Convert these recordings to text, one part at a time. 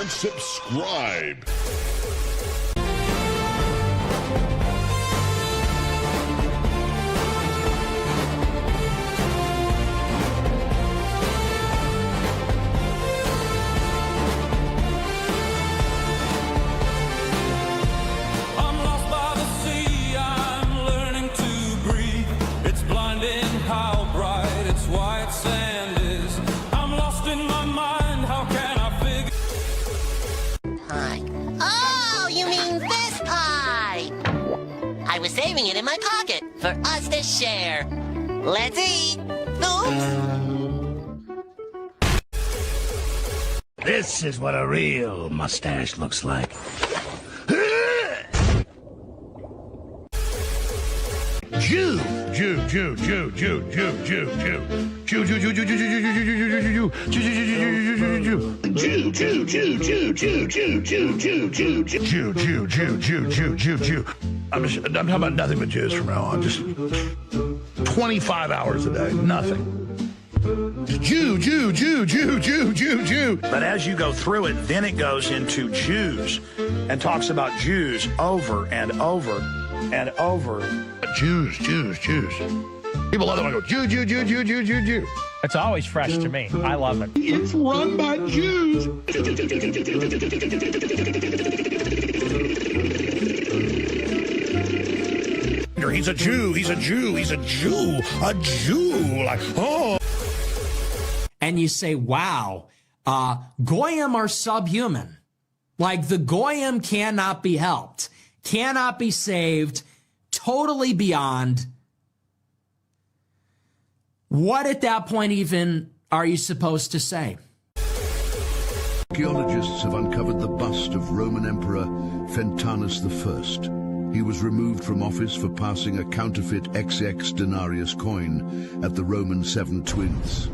and subscribe. I was saving it in my pocket for us to share. Let's eat. Oops. This is what a real mustache looks like. Jew, Jew, Jew, Jew, Jew, Jew, Jew, Jew, Jew, Jew, Jew, Jew, Jew, Jew, Jew, Jew, Jew, Jew. I'm talking about nothing but Jews from now on. Just 25 hours a day, nothing. Jew, Jew, Jew, Jew, Jew, Jew, Jew. But as you go through it, then it goes into Jews and talks about Jews over and over and over. Jews, Jews, Jews. People love them. I go, Jew, Jew, Jew, Jew, Jew, Jew, Jew. It's always fresh to me. I love it. It's run by Jews. He's a Jew, he's a Jew, he's a Jew, like, oh. And you say, wow, Goyim are subhuman. Like the Goyim cannot be helped, cannot be saved, totally beyond. What at that point even are you supposed to say? Archaeologists have uncovered the bust of Roman Emperor Fentanus I. He was removed from office for passing a counterfeit XX denarius coin at the Roman Seven Twins.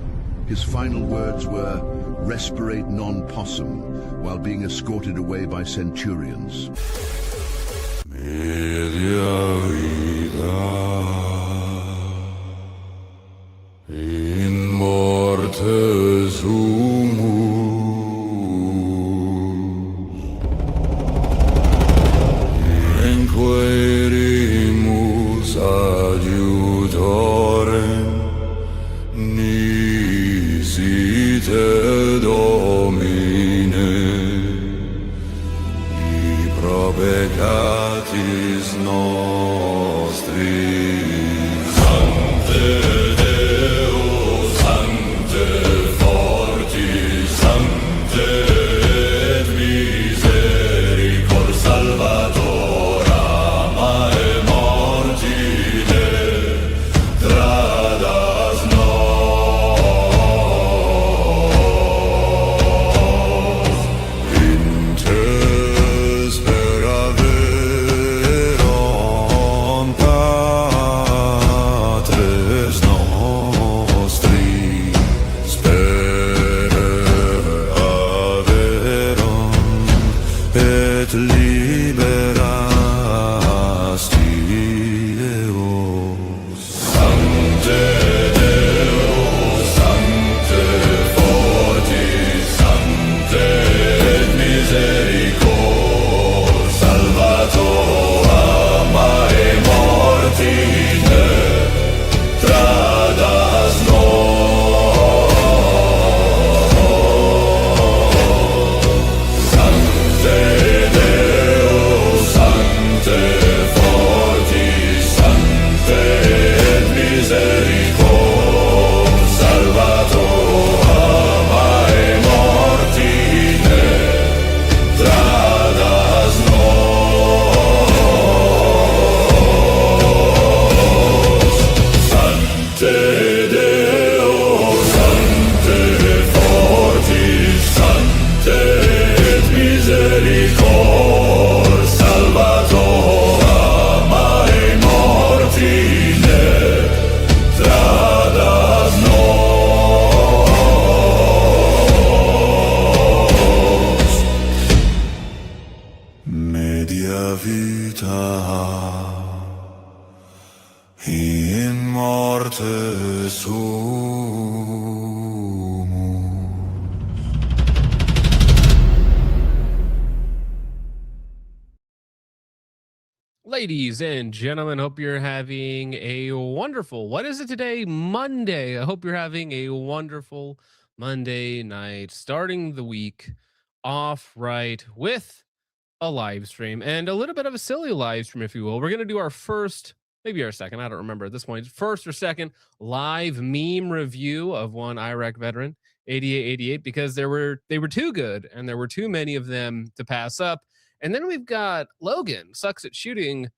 His final words were, "Respirate non possum," while being escorted away by centurions. Media vida in morte sumus inquirimus adiutorem nisite Domine I pro peccatis nostris Sancte Deo Sancte Fortis Sancte et Misericors Salvator Amae Mortine tradas nos intes per averon patres nostri per averon et liberasti eos. Sancte Deo, Sancte Fortis, Sancte et Misericors Salvator Amae Mortine tradas nos. Sancte Deo, Sancte Fortis, Sancte et Misericors Salvator Amae Mortine tradas nos. Sancte Deo, Sancte Fortis, Sancte et Misericors Salvator Amae Mortine tradas nos. Media vita in morte sumus. Ladies and gentlemen, hope you're having a wonderful, what is it today? Monday. I hope you're having a wonderful Monday night, starting the week off right with a live stream and a little bit of a silly live stream, if you will. We're going to do our first, maybe our second, I don't remember at this point, first or second live meme review of one Iraq veteran, 8888, because they were too good and there were too many of them to pass up. And then we've got Logan, sucks at shooting,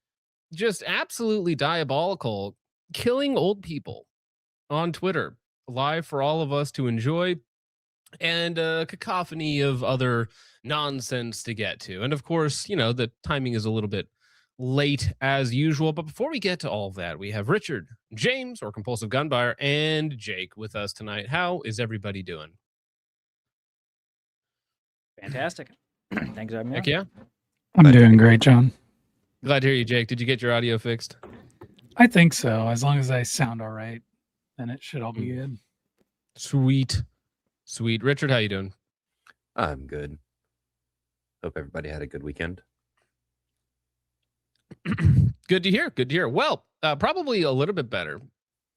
just absolutely diabolical, killing old people on Twitter, live for all of us to enjoy, and a cacophony of other nonsense to get to. And of course, you know, the timing is a little bit late as usual. But before we get to all of that, we have Richard, James, or Compulsive Gunbuyer, and Jake with us tonight. How is everybody doing? Fantastic. Thanks for having me. Heck yeah. I'm doing great, John. Glad to hear you, Jake. Did you get your audio fixed? I think so. As long as I sound all right, then it should all be good. Sweet. Sweet. Richard, how you doing? I'm good. Hope everybody had a good weekend. Good to hear. Good to hear. Well, probably a little bit better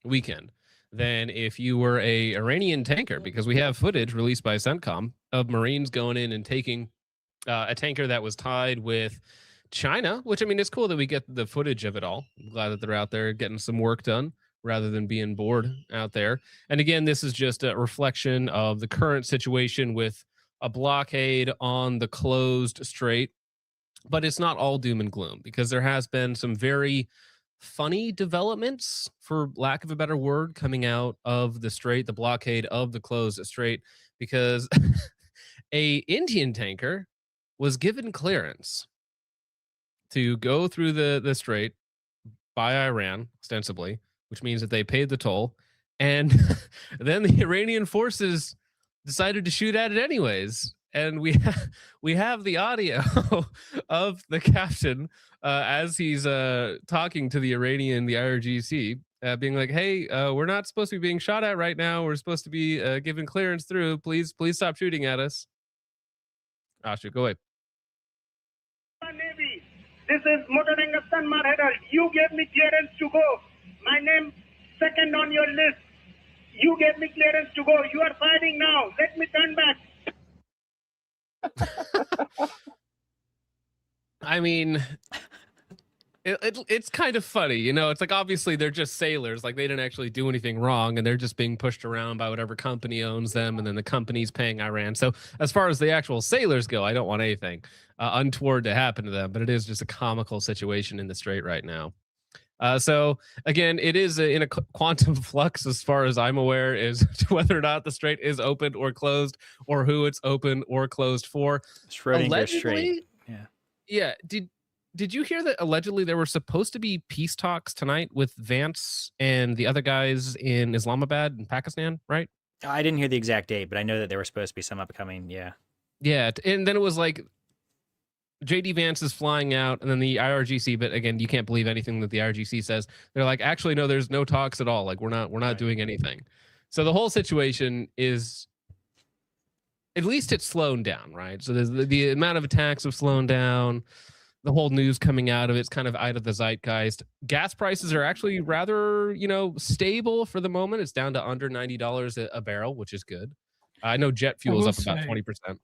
weekend than if you were a Iranian tanker, because we have footage released by CENTCOM of Marines going in and taking a tanker that was tied with China, which, I mean, it's cool that we get the footage of it all. I'm glad that they're out there getting some work done rather than being bored out there. And again, this is just a reflection of the current situation with a blockade on the closed strait. But it's not all doom and gloom, because there has been some very funny developments, for lack of a better word, coming out of the strait, the blockade of the closed strait, because a Indian tanker was given clearance to go through the strait by Iran, ostensibly, which means that they paid the toll. And then the Iranian forces decided to shoot at it anyways. And we have the audio of the captain as he's talking to the Iranian, the IRGC, being like, hey, we're not supposed to be being shot at right now. We're supposed to be given clearance through. Please stop shooting at us. Ashu, go away. Navy, this is Motorangastan Marhedar. You gave me clearance to go. My name second on your list. You gave me clearance to go. You are fighting now. Let me turn back. I mean, it's kind of funny, you know. It's like, obviously they're just sailors, like they didn't actually do anything wrong, and they're just being pushed around by whatever company owns them, and then the company's paying Iran. So as far as the actual sailors go, I don't want anything untoward to happen to them, but it is just a comical situation in the strait right now. So again, it is in a quantum flux, as far as I'm aware, as to whether or not the strait is open or closed, or who it's open or closed for. Schrodinger Strait. Yeah. Did you hear that allegedly there were supposed to be peace talks tonight with Vance and the other guys in Islamabad and Pakistan, right? I didn't hear the exact date, but I know that there were supposed to be some upcoming. Yeah. Yeah, and then it was like JD Vance is flying out, and then the IRGC, but again, you can't believe anything that the IRGC says. They're like, actually, no, there's no talks at all. Like, we're not doing anything. So the whole situation is, at least it's slowing down, right? So there's the amount of attacks have slowed down. The whole news coming out of it's kind of out of the zeitgeist. Gas prices are actually rather, stable for the moment. It's down to under $90 a barrel, which is good. I know jet fuel is up about 20%.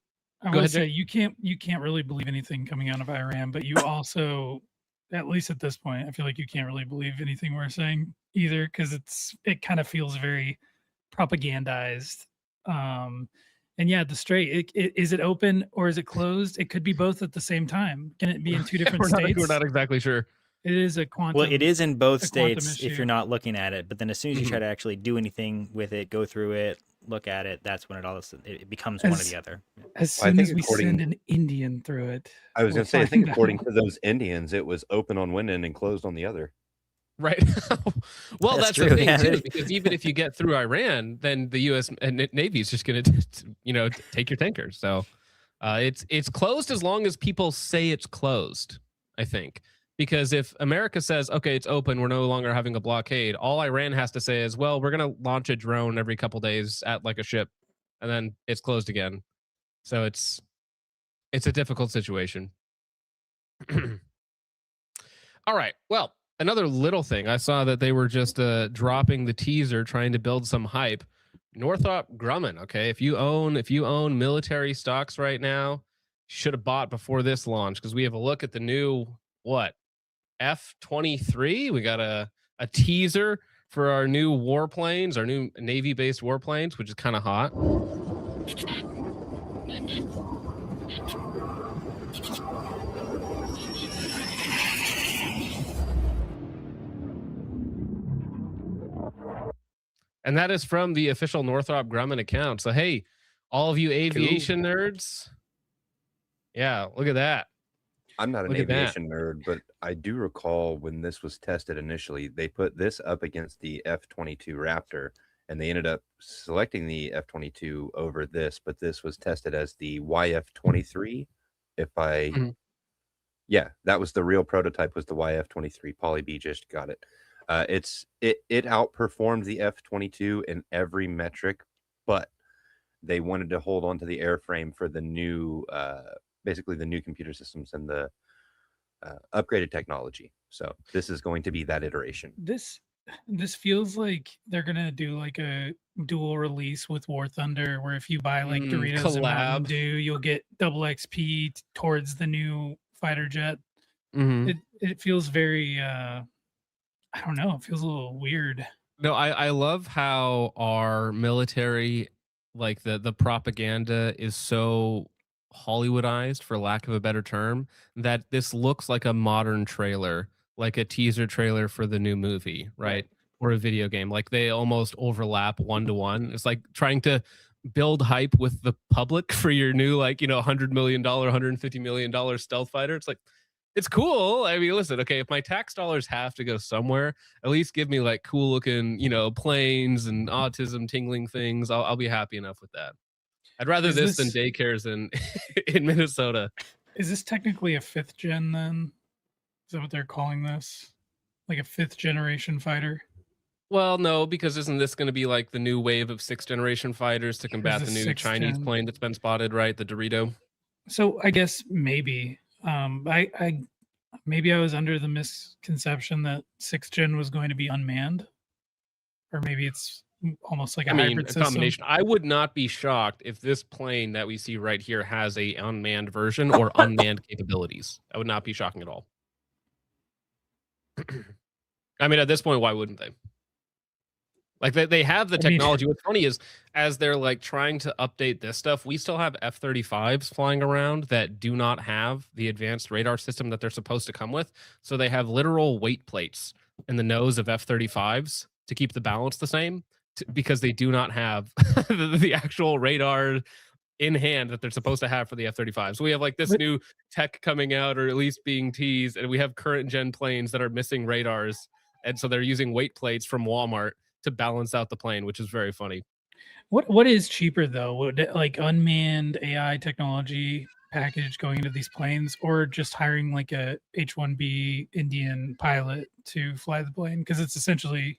I would say you can't really believe anything coming out of Iran, but you also, at least at this point, I feel like you can't really believe anything we're saying either, because it kind of feels very propagandized. And yeah, the strait, is it open or is it closed? It could be both at the same time. Can it be in two different states? We're not exactly sure. It is a quantum. Well, it is in both states if you're not looking at it. But then as soon as you try to actually do anything with it, go through it, look at it, that's when it becomes one or the other. As soon as we send an Indian through it. I was going to say, I think according to those Indians, it was open on one end and closed on the other. Right. Well, that's the thing too, because even if you get through Iran, then the U.S. Navy is just going to, take your tankers. So it's closed as long as people say it's closed, I think. Because if America says, okay, it's open, we're no longer having a blockade, all Iran has to say is, well, we're going to launch a drone every couple days at like a ship, and then it's closed again. So it's a difficult situation. All right. Well, another little thing. I saw that they were just dropping the teaser, trying to build some hype. Northrop Grumman. Okay, if you own military stocks right now, should have bought before this launch, because we have a look at the new F-23. We got a teaser for our new warplanes, our new Navy-based warplanes, which is kind of hot. And that is from the official Northrop Grumman account. So, hey, all of you aviation nerds. Yeah, look at that. I'm not an aviation nerd, but I do recall when this was tested initially, they put this up against the F-22 Raptor, and they ended up selecting the F-22 over this, but this was tested as the YF-23. Yeah, that was the real prototype, was the YF-23. Poly B just got it. It outperformed the F-22 in every metric, but they wanted to hold on to the airframe for the new, basically the new computer systems and the upgraded technology. So this is going to be that iteration. This feels like they're gonna do like a dual release with War Thunder, where if you buy like Doritos and Mountain Dew, you'll get double XP towards the new fighter jet. It feels very I don't know, it feels a little weird. No, I love how our military, like the propaganda is so Hollywoodized, for lack of a better term, that this looks like a modern trailer, like a teaser trailer for the new movie, right? Or a video game. Like they almost overlap one-to-one. It's like trying to build hype with the public for your new, like, $100 million, $150 million stealth fighter. It's like, it's cool. I mean, listen, okay, if my tax dollars have to go somewhere, at least give me like cool looking, planes and autism tingling things. I'll be happy enough with that. I'd rather this than daycares in Minnesota. Is this technically a 5th gen then? Is that what they're calling this? Like a 5th generation fighter? Well, no, because isn't this going to be like the new wave of 6th generation fighters to combat the new Chinese plane that's been spotted, right? The Dorito. So I guess maybe. Maybe I was under the misconception that 6th gen was going to be unmanned, or maybe it's almost like a hybrid system. Combination. I would not be shocked if this plane that we see right here has a unmanned version or unmanned capabilities. That would not be shocking at all. I mean, at this point, why wouldn't they? Like they have the technology. What's funny is, as they're like trying to update this stuff, we still have F-35s flying around that do not have the advanced radar system that they're supposed to come with. So they have literal weight plates in the nose of F-35s to keep the balance the same, because they do not have the actual radar in hand that they're supposed to have for the F-35. So we have like this new tech coming out, or at least being teased, and we have current gen planes that are missing radars, and so they're using weight plates from Walmart to balance out the plane, which is very funny. What is cheaper though? Would like unmanned AI technology package going into these planes, or just hiring like a H-1B Indian pilot to fly the plane? Because it's essentially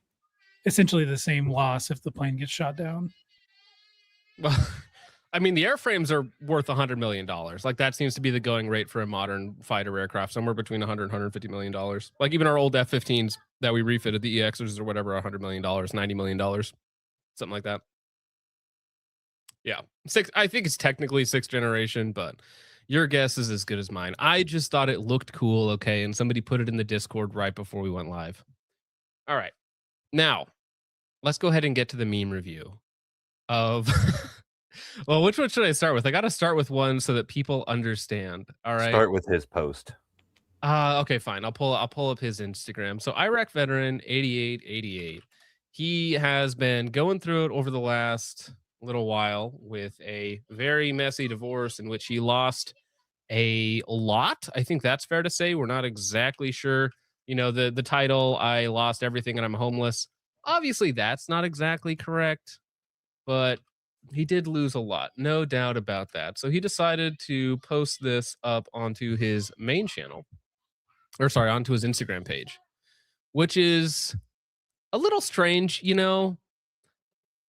the same loss if the plane gets shot down. Well, I mean, the airframes are worth $100 million. Like that seems to be the going rate for a modern fighter aircraft, somewhere between $100 and $150 million. Like even our old F-15s that we refitted, the EXs or whatever, $100 million, $90 million, something like that. Yeah, I think it's technically 6th generation, but your guess is as good as mine. I just thought it looked cool, okay, and somebody put it in the Discord right before we went live. All right, now let's go ahead and get to the meme review of. Well, which one should I start with? I got to start with one so that people understand. All right. Start with his post. Okay, fine. I'll pull up his Instagram. So Iraq veteran 8888. He has been going through it over the last little while with a very messy divorce in which he lost a lot. I think that's fair to say. We're not exactly sure. The title, I lost everything and I'm homeless. Obviously, that's not exactly correct, but he did lose a lot, no doubt about that. So he decided to post this up onto his main channel, or sorry, onto his Instagram page, which is a little strange,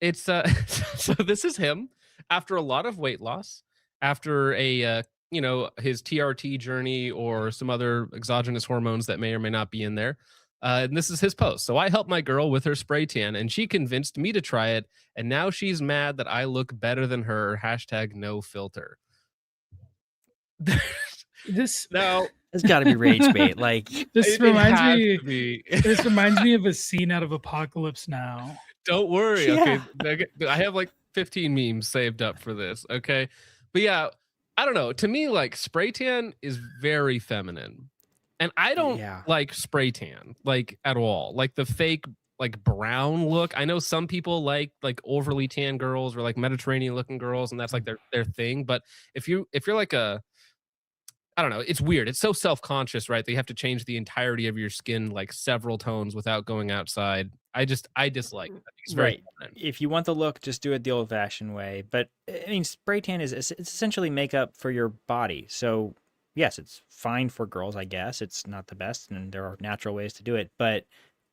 It's so this is him after a lot of weight loss, after a you know, his TRT journey or some other exogenous hormones that may or may not be in there. And this is his post. So I helped my girl with her spray tan and she convinced me to try it. And now she's mad that I look better than her. Hashtag no filter. This Now It's got to be rage bait. Like this it reminds has me. to be. This reminds me of a scene out of Apocalypse Now. Don't worry. Yeah. Okay. I have like 15 memes saved up for this. Okay. But yeah, I don't know. To me, like spray tan is very feminine. And I don't like spray tan like at all. Like the fake like brown look. I know some people like overly tan girls or like Mediterranean looking girls, and that's like their thing. But if you're like a, I don't know, it's weird. It's so self-conscious, right? That you have to change the entirety of your skin like several tones without going outside. I dislike it. It's very feminine. If you want the look, just do it the old-fashioned way. But I mean, spray tan is it's essentially makeup for your body. So yes, it's fine for girls, I guess. It's not the best, and there are natural ways to do it. But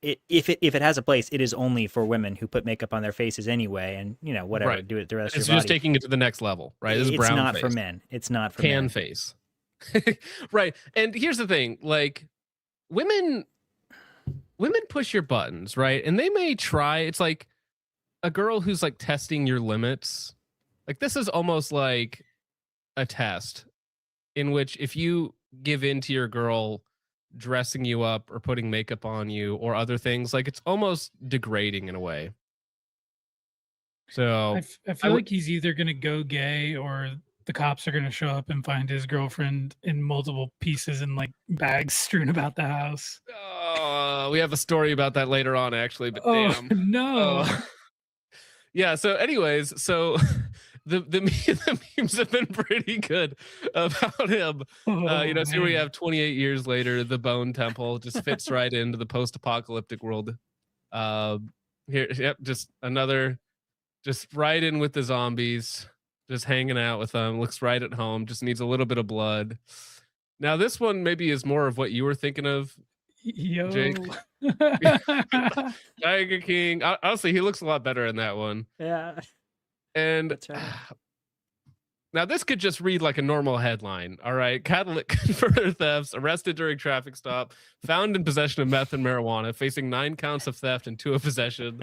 if it has a place, it is only for women who put makeup on their faces anyway, and you know whatever, Right. do it the rest It's of your just body. taking it to the next level, right? This is It's brown not face. for men. It's not for Tan men. face. Right. And here's the thing, like women push your buttons, right? And they may try. It's like a girl who's like testing your limits. Like this is almost like a test in which if you give in to your girl dressing you up or putting makeup on you or other things, like it's almost degrading in a way. So I feel like he's either going to go gay or the cops are going to show up and find his girlfriend in multiple pieces and like bags strewn about the house. we have a story about that later on, actually. But Oh, damn, no. Yeah. So, anyways, so the memes have been pretty good about him. You know, so here we have 28 years later, the Bone Temple just fits right into the post-apocalyptic world. Here, yep, just right in with the zombies. Just hanging out with them, looks right at home, just needs a little bit of blood. Now, this one maybe is more of what you were thinking of, Yo. Jake. Tiger King. Honestly, he looks a lot better in that one. Yeah. And That's right. now this could just read like a normal headline. All right. Catalytic further thefts, arrested during traffic stop, found in possession of meth and marijuana, facing 9 counts of theft and 2 of possession.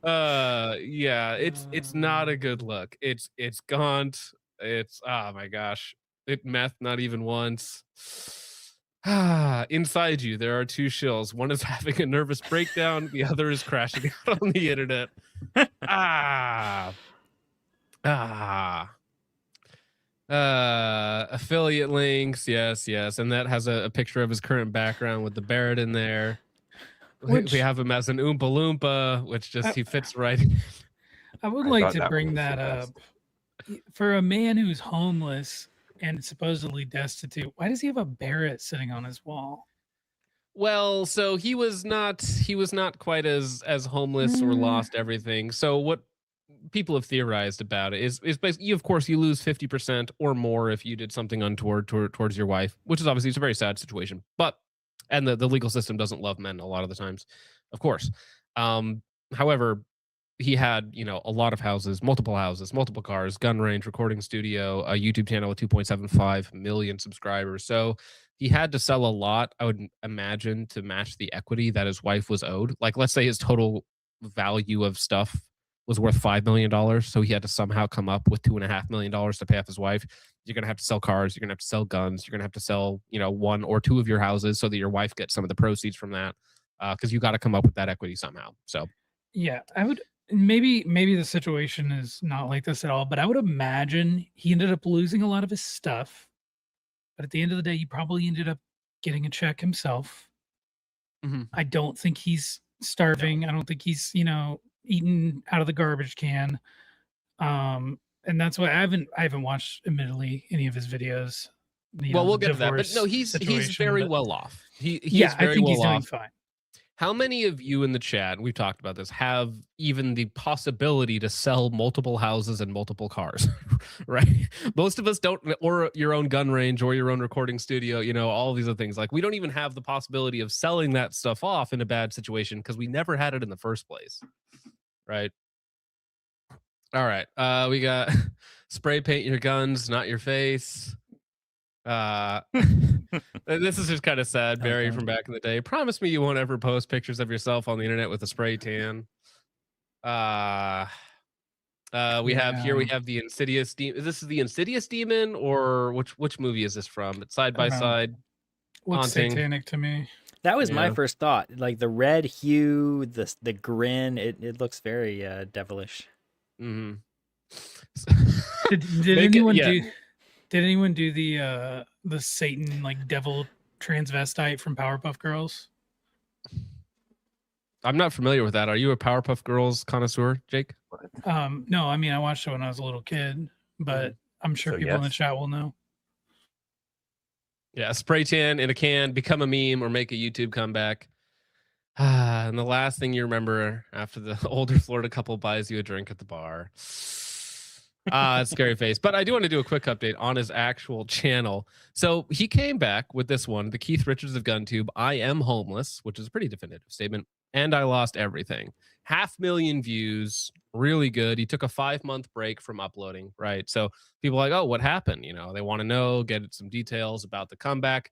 Yeah, it's not a good look. It's gaunt. It's oh my gosh. It meth not even once. Inside you there are 2 shills. One is having a nervous breakdown, the other is crashing out on the internet. Affiliate links, yes, and that has a picture of his current background with the Barrett in there. Which- we have him as an Oompa Loompa, which just he fits right. I would I like thought to that bring was the that best. up. For a man who's homeless and supposedly destitute, why does he have a Barrett sitting on his wall? Well, so he was not quite as homeless or lost everything. So what people have theorized about it is basically, you, of course, you lose 50% or more if you did something untoward towards your wife, which is obviously it's a very sad situation. But and the legal system doesn't love men a lot of the times, of course. However, he had, you know, a lot of houses, multiple cars, gun range, recording studio, a YouTube channel with 2.75 million subscribers. So he had to sell a lot, I would imagine, to match the equity that his wife was owed. Like, let's say his total value of stuff was worth $5 million. So he had to somehow come up with $2.5 million to pay off his wife. You're going to have to sell cars. You're going to have to sell guns. You're going to have to sell, you know, 1 or 2 of your houses so that your wife gets some of the proceeds from that. Because you got to come up with that equity somehow. So Yeah, I would maybe the situation is not like this at all, but I would imagine he ended up losing a lot of his stuff. But at the end of the day, he probably ended up getting a check himself. I don't think he's starving. I don't think he's, you know, eating out of the garbage can. And that's why I haven't watched, admittedly, any of his videos. Well, we'll get to that, but no, he's very well off. He yeah, is very I think well he's doing off. fine. How many of you in the chat, we've talked about this, have even the possibility to sell multiple houses and multiple cars, right? Most of us don't, or your own gun range or your own recording studio, you know, all of these other things. Like, we don't even have the possibility of selling that stuff off in a bad situation because we never had it in the first place, right? All right, we got spray paint your guns, not your face. This is just kind of sad. Barry Okay. from back in the day. Promise me you won't ever post pictures of yourself on the internet with a spray tan. We have the Insidious demon. This is the Insidious demon, or which movie is this from? It's Side I by don't know. Side. Looks Haunting. satanic to me. That was my Yeah. first thought. Like the red hue, the grin, it looks very devilish. Mm-hmm. Did anyone do the Satan like devil transvestite from Powerpuff Girls? I'm not familiar with that. Are you a Powerpuff Girls connoisseur, Jake? No, I mean I watched it when I was a little kid, but I'm sure So people in the yes. chat will know. Yeah, spray tan in a can, become a meme, or make a YouTube comeback. And the last thing you remember after the older Florida couple buys you a drink at the bar. It's scary face. But I do want to do a quick update on his actual channel. So he came back with this one, the Keith Richards of GunTube, I am homeless, which is a pretty definitive statement. And I lost everything. 500,000 views, really good. He took a 5-month break from uploading, right? So people are like, oh, what happened? You know, they want to know, get some details about the comeback.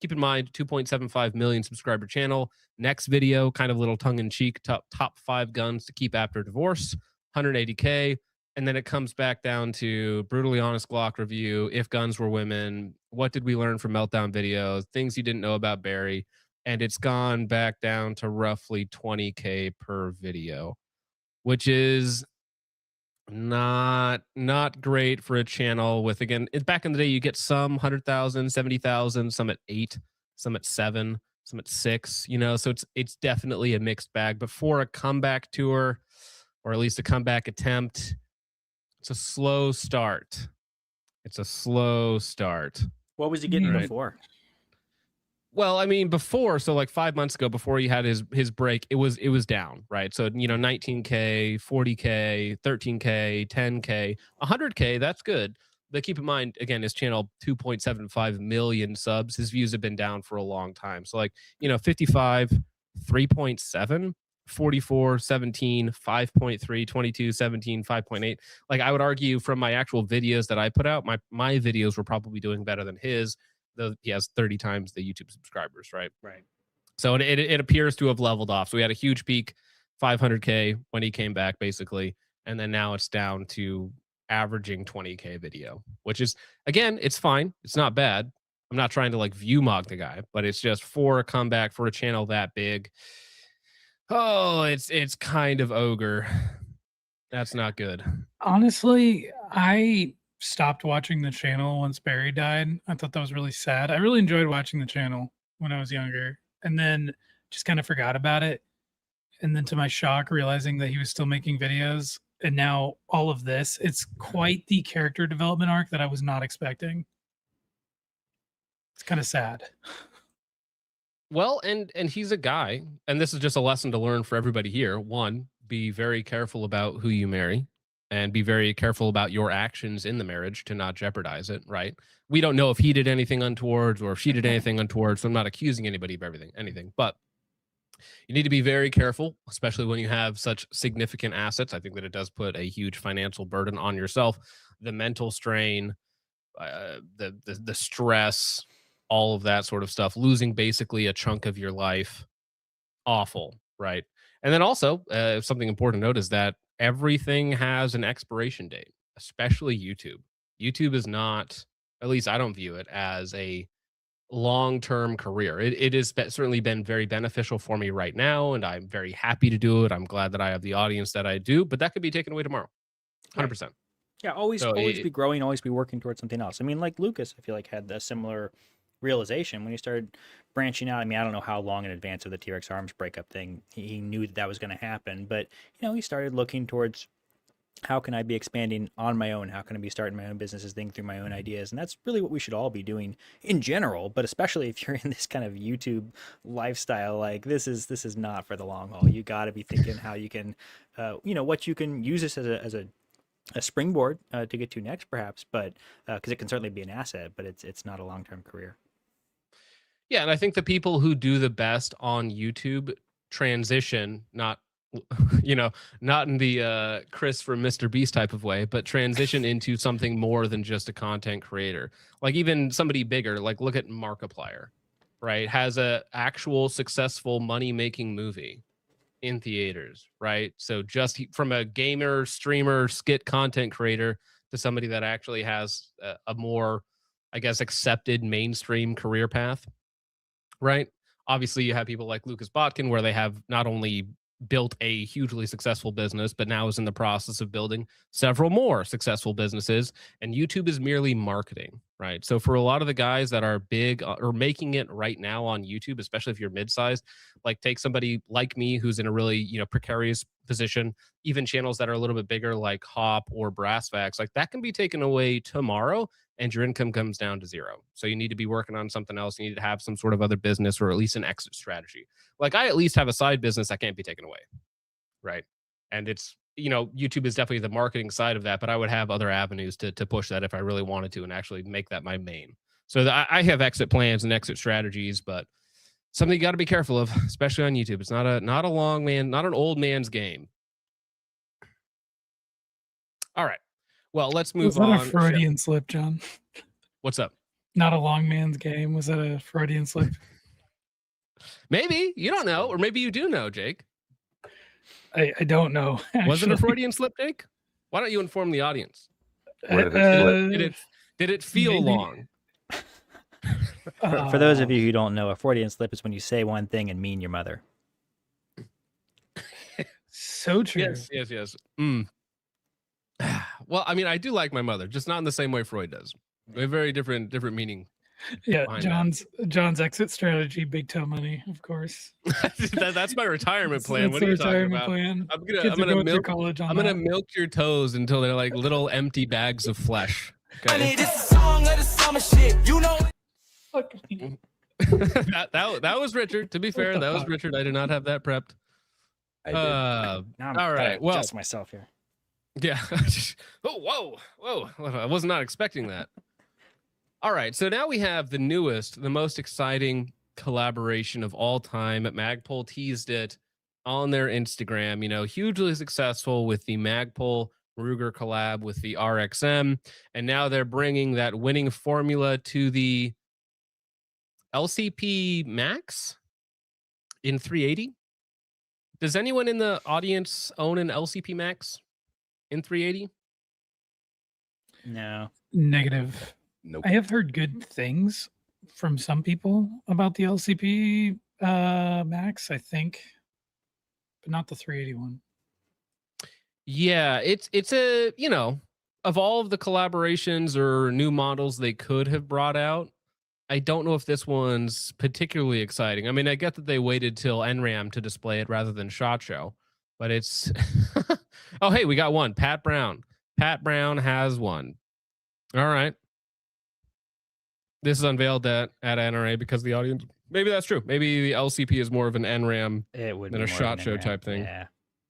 Keep in mind, 2.75 million subscriber channel. Next video, kind of little tongue-in-cheek, top 5 guns to keep after divorce, 180K. And then it comes back down to brutally honest Glock review, if guns were women, what did we learn from meltdown videos, things you didn't know about Barry. And it's gone back down to roughly 20K per video, which is not great for a channel with, again, back in the day, you get some 100,000, 70,000, some at 8, some at 7, some at 6, you know, so it's definitely a mixed bag. But for a comeback tour, or at least a comeback attempt, it's a slow start. It's a slow start. What was he getting before? Well, I mean, before, so like 5 months ago, before he had his break, it was down, right? So, you know, 19K, 40K, 13K, 10K, 100K, that's good. But keep in mind, again, his channel, 2.75 million subs. His views have been down for a long time. So like, you know, 55, 3.7, 44, 17, 5.3, 22, 17, 5.8. Like I would argue from my actual videos that I put out, my videos were probably doing better than his. He has 30 times the YouTube subscribers, right? Right. So it appears to have leveled off. So we had a huge peak, 500K when he came back, basically. And then now it's down to averaging 20K video, which is, again, it's fine. It's not bad. I'm not trying to like view mog the guy, but it's just for a comeback for a channel that big. Oh, it's kind of ogre. That's not good. Honestly, I stopped watching the channel once Barry died. I thought that was really sad. I really enjoyed watching the channel when I was younger, and then just kind of forgot about it. And then to my shock, realizing that he was still making videos, and now all of this, it's quite the character development arc that I was not expecting. It's kind of sad. Well, and he's a guy, and this is just a lesson to learn for everybody here. One, be very careful about who you marry, and be very careful about your actions in the marriage to not jeopardize it, right? We don't know if he did anything untoward or if she did anything untoward, so I'm not accusing anybody of anything, but you need to be very careful, especially when you have such significant assets. I think that it does put a huge financial burden on yourself, the mental strain, the stress, all of that sort of stuff, losing basically a chunk of your life. Awful, right? And then also, something important to note is that everything has an expiration date, especially YouTube. YouTube is not, at least I don't view it as a long-term career. It has certainly been very beneficial for me right now, and I'm very happy to do it. I'm glad that I have the audience that I do, but that could be taken away tomorrow. 100%. Yeah, always be growing, always be working towards something else. I mean, like Lucas, I feel like had a similar realization when he started branching out. I mean, I don't know how long in advance of the T-Rex Arms breakup thing he knew that was going to happen, but you know, he started looking towards how can I be expanding on my own? How can I be starting my own businesses, thinking through my own ideas? And that's really what we should all be doing in general, but especially if you're in this kind of YouTube lifestyle, like this is not for the long haul. You got to be thinking how you can, you know, what you can use this as a springboard to get to next, perhaps, but because it can certainly be an asset, but it's not a long-term career. Yeah, and I think the people who do the best on YouTube transition, not you know, not in the Chris from Mr. Beast type of way, but transition into something more than just a content creator. Like even somebody bigger, like look at Markiplier, right? Has a actual successful money-making movie in theaters, right? So just from a gamer, streamer, skit content creator to somebody that actually has a more, I guess, accepted mainstream career path, right? Obviously, you have people like Lucas Botkin, where they have not only built a hugely successful business, but now is in the process of building several more successful businesses. And YouTube is merely marketing, right? So for a lot of the guys that are big or making it right now on YouTube, especially if you're mid-sized, like take somebody like me who's in a really, you know, precarious position, even channels that are a little bit bigger like Hop or Brassfax, like that can be taken away tomorrow and your income comes down to zero. So you need to be working on something else. You need to have some sort of other business or at least an exit strategy. Like I at least have a side business that can't be taken away, right? And it's, you know, YouTube is definitely the marketing side of that, but I would have other avenues to push that if I really wanted to and actually make that my main. So I have exit plans and exit strategies, but something you got to be careful of, especially on YouTube. It's not a long man, not an old man's game. All right. Well, let's move on. Was that a Freudian slip, John? What's up? Not a long man's game. Was that a Freudian slip? Maybe. You don't know. Or maybe you do know, Jake. I don't know. Was it a actually. Freudian slip, Jake? Why don't you inform the audience? Where did it slip? Did it feel maybe. long? For those of you who don't know, a Freudian slip is when you say one thing and mean your mother. So true. Yes. Well, I mean, I do like my mother, just not in the same way Freud does. A very different meaning. Yeah, behind John's exit strategy, big toe money, of course. That's my retirement plan. That's what the are you talking retirement about? plan. I'm Kids are gonna going through milk. college on I'm gonna that. milk your toes until they're like little empty bags of flesh. Okay. Fuck me. that was Richard. To be fair, the that was fuck? Richard. I did not have that prepped. I did. Now I'm all right. Well, adjust myself here. yeah. Oh, whoa! I was not expecting that. All right. So now we have the newest, the most exciting collaboration of all time. Magpul teased it on their Instagram. You know, hugely successful with the Magpul Ruger collab with the RXM, and now they're bringing that winning formula to the LCP Max in 380. Does anyone in the audience own an LCP Max in 380? No. Negative. Nope. I have heard good things from some people about the LCP Max, I think, but not the 381. Yeah, it's a, you know, of all of the collaborations or new models they could have brought out, I don't know if this one's particularly exciting. I mean, I get that they waited till NRAM to display it rather than SHOT Show, but it's oh, hey, we got one. Pat Brown has one. All right. This is unveiled at NRA because the audience, maybe that's true. Maybe the LCP is more of an NRAM It than a SHOT Show type thing. Yeah.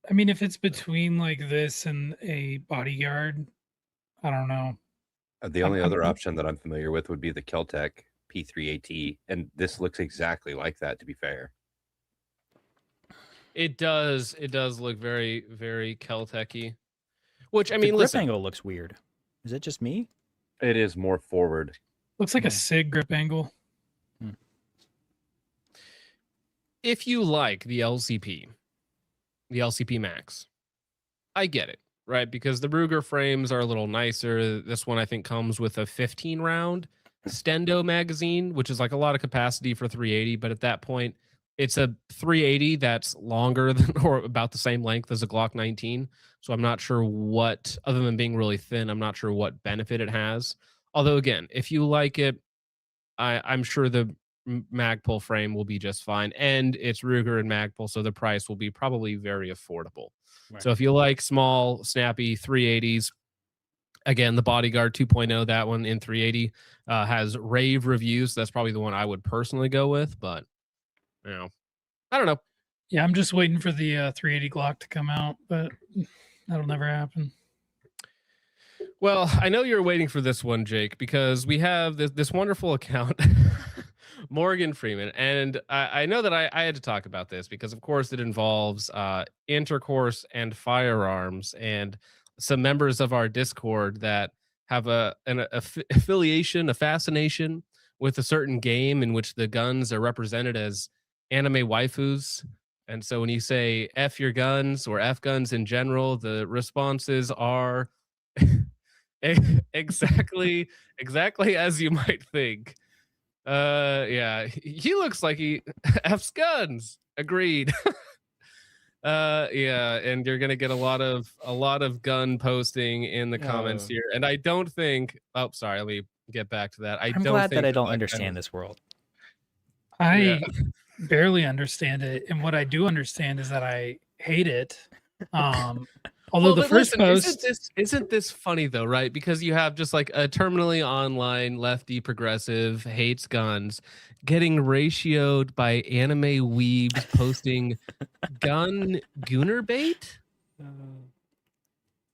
I mean, if it's between like this and a bodyguard, I don't know. The only other option that I'm familiar with would be the Keltec P3AT, and this looks exactly like that, to be fair. It does look very, very Keltec-y. Which, I The mean, grip listen, angle looks weird. Is it just me? It is more forward. Looks like a SIG grip angle. if you like the LCP Max, I get it, right? Because the Ruger frames are a little nicer. This one, I think, comes with a 15 round Stendo magazine, which is like a lot of capacity for 380. But at that point, it's a 380 that's longer than or about the same length as a Glock 19. So I'm not sure what, other than being really thin, I'm not sure what benefit it has. Although, again, if you like it, I'm sure the Magpul frame will be just fine. And it's Ruger and Magpul, so the price will be probably very affordable. Right. So if you like small, snappy 380s, again, the Bodyguard 2.0, that one in 380 has rave reviews. That's probably the one I would personally go with, but you know, I don't know. Yeah, I'm just waiting for the 380 Glock to come out, but that'll never happen. Well, I know you're waiting for this one, Jake, because we have this wonderful account Morgan Freeman. And I know that I had to talk about this because, of course, it involves intercourse and firearms, and some members of our Discord that have an affiliation, a fascination with a certain game in which the guns are represented as anime waifus. And so when you say F your guns or F guns in general, the responses are exactly as you might think. Yeah, he looks like he F's guns. Agreed. Yeah, and you're gonna get a lot of gun posting in the comments here. And I don't think, oh sorry, let me get back to that. I'm don't glad think that I don't that understand this world. I barely understand it, and what I do understand is that I hate it. Although the first post isn't this funny though, right? Because you have just like a terminally online lefty progressive hates guns getting ratioed by anime weebs posting gun gooner bait,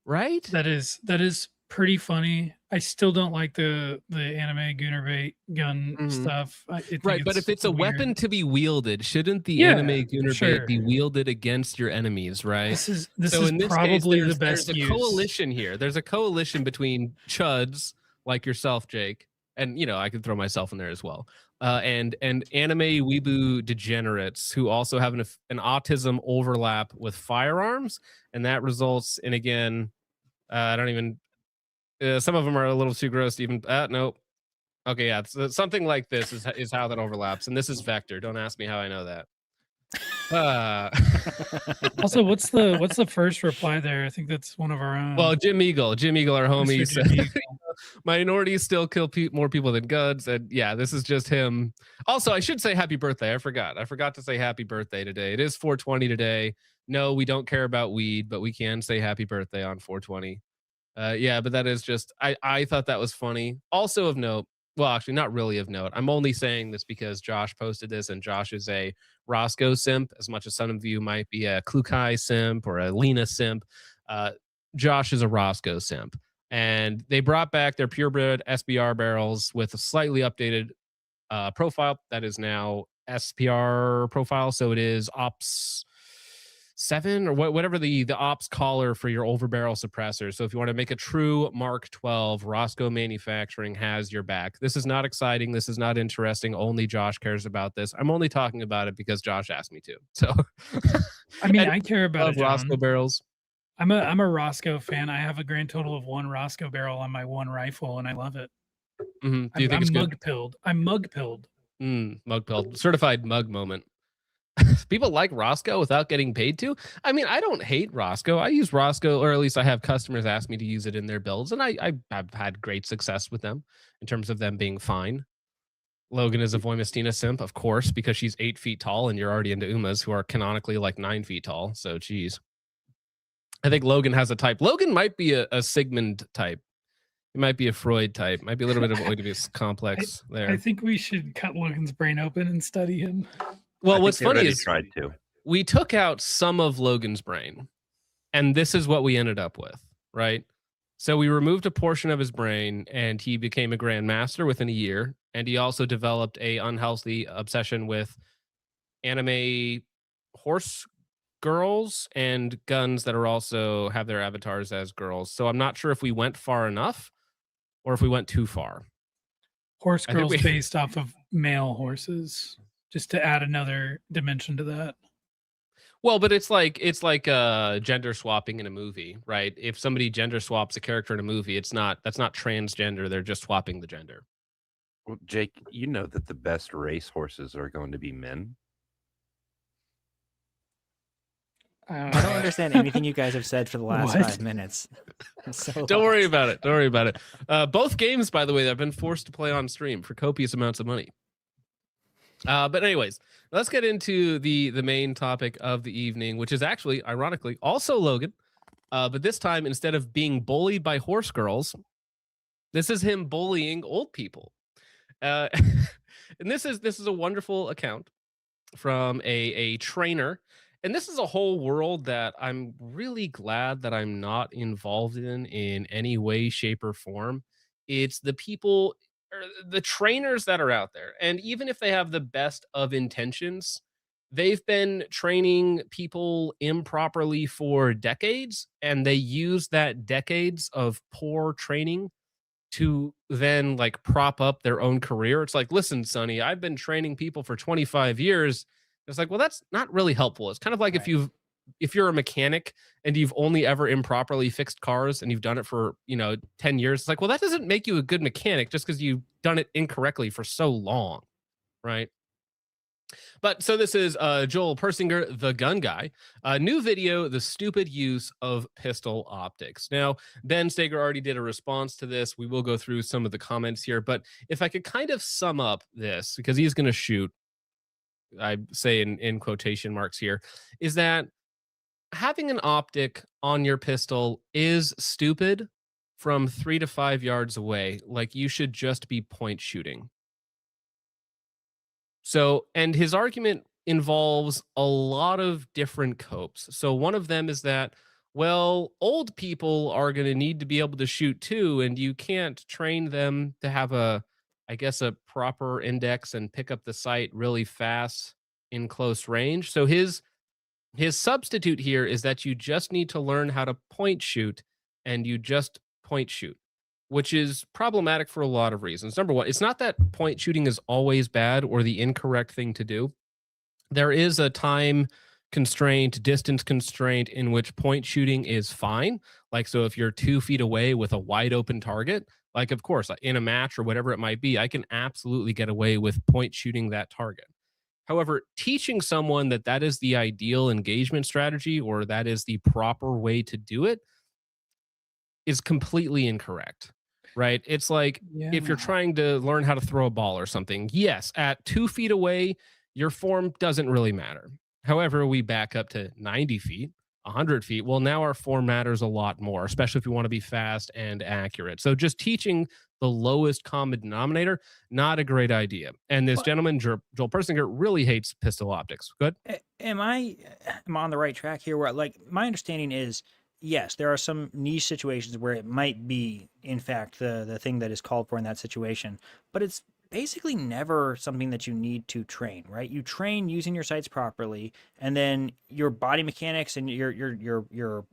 right? that is pretty funny. I still don't like the anime gooner bait gun stuff. I think Right, but if it's a weird. weapon to be wielded, shouldn't the anime gooner bait be wielded against your enemies, right? This is in probably case, the best there's a use. coalition here. There's a coalition between chuds like yourself, Jake, and I could throw myself in there as well. And anime weeboo degenerates who also have an autism overlap with firearms, and that results in, again, I don't even. Some of them are a little too gross to even. Nope. Okay, yeah, so something like this is how that overlaps, and this is vector. Don't ask me how I know that. Also, what's the first reply there? I think that's one of our own. Well, Jim Eagle, our homie, Mr. said, Jim Eagle. minorities still kill more people than guns, and yeah, this is just him. Also, I should say happy birthday. I forgot to say happy birthday today. It is 420 today. No, we don't care about weed, but we can say happy birthday on 420. Yeah, but that is just, I thought that was funny. Also of note, well, actually not really of note. I'm only saying this because Josh posted this, and Josh is a Roscoe simp, as much as some of you might be a Klukai simp or a Lena simp. Josh is a Roscoe simp. And they brought back their purebred SBR barrels with a slightly updated profile that is now SPR profile. So it is Ops 7 or whatever the ops collar for your overbarrel suppressor. So if you want to make a true Mark 12, Roscoe Manufacturing has your back. This is not exciting. This is not interesting. Only Josh cares about this. I'm only talking about it because Josh asked me to. So I mean, I care about it, John. Roscoe barrels. I'm a Roscoe fan. I have a grand total of 1 Roscoe barrel on my 1 rifle, and I love it. Do you think it's good? I'm mug pilled. Mug pilled. Certified mug moment. People like Roscoe without getting paid to. I mean, I don't hate Roscoe. I use Roscoe, or at least I have customers ask me to use it in their builds, and I've had great success with them in terms of them being fine. Logan is a Voimistina simp, of course, because she's 8 feet tall, and you're already into Umas, who are canonically like 9 feet tall. So, geez. I think Logan has a type. Logan might be a Sigmund type. It might be a Freud type. Might be a little bit of Oedipus complex there. I think we should cut Logan's brain open and study him. Well, what's funny is tried to. We took out some of Logan's brain, and this is what we ended up with, right? So we removed a portion of his brain, and he became a grandmaster within a year. And he also developed a unhealthy obsession with anime horse girls and guns that are also have their avatars as girls. So I'm not sure if we went far enough or if we went too far. Horse girls based off of male horses, just to add another dimension to that. Well, but it's like gender swapping in a movie, right? If somebody gender swaps a character in a movie, that's not transgender. They're just swapping the gender. Well, Jake, you know that the best race horses are going to be men. I don't understand anything you guys have said for the last 5 minutes. Don't worry about it. Don't worry about it. Both games, by the way, I've been forced to play on stream for copious amounts of money. But anyways, let's get into the main topic of the evening, which is actually, ironically, also Logan. But this time, instead of being bullied by horse girls, this is him bullying old people. And this is a wonderful account from a trainer. And this is a whole world that I'm really glad that I'm not involved in any way, shape, or form. It's the people, the trainers that are out there, and even if they have the best of intentions, they've been training people improperly for decades, and they use that decades of poor training to then like prop up their own career. It's like, listen, Sonny, I've been training people for 25 years. It's like, well, that's not really helpful. It's kind of like if you're a mechanic and you've only ever improperly fixed cars and you've done it for 10 years. It's like, well, that doesn't make you a good mechanic just because you've done it incorrectly for so long, right? But so this is Joel Persinger, the gun guy. New video, the stupid use of pistol optics. Now, Ben Steger already did a response to this. We will go through some of the comments here, but if I could kind of sum up this, because he's going to shoot, I say in quotation marks here, is that having an optic on your pistol is stupid from 3 to 5 yards away. Like, you should just be point shooting. So, and his argument involves a lot of different copes. So one of them is that, well, old people are going to need to be able to shoot too, and you can't train them to have a proper index and pick up the sight really fast in close range. So his substitute here is that you just need to learn how to point shoot, and you just point shoot, which is problematic for a lot of reasons. Number one, it's not that point shooting is always bad or the incorrect thing to do. There is a time constraint, distance constraint in which point shooting is fine. Like, so if you're 2 feet away with a wide open target, like, of course, in a match or whatever it might be, I can absolutely get away with point shooting that target. However, teaching someone that that is the ideal engagement strategy or that is the proper way to do it is completely incorrect, right? It's like if you're trying to learn how to throw a ball or something, yes, at 2 feet away, your form doesn't really matter. However, we back up to 90 feet, 100 feet. Well, now our form matters a lot more, especially if you want to be fast and accurate. So just teaching the lowest common denominator, not a great idea. And this gentleman, Joel Persinger, really hates pistol optics. Good. Am I on the right track here? Where, like, my understanding is, yes, there are some niche situations where it might be, in fact, the thing that is called for in that situation, but it's basically never something that you need to train, right? You train using your sights properly, and then your body mechanics and your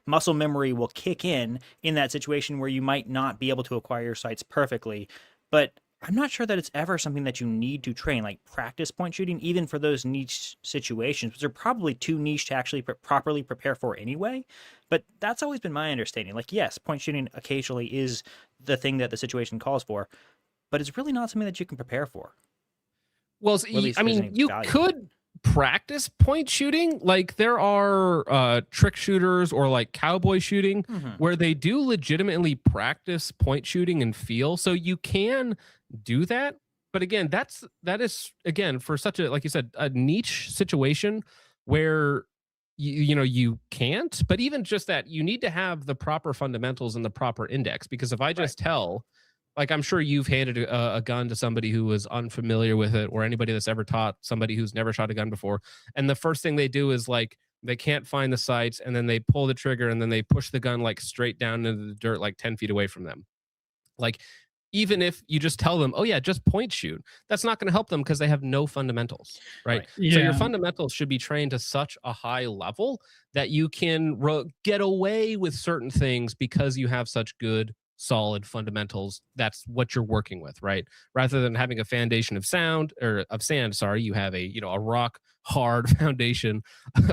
muscle memory will kick in that situation where you might not be able to acquire your sights perfectly. But I'm not sure that it's ever something that you need to train, like practice point shooting, even for those niche situations, which are probably too niche to actually properly prepare for anyway. But that's always been my understanding. Like, yes, point shooting occasionally is the thing that the situation calls for, but it's really not something that you can prepare for. Well, I mean, you could practice point shooting. Like, there are trick shooters or like cowboy shooting where they do legitimately practice point shooting and feel. So you can do that. But again, that is again for such a, like you said, a niche situation where you can't. But even just that, you need to have the proper fundamentals and the proper index, because if I just tell, like, I'm sure you've handed a gun to somebody who was unfamiliar with it, or anybody that's ever taught somebody who's never shot a gun before, and the first thing they do is like they can't find the sights, and then they pull the trigger, and then they push the gun like straight down into the dirt, like 10 feet away from them. Like, even if you just tell them, oh yeah, just point shoot, that's not going to help them because they have no fundamentals, right? Yeah. So your fundamentals should be trained to such a high level that you can get away with certain things because you have such good, solid fundamentals. That's what you're working with, right? Rather than having a foundation of sand, you have a rock hard foundation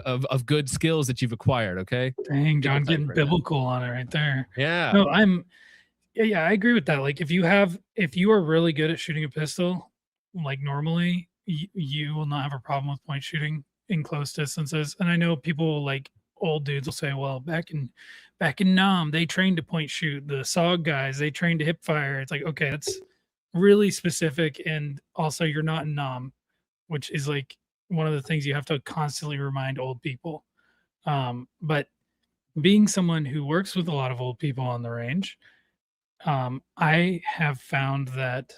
of good skills that you've acquired. Okay. Dang, John, getting biblical on it right there. Yeah. No, I agree with that. Like, if you are really good at shooting a pistol, like normally, you will not have a problem with point shooting in close distances. And I know people, like old dudes, will say, well, back in Nam, they trained to point shoot. The SOG guys, they trained to hip fire. It's like, okay, that's really specific. And also, you're not in Nam, which is like one of the things you have to constantly remind old people. But being someone who works with a lot of old people on the range, I have found that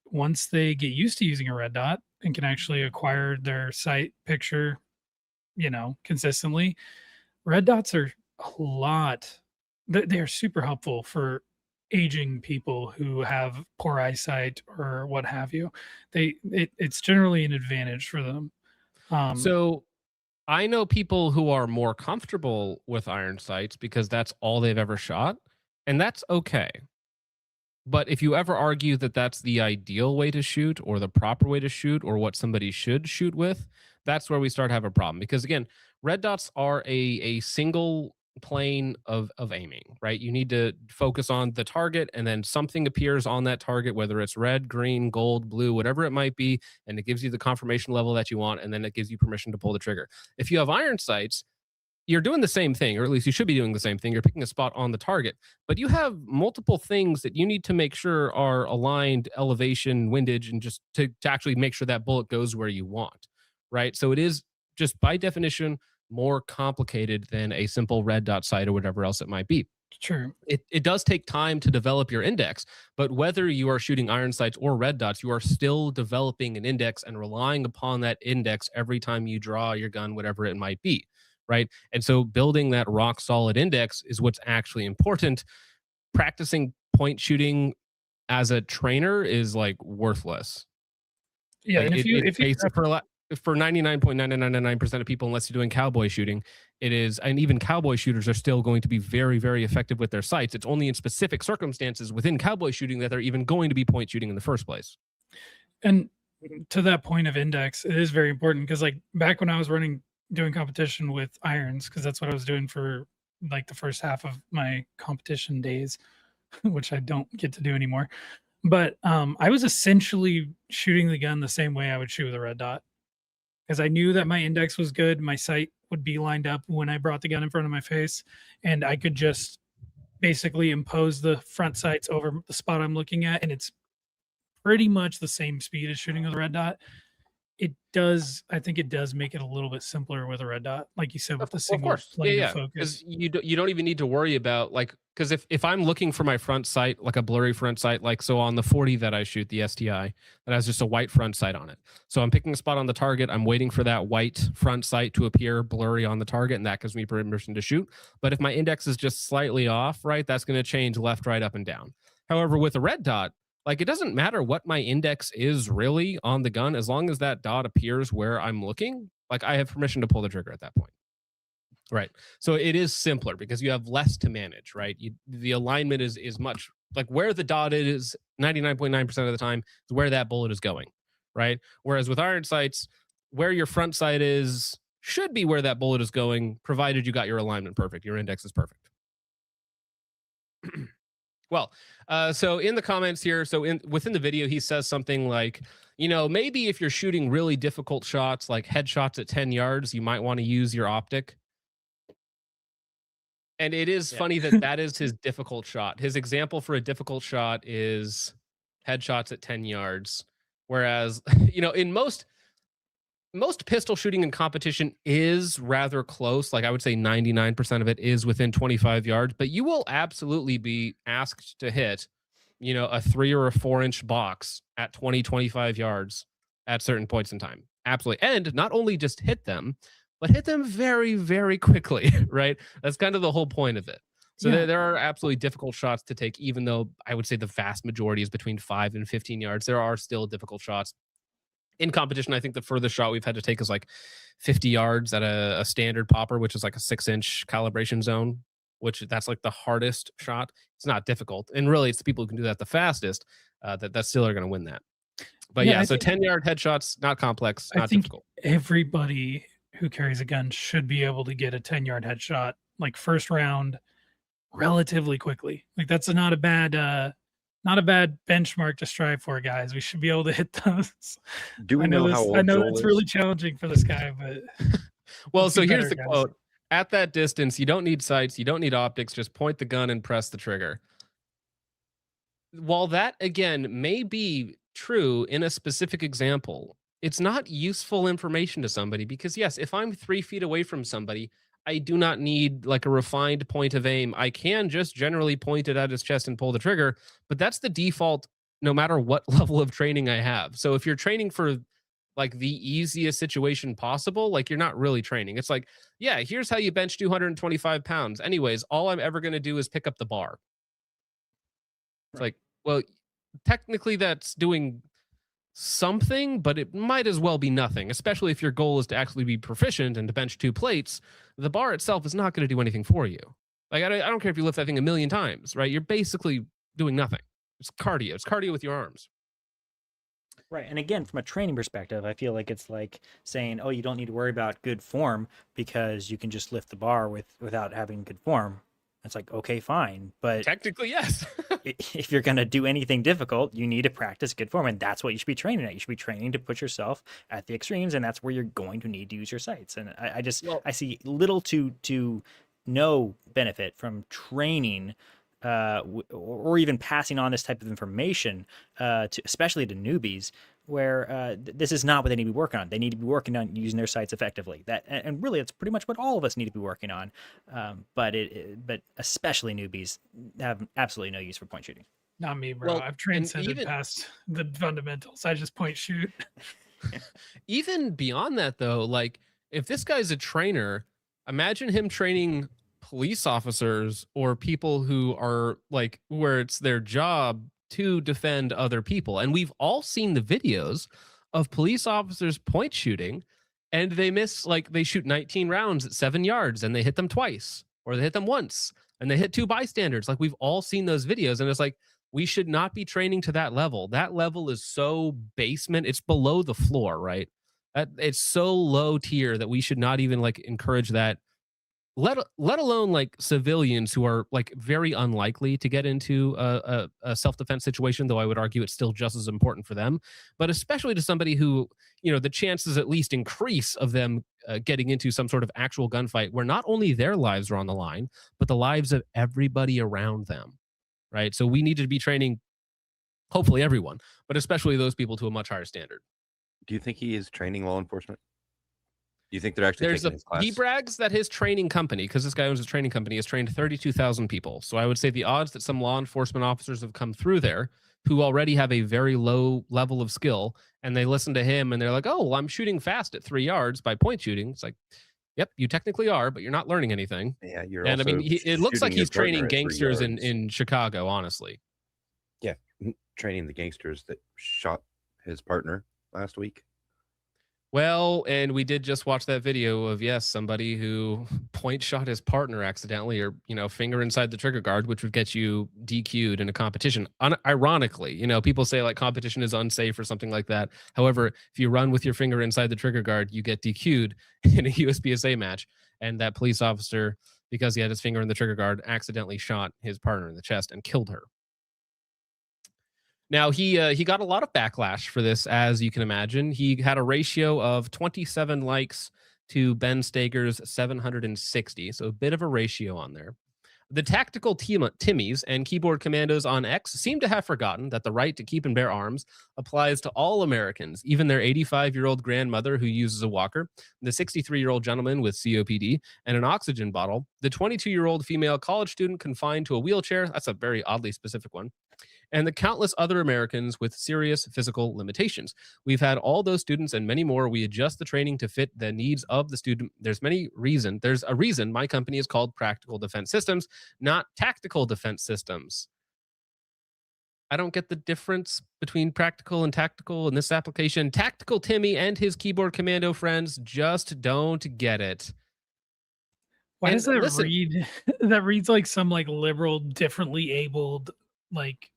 once they get used to using a red dot and can actually acquire their sight picture, consistently, red dots are they are super helpful for aging people who have poor eyesight or what have you. It's generally an advantage for them. So I know people who are more comfortable with iron sights because that's all they've ever shot, and that's okay. But if you ever argue that that's the ideal way to shoot or the proper way to shoot or what somebody should shoot with, that's where we start to have a problem. Because again, red dots are a single plane of aiming, right? You need to focus on the target and then something appears on that target, whether it's red, green, gold, blue, whatever it might be, and it gives you the confirmation level that you want, and then it gives you permission to pull the trigger. If you have iron sights, you're doing the same thing, or at least you should be doing the same thing. You're picking a spot on the target, but you have multiple things that you need to make sure are aligned, elevation, windage, and just to actually make sure that bullet goes where you want, right? So it is just by definition more complicated than a simple red dot sight or whatever else it might be. True. It does take time to develop your index, but whether you are shooting iron sights or red dots, you are still developing an index and relying upon that index every time you draw your gun, whatever it might be. Right. And so building that rock solid index is what's actually important. Practicing point shooting as a trainer is like worthless. Yeah. Like, And if you for 99.9999% of people, unless you're doing cowboy shooting, it is, and even cowboy shooters are still going to be very, very effective with their sights. It's only in specific circumstances within cowboy shooting that they're even going to be point shooting in the first place. And to that point of index, it is very important because like back when I was doing competition with irons, because that's what I was doing for like the first half of my competition days, which I don't get to do anymore. But I was essentially shooting the gun the same way I would shoot with a red dot, because I knew that my index was good. My sight would be lined up when I brought the gun in front of my face, and I could just basically impose the front sights over the spot I'm looking at, and it's pretty much the same speed as shooting with a red dot. I think it does make it a little bit simpler with a red dot, like you said, with the single plane of focus. Because you don't even need to worry about, like, because if I'm looking for my front sight, like a blurry front sight, like so on the 40 that I shoot, the STI, that has just a white front sight on it. So I'm picking a spot on the target, I'm waiting for that white front sight to appear blurry on the target, and that gives me permission to shoot. But if my index is just slightly off, right, that's going to change left, right, up, and down. However, with a red dot, like, it doesn't matter what my index is really on the gun, as long as that dot appears where I'm looking, like, I have permission to pull the trigger at that point. Right. So it is simpler because you have less to manage, right? The alignment is much, like, where the dot is 99.9% of the time is where that bullet is going, right? Whereas with iron sights, where your front sight is should be where that bullet is going, provided you got your alignment perfect, your index is perfect. Well, so in the comments here, within the video, he says something like, maybe if you're shooting really difficult shots, like headshots at 10 yards, you might want to use your optic. And it is funny that is his difficult shot. His example for a difficult shot is headshots at 10 yards. Whereas, in most pistol shooting in competition is rather close. Like, I would say 99% of it is within 25 yards, but you will absolutely be asked to hit, a 3 or a 4-inch box at 25 yards at certain points in time. Absolutely. And not only just hit them, but hit them very, very quickly, right? That's kind of the whole point of it. So there are absolutely difficult shots to take, even though I would say the vast majority is between 5 and 15 yards. There are still difficult shots. In competition, I think the furthest shot we've had to take is like 50 yards at a standard popper, which is like a 6-inch calibration zone, which that's like the hardest shot. It's not difficult. And really, it's the people who can do that the fastest that still are going to win that. But so 10-yard headshots, not complex, not difficult. Everybody who carries a gun should be able to get a 10-yard headshot, like first round, relatively quickly. Like, that's not a bad benchmark to strive for, guys. We should be able to hit those. Do we know how old I know Joel it's is? really challenging for this guy, but well, so here's the quote. At that distance, you don't need sights, you don't need optics, just point the gun and press the trigger. While that, again, may be true in a specific example, it's not useful information to somebody because, yes, if I'm 3 feet away from somebody, I do not need like a refined point of aim. I can just generally point it at his chest and pull the trigger, but that's the default no matter what level of training I have. So if you're training for like the easiest situation possible, like, you're not really training. It's like, yeah, here's how you bench 225 pounds. Anyways, all I'm ever going to do is pick up the bar. It's like, well, technically that's doing something, but it might as well be nothing, especially if your goal is to actually be proficient and to bench 2 plates. The bar itself is not going to do anything for you. Like, I don't care if you lift that thing 1,000,000 times, right? You're basically doing nothing. It's cardio. It's cardio with your arms. Right. And again, from a training perspective, I feel like it's like saying, oh, you don't need to worry about good form because you can just lift the bar without having good form. It's like, okay, fine. But technically, yes. If you're going to do anything difficult, you need to practice good form. And that's what you should be training at. You should be training to put yourself at the extremes. And that's where you're going to need to use your sights. And I see little to no benefit from training or even passing on this type of information, especially to newbies, where this is not what they need to be working on. They need to be working on using their sights effectively. And really, it's pretty much what all of us need to be working on. But especially newbies have absolutely no use for point shooting. Not me, bro. I've transcended past the fundamentals. I just point shoot. Even beyond that, though, like if this guy's a trainer, imagine him training police officers or people who are like where it's their job to defend other people. And we've all seen the videos of police officers point shooting and they miss, like they shoot 19 rounds at 7 yards and they hit them twice or they hit them once and they hit 2 bystanders. Like we've all seen those videos and it's like, we should not be training to that level. That level is so basement. It's below the floor, right? It's so low tier that we should not even like encourage that. Let alone like civilians who are like very unlikely to get into a self-defense situation, though I would argue it's still just as important for them, but especially to somebody who, you know, the chances at least increase of them getting into some sort of actual gunfight where not only their lives are on the line, but the lives of everybody around them, right? So we need to be training, hopefully everyone, but especially those people to a much higher standard. Do you think he is training law enforcement? Do you think they're actually taking his class? He brags that his training company, because this guy owns a training company, has trained 32,000 people. So I would say the odds that some law enforcement officers have come through there who already have a very low level of skill and they listen to him and they're like, oh, well, I'm shooting fast at 3 yards by point shooting. It's like, yep, you technically are, but you're not learning anything. Yeah, you're. And I mean, it looks like he's training gangsters in Chicago, honestly. Yeah, training the gangsters that shot his partner last week. Well, and we did just watch that video of, yes, somebody who point shot his partner accidentally or, you know, finger inside the trigger guard, which would get you DQ'd in a competition. Ironically, you know, people say like competition is unsafe or something like that. However, if you run with your finger inside the trigger guard, you get DQ'd in a USPSA match. And that police officer, because he had his finger in the trigger guard, accidentally shot his partner in the chest and killed her. Now, he got a lot of backlash for this, as you can imagine. He had a ratio of 27 likes to Ben Steger's 760, so a bit of a ratio on there. The tactical Timmies and keyboard commandos on X seem to have forgotten that the right to keep and bear arms applies to all Americans, even their 85-year-old grandmother who uses a walker, the 63-year-old gentleman with COPD and an oxygen bottle, the 22-year-old female college student confined to a wheelchair, that's a very oddly specific one, and the countless other Americans with serious physical limitations. We've had all those students and many more. We adjust the training to fit the needs of the student. There's a reason my company is called Practical Defense Systems, not Tactical Defense Systems. I don't get the difference between practical and tactical in this application. Tactical Timmy and his keyboard commando friends just don't get it. Why does that read? That reads like some like liberal, differently abled, like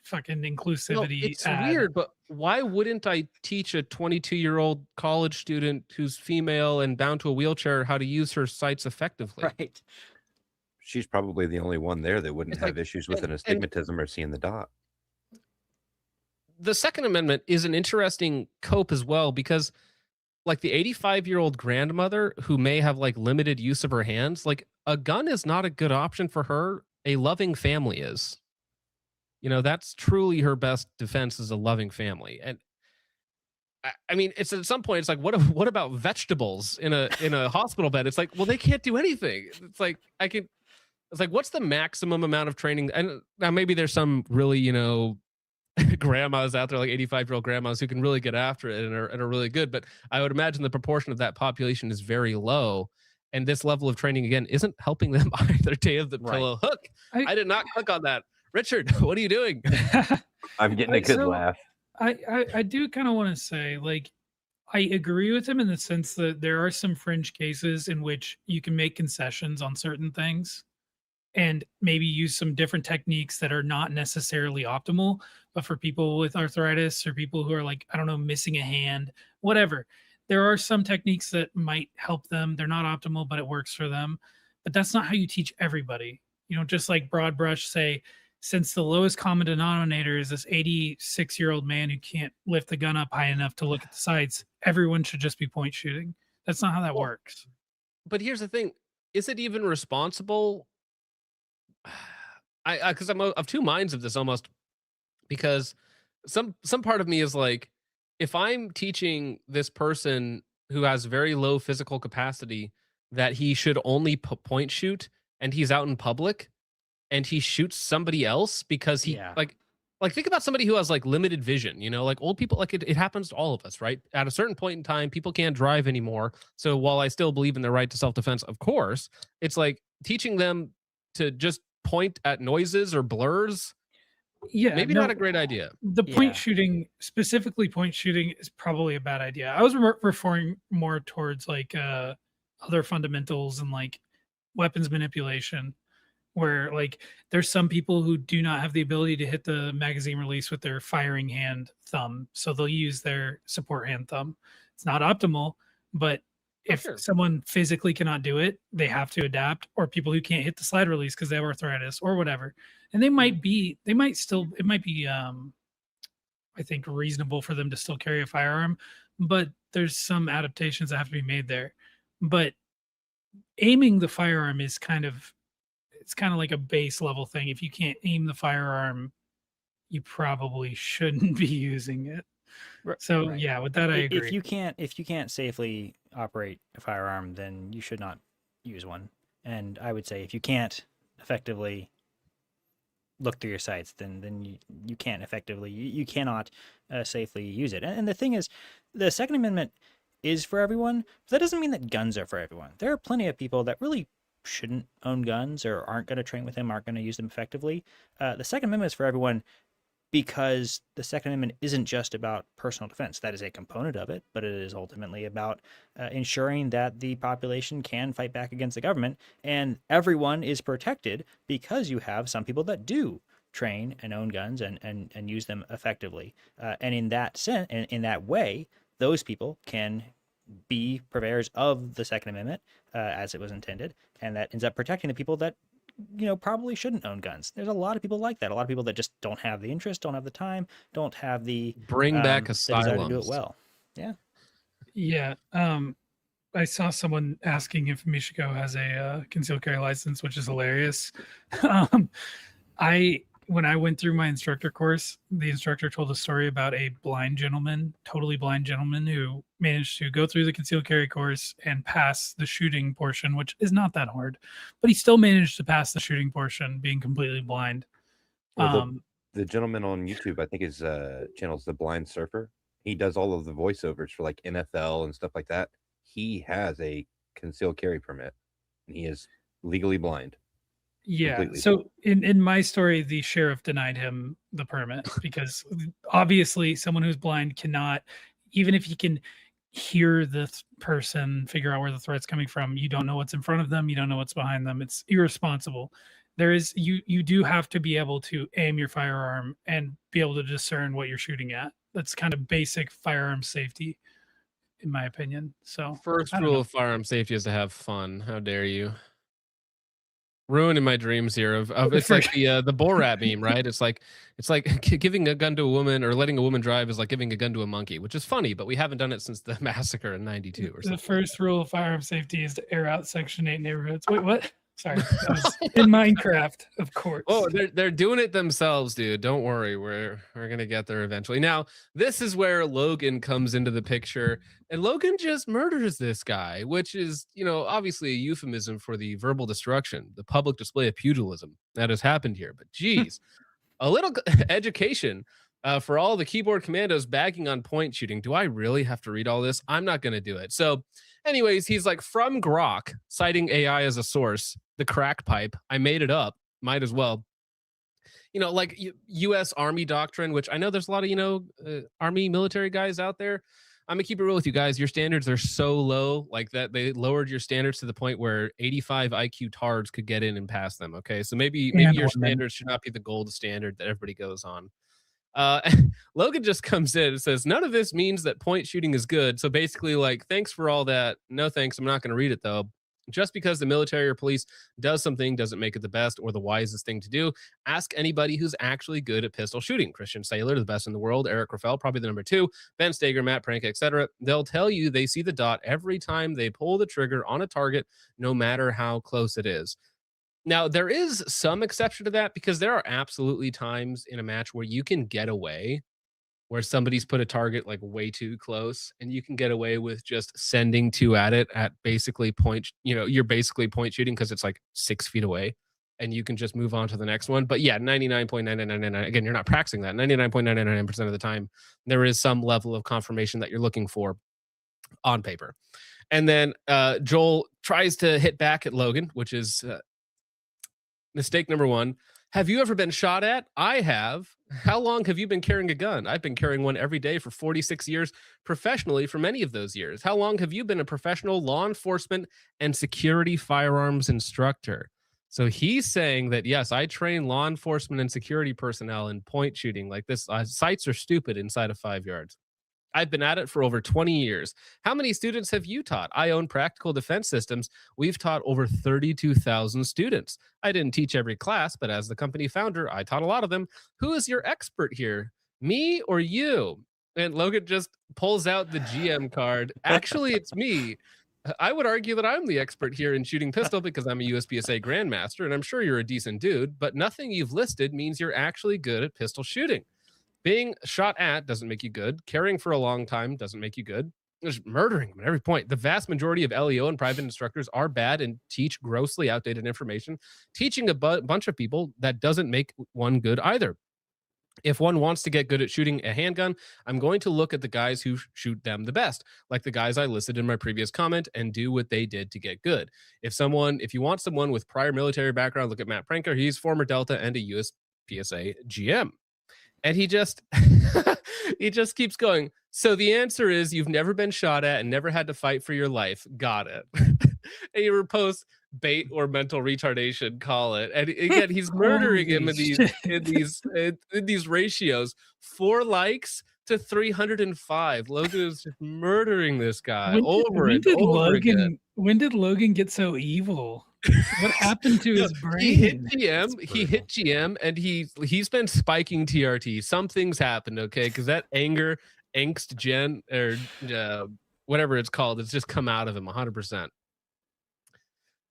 fucking inclusivity. No, it's weird, but why wouldn't I teach a 22-year-old college student who's female and bound to a wheelchair how to use her sights effectively? Right. She's probably the only one there that wouldn't have issues with an astigmatism or seeing the dot. The Second Amendment is an interesting cope as well, because like the 85-year-old grandmother who may have like limited use of her hands, like a gun is not a good option for her. A loving family is. You know, that's truly her best defense, is a loving family. And I mean, it's at some point, it's like, what about vegetables in a hospital bed? It's like, well, they can't do anything. It's like, what's the maximum amount of training? And now maybe there's some really, you know, grandmas out there, like 85-year-old grandmas who can really get after it and are really good. But I would imagine the proportion of that population is very low. And this level of training, again, isn't helping them either. Day of the pillow hook. I did not click on that. Richard, what are you doing? I'm getting a good So, laugh. I do kind of want to say, like, I agree with him in the sense that there are some fringe cases in which you can make concessions on certain things and maybe use some different techniques that are not necessarily optimal, but for people with arthritis or people who are like, I don't know, missing a hand, whatever, there are some techniques that might help them. They're not optimal, but it works for them. But that's not how you teach everybody. You know, just like broad brush say, since the lowest common denominator is this 86-year-old man who can't lift the gun up high enough to look at the sights, everyone should just be point shooting. That's not how that works. But here's the thing: is it even responsible? Because I'm of two minds of this almost, because some part of me is like, if I'm teaching this person who has very low physical capacity that he should only point shoot, and he's out in public and he shoots somebody else because he like think about somebody who has like limited vision, you know, like old people, like it happens to all of us, right? At a certain point in time, people can't drive anymore. So while I still believe in their right to self-defense, of course, it's like teaching them to just point at noises or blurs. Yeah, Maybe not a great idea. The point shooting, specifically point shooting, is probably a bad idea. I was referring more towards like other fundamentals and like weapons manipulation, where like there's some people who do not have the ability to hit the magazine release with their firing hand thumb, so they'll use their support hand thumb. It's not optimal, but if someone physically cannot do it, they have to adapt. Or people who can't hit the slide release because they have arthritis or whatever, and it might be I think reasonable for them to still carry a firearm, but there's some adaptations that have to be made there. But aiming the firearm is kind of like a base level thing. If you can't aim the firearm, you probably shouldn't be using it. So yeah, with that I agree. If you can't safely operate a firearm, then you should not use one. And I would say if you can't effectively look through your sights, then you can't effectively you cannot safely use it. And the thing is, the Second Amendment is for everyone, but that doesn't mean that guns are for everyone. There are plenty of people that really shouldn't own guns or aren't going to train with them, aren't going to use them effectively. The Second Amendment is for everyone because the Second Amendment isn't just about personal defense. That is a component of it, but it is ultimately about ensuring that the population can fight back against the government, and everyone is protected because you have some people that do train and own guns and use them effectively. And in that sense, and in that way, those people can be purveyors of the Second Amendment as it was intended, and that ends up protecting the people that probably shouldn't own guns. There's a lot of people like that. A lot of people that just don't have the interest, don't have the time, don't have the bring back the desire to do it asylums. well. Yeah. I saw someone asking if Michiko has a concealed carry license, which is hilarious. When I went through my instructor course, the instructor told a story about a totally blind gentleman who managed to go through the concealed carry course and pass the shooting portion, which is not that hard, but he still managed to pass the shooting portion being completely blind. Well, the gentleman on YouTube, I think his channel is The Blind Surfer. He does all of the voiceovers for like NFL and stuff like that. He has a concealed carry permit, and he is legally blind. Yeah. Completely. So in my story, the sheriff denied him the permit because obviously someone who's blind cannot, even if he can hear the person, figure out where the threat's coming from, you don't know what's in front of them, you don't know what's behind them. It's irresponsible. You do have to be able to aim your firearm and be able to discern what you're shooting at. That's kind of basic firearm safety, in my opinion. So First rule of firearm safety is to have fun. How dare you? Ruining my dreams here of it's like the Borat meme, right? It's like giving a gun to a woman or letting a woman drive is like giving a gun to a monkey, which is funny, but we haven't done it since the massacre in '92 or something. The first rule of firearm safety is to air out Section 8 neighborhoods. Wait, what? Sorry, that was in Minecraft, of course. Oh, they're doing it themselves, dude. Don't worry, we're gonna get there eventually. Now, this is where Logan comes into the picture, and Logan just murders this guy, which is, obviously a euphemism for the verbal destruction, the public display of pugilism that has happened here. But geez, a little education for all the keyboard commandos bagging on point shooting. Do I really have to read all this? I'm not gonna do it. So, anyways, he's like, from Grok, citing AI as a source, the crack pipe. I made it up. Might as well. like U.S. Army doctrine, which I know there's a lot of Army military guys out there. I'm gonna keep it real with you guys. Your standards are so low, like that they lowered your standards to the point where 85 IQ tards could get in and pass them. Okay, so maybe And your women. standards should not be the gold standard that everybody goes on. Uh, Logan just comes in and says, none of this means that point shooting is good. So basically, like, thanks for all that. No thanks. I'm not going to read it, though. Just because the military or police does something doesn't make it the best or the wisest thing to do. Ask anybody who's actually good at pistol shooting. Christian Saylor, the best in the world. Eric Raffel, probably the number 2. Ben Stager, Matt Prank, etc. They'll tell you they see the dot every time they pull the trigger on a target, no matter how close it is. Now, there is some exception to that because there are absolutely times in a match where you can get away, where somebody's put a target like way too close, and you can get away with just sending 2 at it at basically point, you're basically point shooting because it's like 6 feet away, and you can just move on to the next one. But yeah, 99.9999, again, you're not practicing that. 99.999% of the time, there is some level of confirmation that you're looking for on paper. And then Joel tries to hit back at Logan, which is mistake number 1. Have you ever been shot at? I have. How long have you been carrying a gun? I've been carrying one every day for 46 years professionally for many of those years. How long have you been a professional law enforcement and security firearms instructor? So he's saying that, yes, I train law enforcement and security personnel in point shooting. Like this, sights are stupid inside of 5 yards. I've been at it for over 20 years. How many students have you taught? I own Practical Defense Systems. We've taught over 32,000 students. I didn't teach every class, but as the company founder, I taught a lot of them. Who is your expert here? Me or you? And Logan just pulls out the GM card. Actually, it's me. I would argue that I'm the expert here in shooting pistol because I'm a USPSA Grandmaster, and I'm sure you're a decent dude, but nothing you've listed means you're actually good at pistol shooting. Being shot at doesn't make you good. Carrying for a long time doesn't make you good. There's murdering them at every point. The vast majority of LEO and private instructors are bad and teach grossly outdated information. Teaching a bunch of people, that doesn't make one good either. If one wants to get good at shooting a handgun, I'm going to look at the guys who shoot them the best, like the guys I listed in my previous comment, and do what they did to get good. If you want someone with prior military background, look at Matt Pranker. He's former Delta and a USPSA GM. And he just keeps going. So the answer is you've never been shot at and never had to fight for your life. Got it. And he reposts bait or mental retardation, call it. And again, he's murdering him in these ratios. 4 likes to 305. Logan is just murdering this guy over again. When did Logan get so evil? What happened to his brain? He hit GM, and he's been spiking TRT. Something's happened, okay? Because that angst gen, or whatever it's called, it's just come out of him 100%.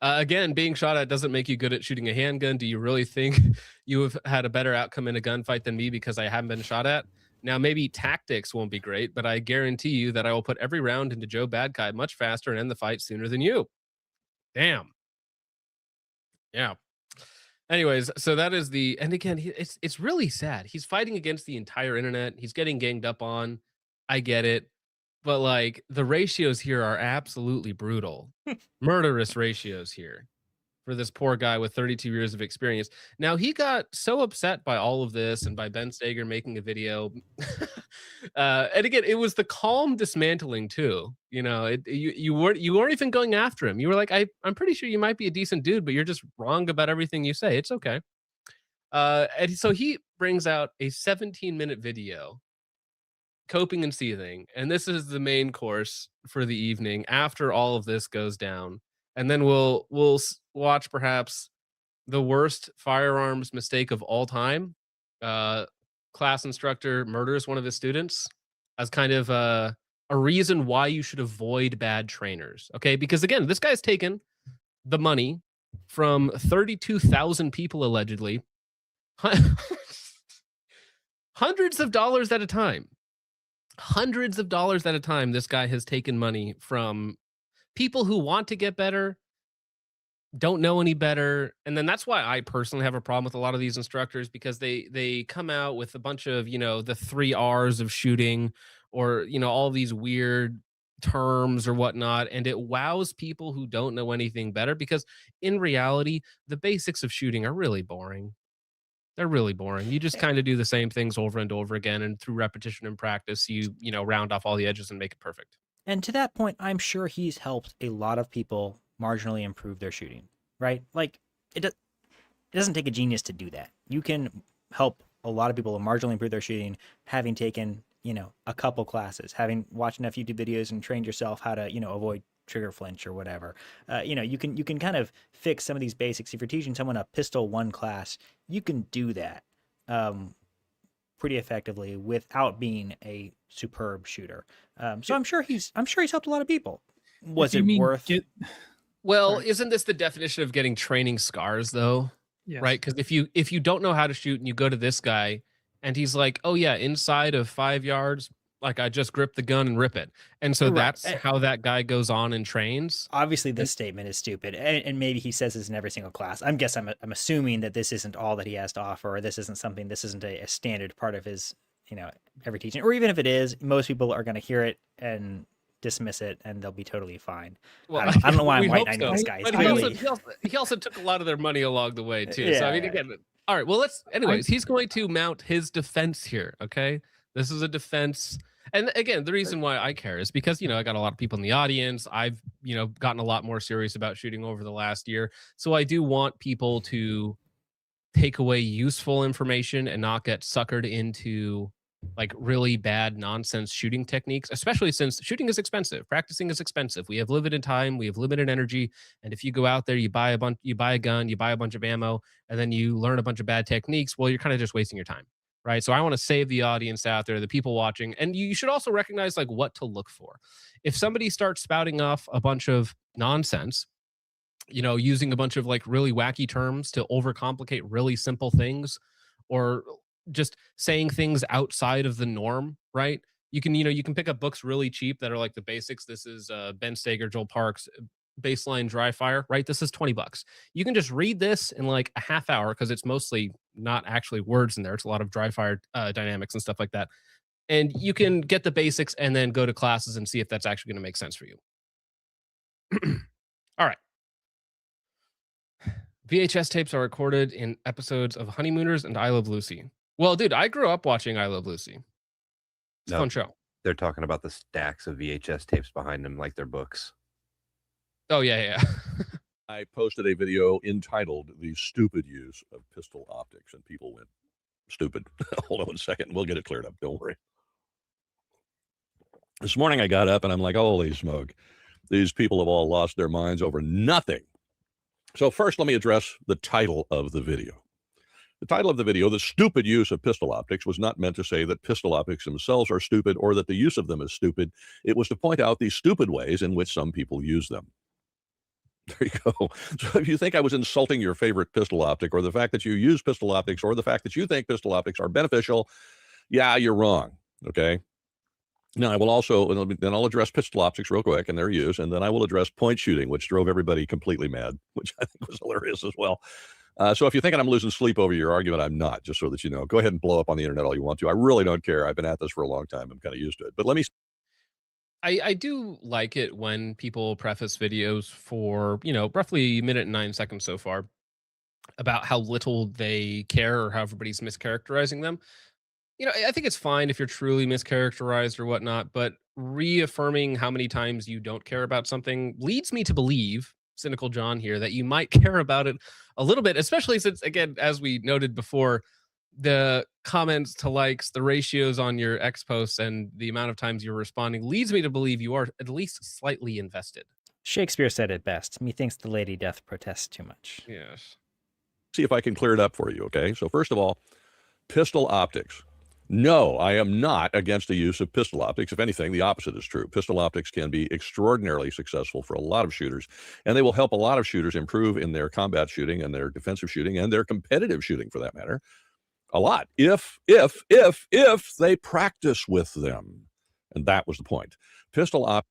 Again, being shot at doesn't make you good at shooting a handgun. Do you really think you have had a better outcome in a gunfight than me because I haven't been shot at? Now, maybe tactics won't be great, but I guarantee you that I will put every round into Joe Bad Guy much faster and end the fight sooner than you. Damn. Yeah. Anyways, so that is and again, it's really sad. He's fighting against the entire internet. He's getting ganged up on. I get it. But like the ratios here are absolutely brutal. Murderous ratios here for this poor guy with 32 years of experience. Now, he got so upset by all of this and by Ben Stager making a video. And again, it was the calm dismantling too. You weren't even going after him. You were like, I'm pretty sure you might be a decent dude, but you're just wrong about everything you say. It's okay. And so he brings out a 17-minute video, coping and seething. And this is the main course for the evening after all of this goes down. And then we'll watch perhaps the worst firearms mistake of all time. Class instructor murders one of his students as kind of a reason why you should avoid bad trainers. Okay, because again, this guy's taken the money from 32,000 people allegedly, hundreds of dollars at a time. Hundreds of dollars at a time, this guy has taken money from people who want to get better, don't know any better. And then that's why I personally have a problem with a lot of these instructors, because they come out with a bunch of, the 3 R's of shooting, or, all these weird terms or whatnot. And it wows people who don't know anything better, because in reality, the basics of shooting are really boring. They're really boring. You just kind of do the same things over and over again, and through repetition and practice, you know, round off all the edges and make it perfect. And to that point, I'm sure he's helped a lot of people marginally improve their shooting, right? Like it doesn't take a genius to do that. You can help a lot of people marginally improve their shooting, having taken, you know, a couple classes, having watched enough YouTube videos and trained yourself how to, you know, avoid trigger flinch or whatever. You know, you can kind of fix some of these basics. If you're teaching someone a pistol 1 class, you can do that pretty effectively without being a superb shooter. So I'm sure he's helped a lot of people. Was it worth? Well, isn't this the definition of getting training scars, though? Yes. Right? Because if you don't know how to shoot and you go to this guy and he's like, oh yeah, inside of 5 yards, like I just grip the gun and rip it. And so that's how that guy goes on and trains. Obviously, this statement is stupid, and maybe he says this in every single class. I'm assuming that this isn't all that he has to offer, or this isn't a standard part of his, you know, every teaching. Or even if it is, most people are going to hear it and dismiss it, and they'll be totally fine. Well, I don't know why I'm we white hope knighting this guy. But he also took a lot of their money along the way too. So I mean, again, all right. Well, anyways, he's going to mount his defense here. Okay, this is a defense. And again, the reason why I care is because, you know, I got a lot of people in the audience. I've, you know, gotten a lot more serious about shooting over the last year. So I do want people to take away useful information and not get suckered into like really bad nonsense shooting techniques, especially since shooting is expensive. Practicing is expensive. We have limited time, we have limited energy. And if you go out there, you buy a gun, you buy a bunch of ammo, and then you learn a bunch of bad techniques, well, you're kind of just wasting your time. Right. So I want to save the audience out there, the people watching. And you should also recognize like what to look for. If somebody starts spouting off a bunch of nonsense, you know, using a bunch of like really wacky terms to overcomplicate really simple things, or just saying things outside of the norm, right? You can pick up books really cheap that are like the basics. This is Ben Steger, Joel Parks, baseline dry fire, right? This is $20. You can just read this in like a half hour because it's mostly not actually words in there. It's a lot of dry fire dynamics and stuff like that. And you can get the basics and then go to classes and see if that's actually going to make sense for you. All right. VHS tapes are recorded in episodes of Honeymooners and I Love Lucy. Well, dude, I grew up watching I Love Lucy. It's a fun show. They're talking about the stacks of VHS tapes behind them like they're books. Oh, yeah. I posted a video entitled The Stupid Use of Pistol Optics, and people went stupid. Hold on 1 second. We'll get it cleared up. Don't worry. This morning I got up and I'm like, holy smoke. These people have all lost their minds over nothing. So first, let me address the title of the video. The title of the video, The Stupid Use of Pistol Optics, was not meant to say that pistol optics themselves are stupid or that the use of them is stupid. It was to point out the stupid ways in which some people use them. There you go. So if you think I was insulting your favorite pistol optic, or the fact that you use pistol optics, or the fact that you think pistol optics are beneficial, yeah, you're wrong. Okay. Now I will also, then I'll address pistol optics real quick and their use, and then I will address point shooting, which drove everybody completely mad, which I think was hilarious as well. So if you're thinking I'm losing sleep over your argument, I'm not, just so that you know. Go ahead and blow up on the internet all you want to. I really don't care. I've been at this for a long time. I'm kind of used to it. But let me... I do like it when people preface videos for, you know, roughly a minute and 9 seconds so far about how little they care or how everybody's mischaracterizing them. You know, I think it's fine if you're truly mischaracterized or whatnot, but reaffirming how many times you don't care about something leads me to believe, cynical John here, that you might care about it a little bit, especially since, again, as we noted before, the comments to likes, the ratios on your X posts, and the amount of times you're responding leads me to believe you are at least slightly invested. Shakespeare said it best. Methinks the lady doth protest too much. Yes. See if I can clear it up for you, okay? So first of all, pistol optics. No, I am not against the use of pistol optics. If anything, the opposite is true. Pistol optics can be extraordinarily successful for a lot of shooters, and they will help a lot of shooters improve in their combat shooting and their defensive shooting and their competitive shooting, for that matter. A lot, if they practice with them. And that was the point. Pistol op.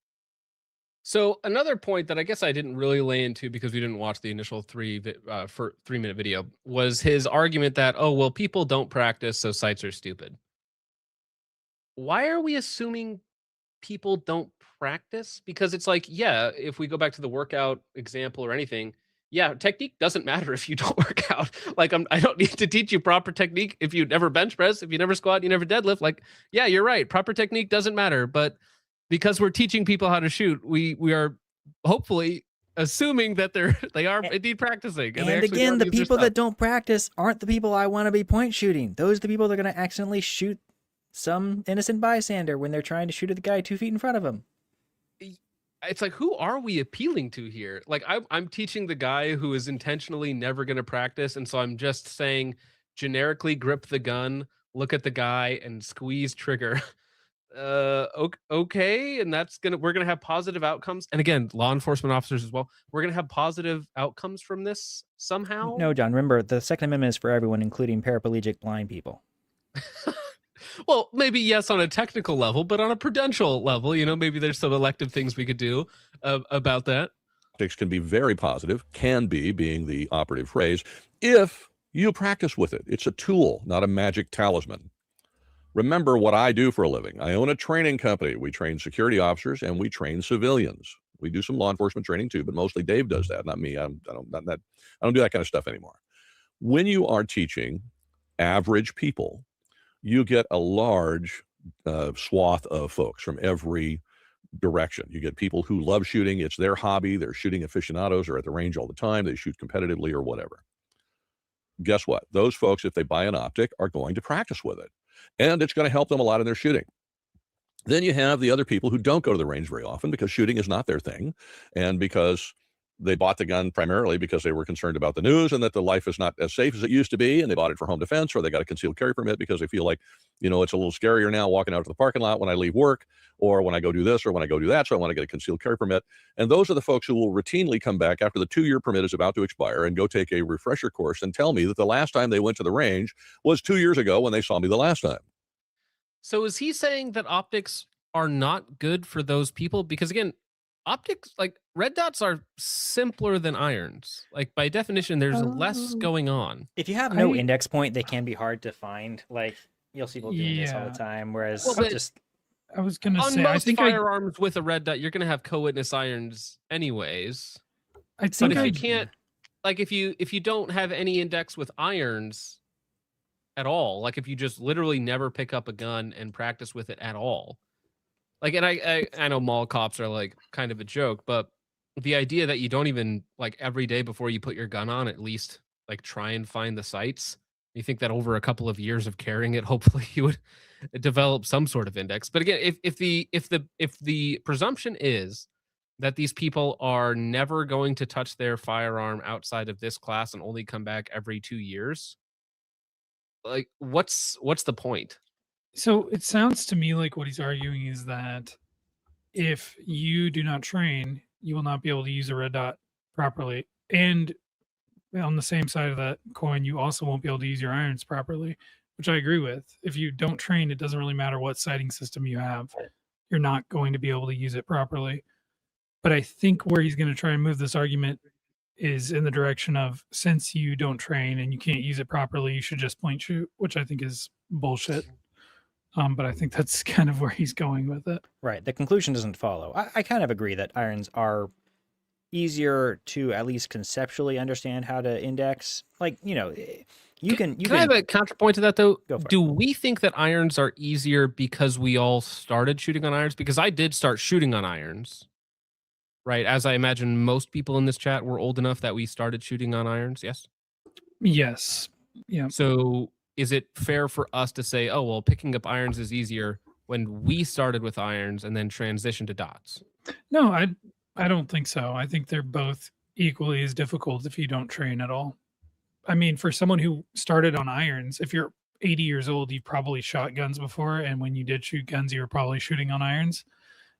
So another point that I guess I didn't really lay into because we didn't watch the initial 3-minute video was his argument that, oh, well, people don't practice, so sights are stupid. Why are we assuming people don't practice? Because it's like, yeah, if we go back to the workout example or anything, yeah, technique doesn't matter if you don't work out. Like I don't need to teach you proper technique if you never bench press, if you never squat, you never deadlift. Like, yeah, you're right. Proper technique doesn't matter. But because we're teaching people how to shoot, we are hopefully assuming that they are indeed practicing. And they actually know again, how to the use their people stuff. that don't practice aren't the people I want to be point shooting. Those are the people that are going to accidentally shoot some innocent bystander when they're trying to shoot at the guy 2 feet in front of them. It's like, who are we appealing to here? Like, I'm teaching the guy who is intentionally never going to practice, and so I'm just saying, generically grip the gun, look at the guy, and squeeze trigger. Okay, and we're gonna have positive outcomes. And again, law enforcement officers as well. We're gonna have positive outcomes from this somehow. No, John. Remember, the Second Amendment is for everyone, including paraplegic blind people. Well, maybe yes on a technical level, but on a prudential level, maybe there's some elective things we could do about that. Tactics can be very positive, can be being the operative phrase, if you practice with it. It's a tool, not a magic talisman. Remember what I do for a living. I own a training company. We train security officers and we train civilians. We do some law enforcement training too, but mostly Dave does that, not me. I don't do that kind of stuff anymore. When you are teaching average people, you get a large swath of folks from every direction. You get people who love shooting. It's their hobby. They're shooting aficionados or at the range all the time. They shoot competitively or whatever. Guess what? Those folks, if they buy an optic, are going to practice with it. And it's going to help them a lot in their shooting. Then you have the other people who don't go to the range very often because shooting is not their thing. And because they bought the gun primarily because they were concerned about the news and that the life is not as safe as it used to be. And they bought it for home defense, or they got a concealed carry permit because they feel like, it's a little scarier now walking out to the parking lot when I leave work, or when I go do this, or when I go do that. So I want to get a concealed carry permit. And those are the folks who will routinely come back after the 2-year permit is about to expire and go take a refresher course and tell me that the last time they went to the range was 2 years ago when they saw me the last time. So is he saying that optics are not good for those people? Because again, optics, like red dots, are simpler than irons. Like by definition, there's less going on. If you have no index point, they can be hard to find. Like you'll see people doing this all the time. Whereas I was going to on say, most I think firearms with a red dot, you're going to have co-witness irons anyways. I think but if you can't, like if you don't have any index with irons at all, like if you just literally never pick up a gun and practice with it at all, like, and I know mall cops are like kind of a joke, but the idea that you don't even, like, every day before you put your gun on, at least like try and find the sights. You think that over a couple of years of carrying it, hopefully you would develop some sort of index. But again, if the presumption is that these people are never going to touch their firearm outside of this class and only come back every 2 years, like what's the point? So it sounds to me like what he's arguing is that if you do not train, you will not be able to use a red dot properly. And on the same side of that coin, you also won't be able to use your irons properly, which I agree with. If you don't train, it doesn't really matter what sighting system you have. You're not going to be able to use it properly. But I think where he's going to try and move this argument is in the direction of, since you don't train and you can't use it properly, you should just point shoot, which I think is bullshit. But I think that's kind of where he's going with it. Right. The conclusion doesn't follow. I kind of agree that irons are easier to at least conceptually understand how to index. Like, you can I have a counterpoint to that though? Go for it. Do we think that irons are easier because we all started shooting on irons? Because I did start shooting on irons, right? As I imagine most people in this chat were old enough that we started shooting on irons. Yes. Yes. Yeah. So is it fair for us to say, oh, well, picking up irons is easier when we started with irons and then transitioned to dots? No, I don't think so. I think they're both equally as difficult if you don't train at all. I mean, for someone who started on irons, if you're 80 years old, you've probably shot guns before. And when you did shoot guns, you were probably shooting on irons.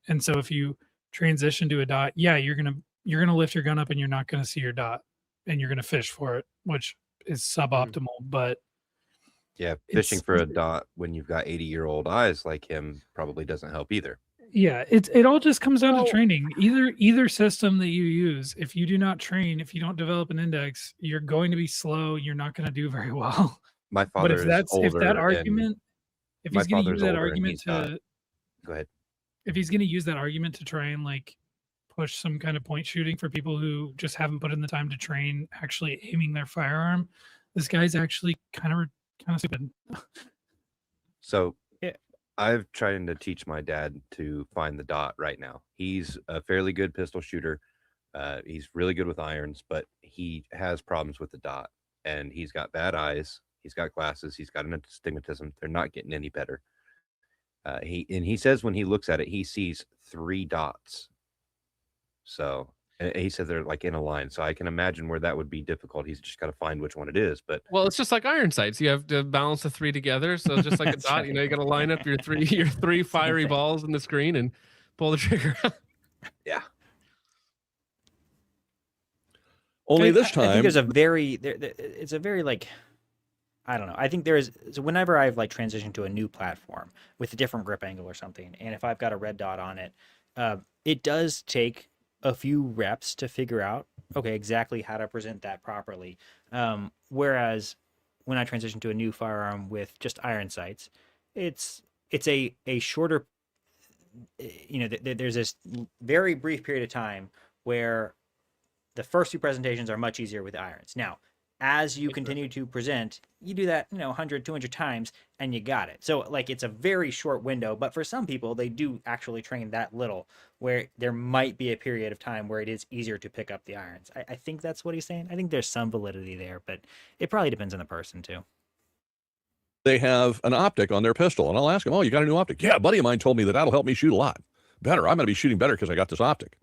And so if you transition to a dot, yeah, you're going to lift your gun up and you're not going to see your dot and you're going to fish for it, which is suboptimal, but yeah, fishing for a dot when you've got 80-year-old eyes like him probably doesn't help either. Yeah, it all just comes down to training. Either system that you use, if you do not train, if you don't develop an index, you're going to be slow. You're not going to do very well. My father if that argument, if he's going to use that argument to go ahead, if he's going to use that argument to try and like push some kind of point shooting for people who just haven't put in the time to train actually aiming their firearm. This guy's actually kind of stupid. So I've trying to teach my dad to find the dot right now. He's a fairly good pistol shooter. He's really good with irons, but he has problems with the dot, and he's got bad eyes. He's got glasses. He's got an astigmatism. They're not getting any better. He says when he looks at it, he sees 3 dots. So he said they're like in a line. So I can imagine where that would be difficult. He's just got to find which one it is. But well, it's just like iron sights. You have to balance the 3 together. So just like a dot, you got to line up your three fiery balls in the screen and pull the trigger. Yeah. Only this time. I think there's a very it's a very like, I don't know. I think so whenever I've like transitioned to a new platform with a different grip angle or something, and if I've got a red dot on it, it does take a few reps to figure out, okay, exactly how to present that properly. Whereas when I transition to a new firearm with just iron sights, it's a shorter, there's this very brief period of time where the first 2 presentations are much easier with irons. Now, as you continue to present, you do that, 100, 200 times, and you got it. So, like, it's a very short window, but for some people, they do actually train that little, where there might be a period of time where it is easier to pick up the irons. I think that's what he's saying. I think there's some validity there, but it probably depends on the person, too. They have an optic on their pistol, and I'll ask them, oh, you got a new optic? Yeah, a buddy of mine told me that'll help me shoot a lot better. I'm going to be shooting better because I got this optic.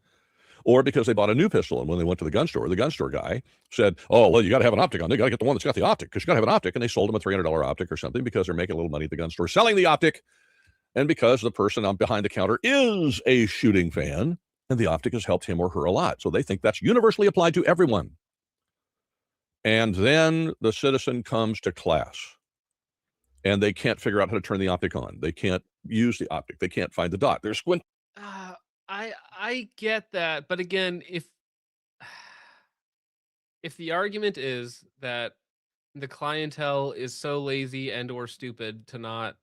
Or because they bought a new pistol, and when they went to the gun store guy said, oh, well, you got to have an optic on. They got to get the one that's got the optic because you got to have an optic. And they sold them a $300 optic or something because they're making a little money at the gun store selling the optic. And because the person behind the counter is a shooting fan, and the optic has helped him or her a lot. So they think that's universally applied to everyone. And then the citizen comes to class, and they can't figure out how to turn the optic on. They can't use the optic. They can't find the dot. They're squinting. I get that, but again, if the argument is that the clientele is so lazy and or stupid to not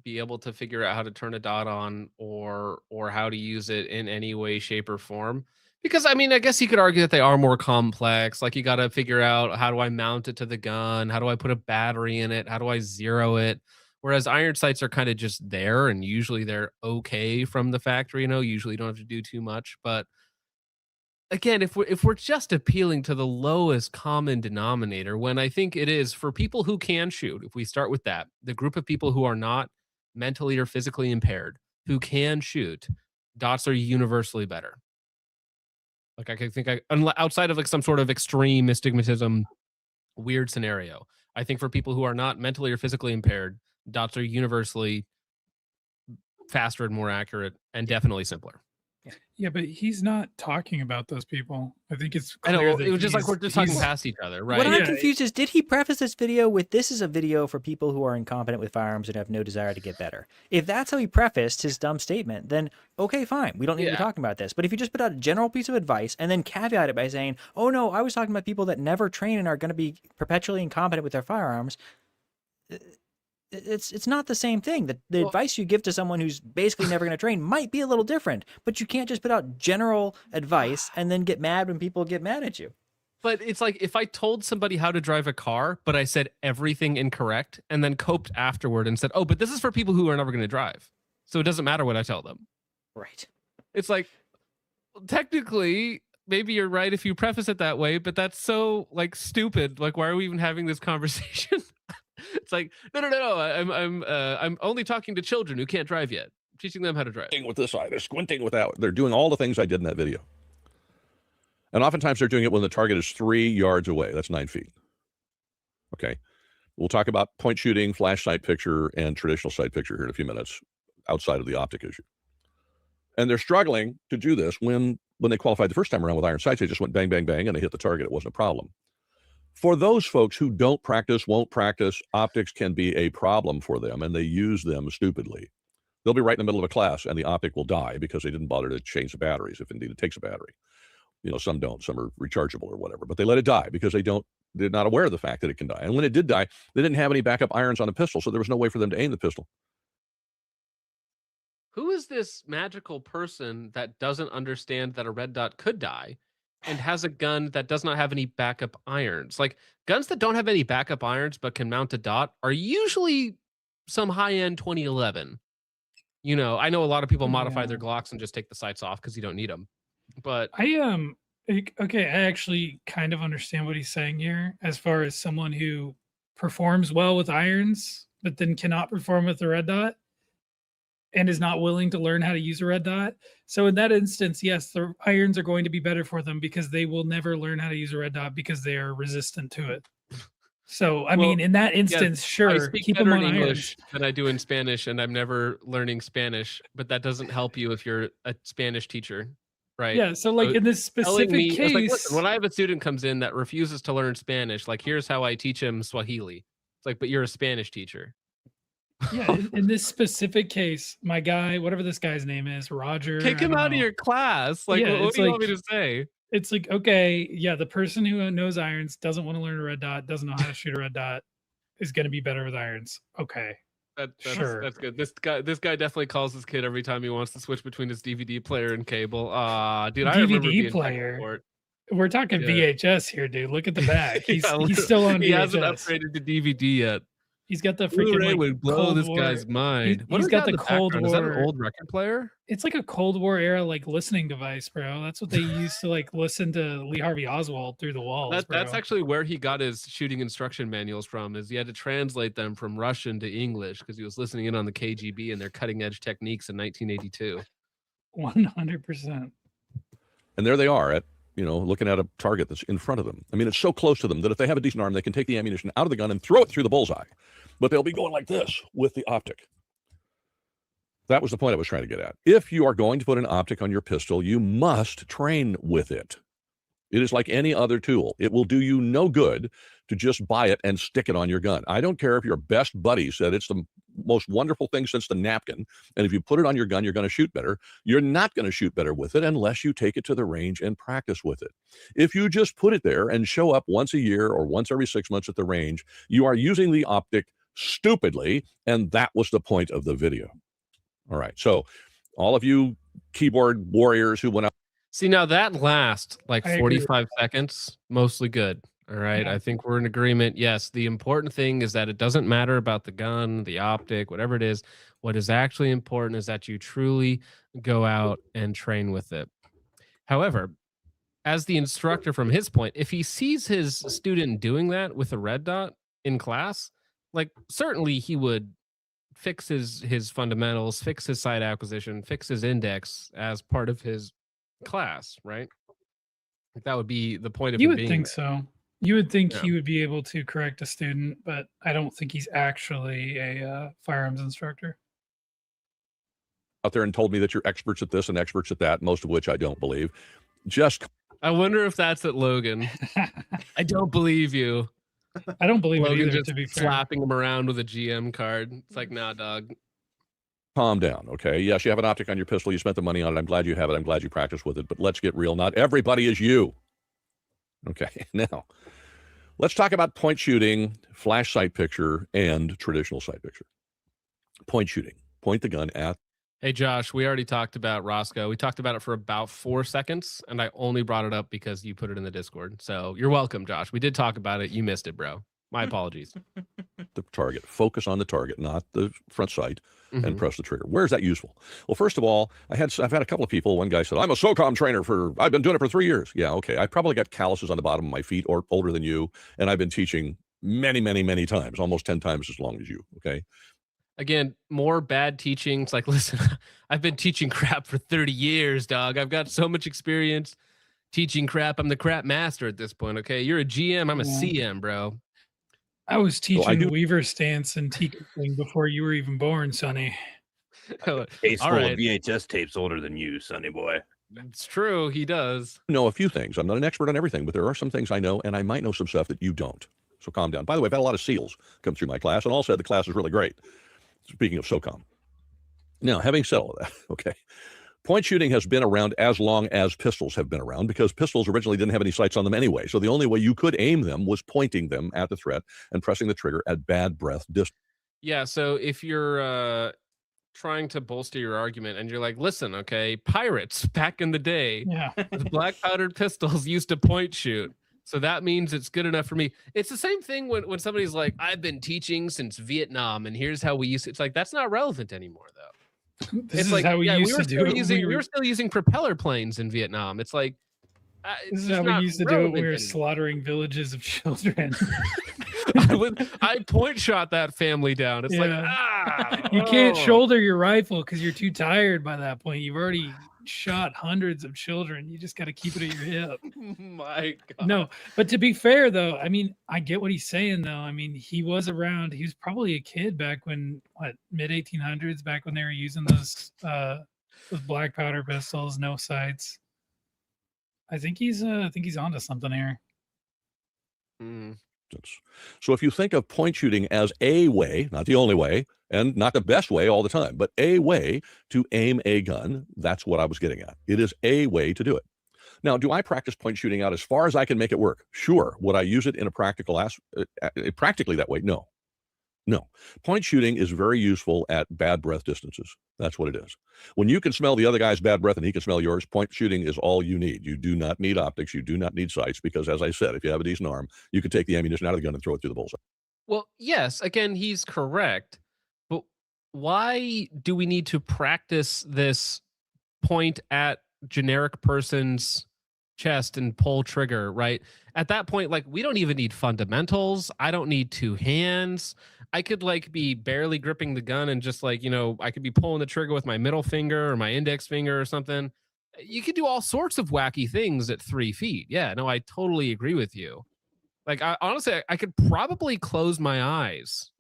be able to figure out how to turn a dot on or how to use it in any way, shape, or form, because I mean, I guess you could argue that they are more complex. Like, you got to figure out, how do I mount it to the gun? How do I put a battery in it? How do I zero it? Whereas iron sights are kind of just there, and usually they're okay from the factory. Usually you don't have to do too much. But again, if we're just appealing to the lowest common denominator, when I think it is for people who can shoot, if we start with that, the group of people who are not mentally or physically impaired who can shoot, dots are universally better. Like, I can think outside of like some sort of extreme astigmatism, weird scenario, I think for people who are not mentally or physically impaired, dots are universally faster and more accurate and definitely simpler. Yeah, but he's not talking about those people. I think it's I know, clear that it was just like he's- we're just talking he's- past each other, right? What I'm Yeah, confused is, did he preface this video with, this is a video for people who are incompetent with firearms and have no desire to get better? If that's how he prefaced his dumb statement, then okay, fine. We don't need to be talking about this. But if you just put out a general piece of advice and then caveat it by saying, oh no, I was talking about people that never train and are going to be perpetually incompetent with their firearms, it's not the same thing. The advice you give to someone who's basically never going to train might be a little different, but you can't just put out general advice and then get mad when people get mad at you. But it's like, if I told somebody how to drive a car, but I said everything incorrect and then coped afterward and said, oh, but this is for people who are never going to drive, so it doesn't matter what I tell them. Right. It's like, technically, maybe you're right if you preface it that way, but that's so like stupid. Like, why are we even having this conversation? It's like, no. I'm only talking to children who can't drive yet. I'm teaching them how to drive. With this eye, they're squinting with that. They're doing all the things I did in that video. And oftentimes they're doing it when the target is 3 yards away. That's 9 feet. Okay. We'll talk about point shooting, flash sight picture, and traditional sight picture here in a few minutes, outside of the optic issue. And they're struggling to do this when they qualified the first time around with iron sights. They just went bang, bang, bang, and they hit the target. It wasn't a problem. For those folks who don't practice, won't practice, optics can be a problem for them, and they use them stupidly. They'll be right in the middle of a class, and the optic will die because they didn't bother to change the batteries, if indeed it takes a battery. Some don't. Some are rechargeable or whatever, but they let it die because they're not aware of the fact that it can die. And when it did die, they didn't have any backup irons on the pistol, so there was no way for them to aim the pistol. who is this magical person that doesn't understand that a red dot could die and has a gun that does not have any backup irons? Like, guns that don't have any backup irons but can mount a dot are usually some high-end 2011. You know, I know a lot of people modify their Glocks and just take the sights off because you don't need them. But okay, I actually kind of understand what he's saying here as far as someone who performs well with irons but then cannot perform with the red dot and is not willing to learn how to use a red dot. So in that instance, yes, the irons are going to be better for them because they will never learn how to use a red dot because they are resistant to it. So I mean, in that instance, sure, I speak keep better them in on English irons. than I do in Spanish, and I'm never learning Spanish. But that doesn't help you if you're a Spanish teacher, right? Yeah, so like in this telling specific me, it's like, case, listen, when I have a student comes in that refuses to learn Spanish, like here's how I teach him Swahili. It's like, but you're a Spanish teacher. yeah, in this specific case, my guy, whatever this guy's name is, Roger, Kick I him don't out of know. your class. Like, Yeah, what it's do you want me like- to say? It's like, okay, yeah, the person who knows irons doesn't want to learn a red dot, doesn't know how to shoot a red dot, is going to be better with irons. Okay, sure. That's good. This guy definitely calls his kid every time he wants to switch between his DVD player and cable. Dude, I remember being DVD tech player. support. We're talking Yeah. VHS here, dude. Look at the back. He's Yeah, he's still on he VHS. hasn't upgraded to DVD yet. He's got the Blu-ray freaking like, would blow Cold this War. guy's mind. What He's is got that in the Cold background? Is that an War. old record player? It's like a Cold War era like listening device, bro. That's what they used to like listen to Lee Harvey Oswald through the walls. That's bro. actually where he got his shooting instruction manuals from. Is he had to translate them from Russian to English because he was listening in on the KGB and their cutting edge techniques in 1982. 100%. And there they are at, looking at a target that's in front of them. I mean, it's so close to them that if they have a decent arm, they can take the ammunition out of the gun and throw it through the bullseye. But they'll be going like this with the optic. That was the point I was trying to get at. If you are going to put an optic on your pistol, you must train with it. It is like any other tool. It will do you no good to just buy it and stick it on your gun. I don't care if your best buddy said it's the most wonderful thing since the napkin, and if you put it on your gun, you're going to shoot better. You're not going to shoot better with it unless you take it to the range and practice with it. If you just put it there and show up once a year or once every 6 months at the range, you are using the optic stupidly, and that was the point of the video. All right, so all of you keyboard warriors who went out. See, now that last like I agree with 45 seconds, mostly good. All right. Yeah. I think we're in agreement. Yes. The important thing is that it doesn't matter about the gun, the optic, whatever it is. What is actually important is that you truly go out and train with it. However, as the instructor from his point, if he sees his student doing that with a red dot in class, like certainly he would fix his fundamentals, fix his sight acquisition, fix his index as part of his class, right? Like that would be the point of You him would being think there. so. You would think Yeah. he would be able to correct a student, but I don't think he's actually a firearms instructor. Out there and told me that you're experts at this and experts at that, most of which I don't believe. Just I wonder if that's at Logan. I don't believe you. I don't believe it Logan either, just to be fair. slapping him around with a GM card. It's like, nah, dog. calm down, okay? Yes, you have an optic on your pistol. You spent the money on it. I'm glad you have it. I'm glad you practice with it. But let's get real. Not everybody is you. Okay, now let's talk about point shooting, flash sight picture, and traditional sight picture. Point shooting. Point the gun at. Hey, Josh, we already talked about Roscoe. We talked about it for about 4 seconds, and I only brought it up because you put it in the Discord. So you're welcome, Josh. We did talk about it. You missed it, bro. My apologies. The target. Focus on the target, not the front sight, and Mhm. press the trigger. Where is that useful? Well, first of all, I've had a couple of people. One guy said, "I'm a SOCOM trainer I've been doing it for 3 years." Yeah, okay. I probably got calluses on the bottom of my feet or older than you, and I've been teaching many, many, many times, almost 10 times as long as you. Okay. Again, more bad teaching. It's like, listen, I've been teaching crap for 30 years, dog. I've got so much experience teaching crap. I'm the crap master at this point. Okay. You're a GM. I'm a Yeah. CM, bro. I was So I teaching do- Weaver stance and T-Thing before you were even born, Sonny. Case All full right. of VHS tapes older than you, Sonny boy. It's true. He does. Know a few things. I'm not an expert on everything, but there are some things I know, and I might know some stuff that you don't. So calm down. By the way, I've had a lot of SEALs come through my class, and all said the class is really great. Speaking of SOCOM. Now, having said all of that, okay, point shooting has been around as long as pistols have been around because pistols originally didn't have any sights on them anyway. So the only way you could aim them was pointing them at the threat and pressing the trigger at bad breath distance. Yeah. So if you're trying to bolster your argument, and you're like, listen, okay, pirates back in the day Yeah. with black powdered pistols used to point shoot. So that means it's good enough for me. It's the same thing when somebody's like, I've been teaching since Vietnam, and here's how we used to. It's like, that's not relevant anymore, though. This It's is like, how we yeah, used to do it. we were still using propeller planes in Vietnam. It's like, This it's is just how we not used to do it. We relevant were anymore. slaughtering villages of children. I point shot that family down. It's like, You can't oh. shoulder your rifle because you're too tired by that point. You've already shot hundreds of children. You just got to keep it at your hip. My God. No, but to be fair, though, I mean, I get what he's saying, though. I mean, he was around. He was probably a kid back when, mid 1800s, back when they were using those black powder pistols, no sights. I think he's onto something here. So if you think of point shooting as a way, not the only way, and not the best way all the time, but a way to aim a gun, that's what I was getting at. It is a way to do it. Now, do I practice point shooting out as far as I can make it work? Sure. Would I use it in a practically that way? No. Point shooting is very useful at bad breath distances. That's what it is. When you can smell the other guy's bad breath and he can smell yours, point shooting is all you need. You do not need optics. You do not need sights because, as I said, if you have a decent arm, you can take the ammunition out of the gun and throw it through the bullseye. Well, yes, again, he's correct. But why do we need to practice this point at generic person's chest and pull trigger, right? At that point, like, we don't even need fundamentals. I don't need two hands. I could be barely gripping the gun and just I could be pulling the trigger with my middle finger or my index finger or something. You could do all sorts of wacky things at 3 feet. Yeah, no, I totally agree with you. Honestly, I could probably close my eyes,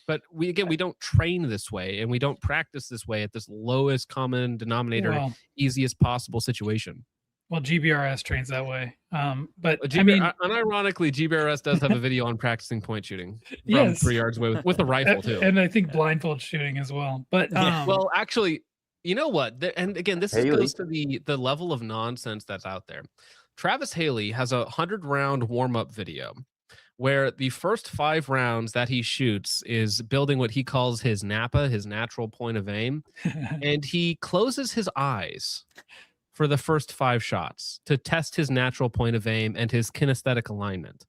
but we don't train this way and we don't practice this way at this lowest common denominator, easiest possible situation. Well, GBRS trains that way. But unironically, GBRS does have a video on practicing point shooting from 3 yards away with a rifle too. And I think blindfold shooting as well. But well, actually, you know what? And again, this goes to the level of nonsense that's out there. Travis Haley has a 100-round warm-up video where the first 5 rounds that he shoots is building what he calls his NAPA, his natural point of aim, and he closes his eyes for the first 5 shots to test his natural point of aim and his kinesthetic alignment.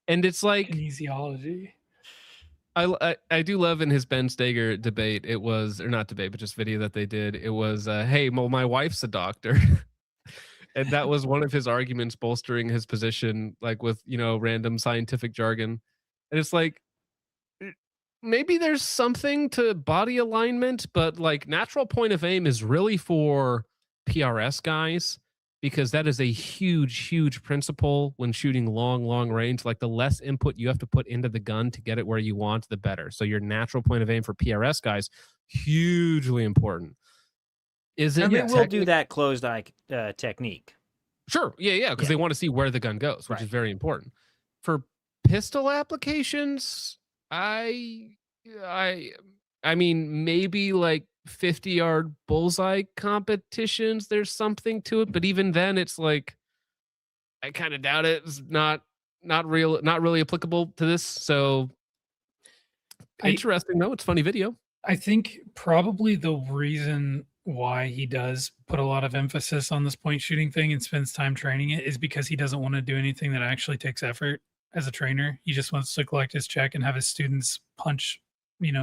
And it's like kinesiology. I do love in his Ben Steger debate, it was, or not debate, but just video that they did, it was, hey, well, my wife's a doctor. And that was one of his arguments bolstering his position, with, random scientific jargon. And it's like, maybe there's something to body alignment, but natural point of aim is really for PRS guys, because that is a huge principle when shooting long range. The less input you have to put into the gun to get it where you want, the better. So your natural point of aim for PRS guys, hugely important. Is it? And they will do that closed eye technique. Sure. Yeah. Because they want to see where the gun goes, which is very important. For pistol applications, I mean, maybe 50-yard bullseye competitions, there's something to it, but even then it's I kind of doubt it. It's not really applicable to this. So interesting though. It's a funny video. I think probably the reason why he does put a lot of emphasis on this point shooting thing and spends time training it is because he doesn't want to do anything that actually takes effort as a trainer. He just wants to collect his check and have his students punch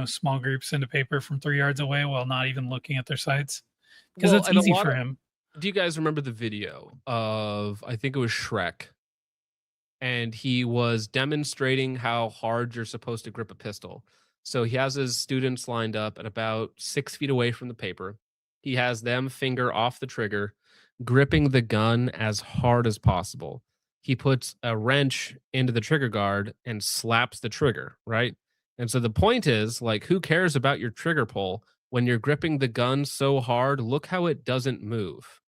small groups into paper from 3 yards away while not even looking at their sights, because that's easy for him. Do you guys remember the video of, I think it was Shrek, and he was demonstrating how hard you're supposed to grip a pistol? So he has his students lined up at about 6 feet away from the paper. He has them finger off the trigger, gripping the gun as hard as possible. He puts a wrench into the trigger guard and slaps the trigger, right? And so the point is, who cares about your trigger pull when you're gripping the gun so hard? Look how it doesn't move.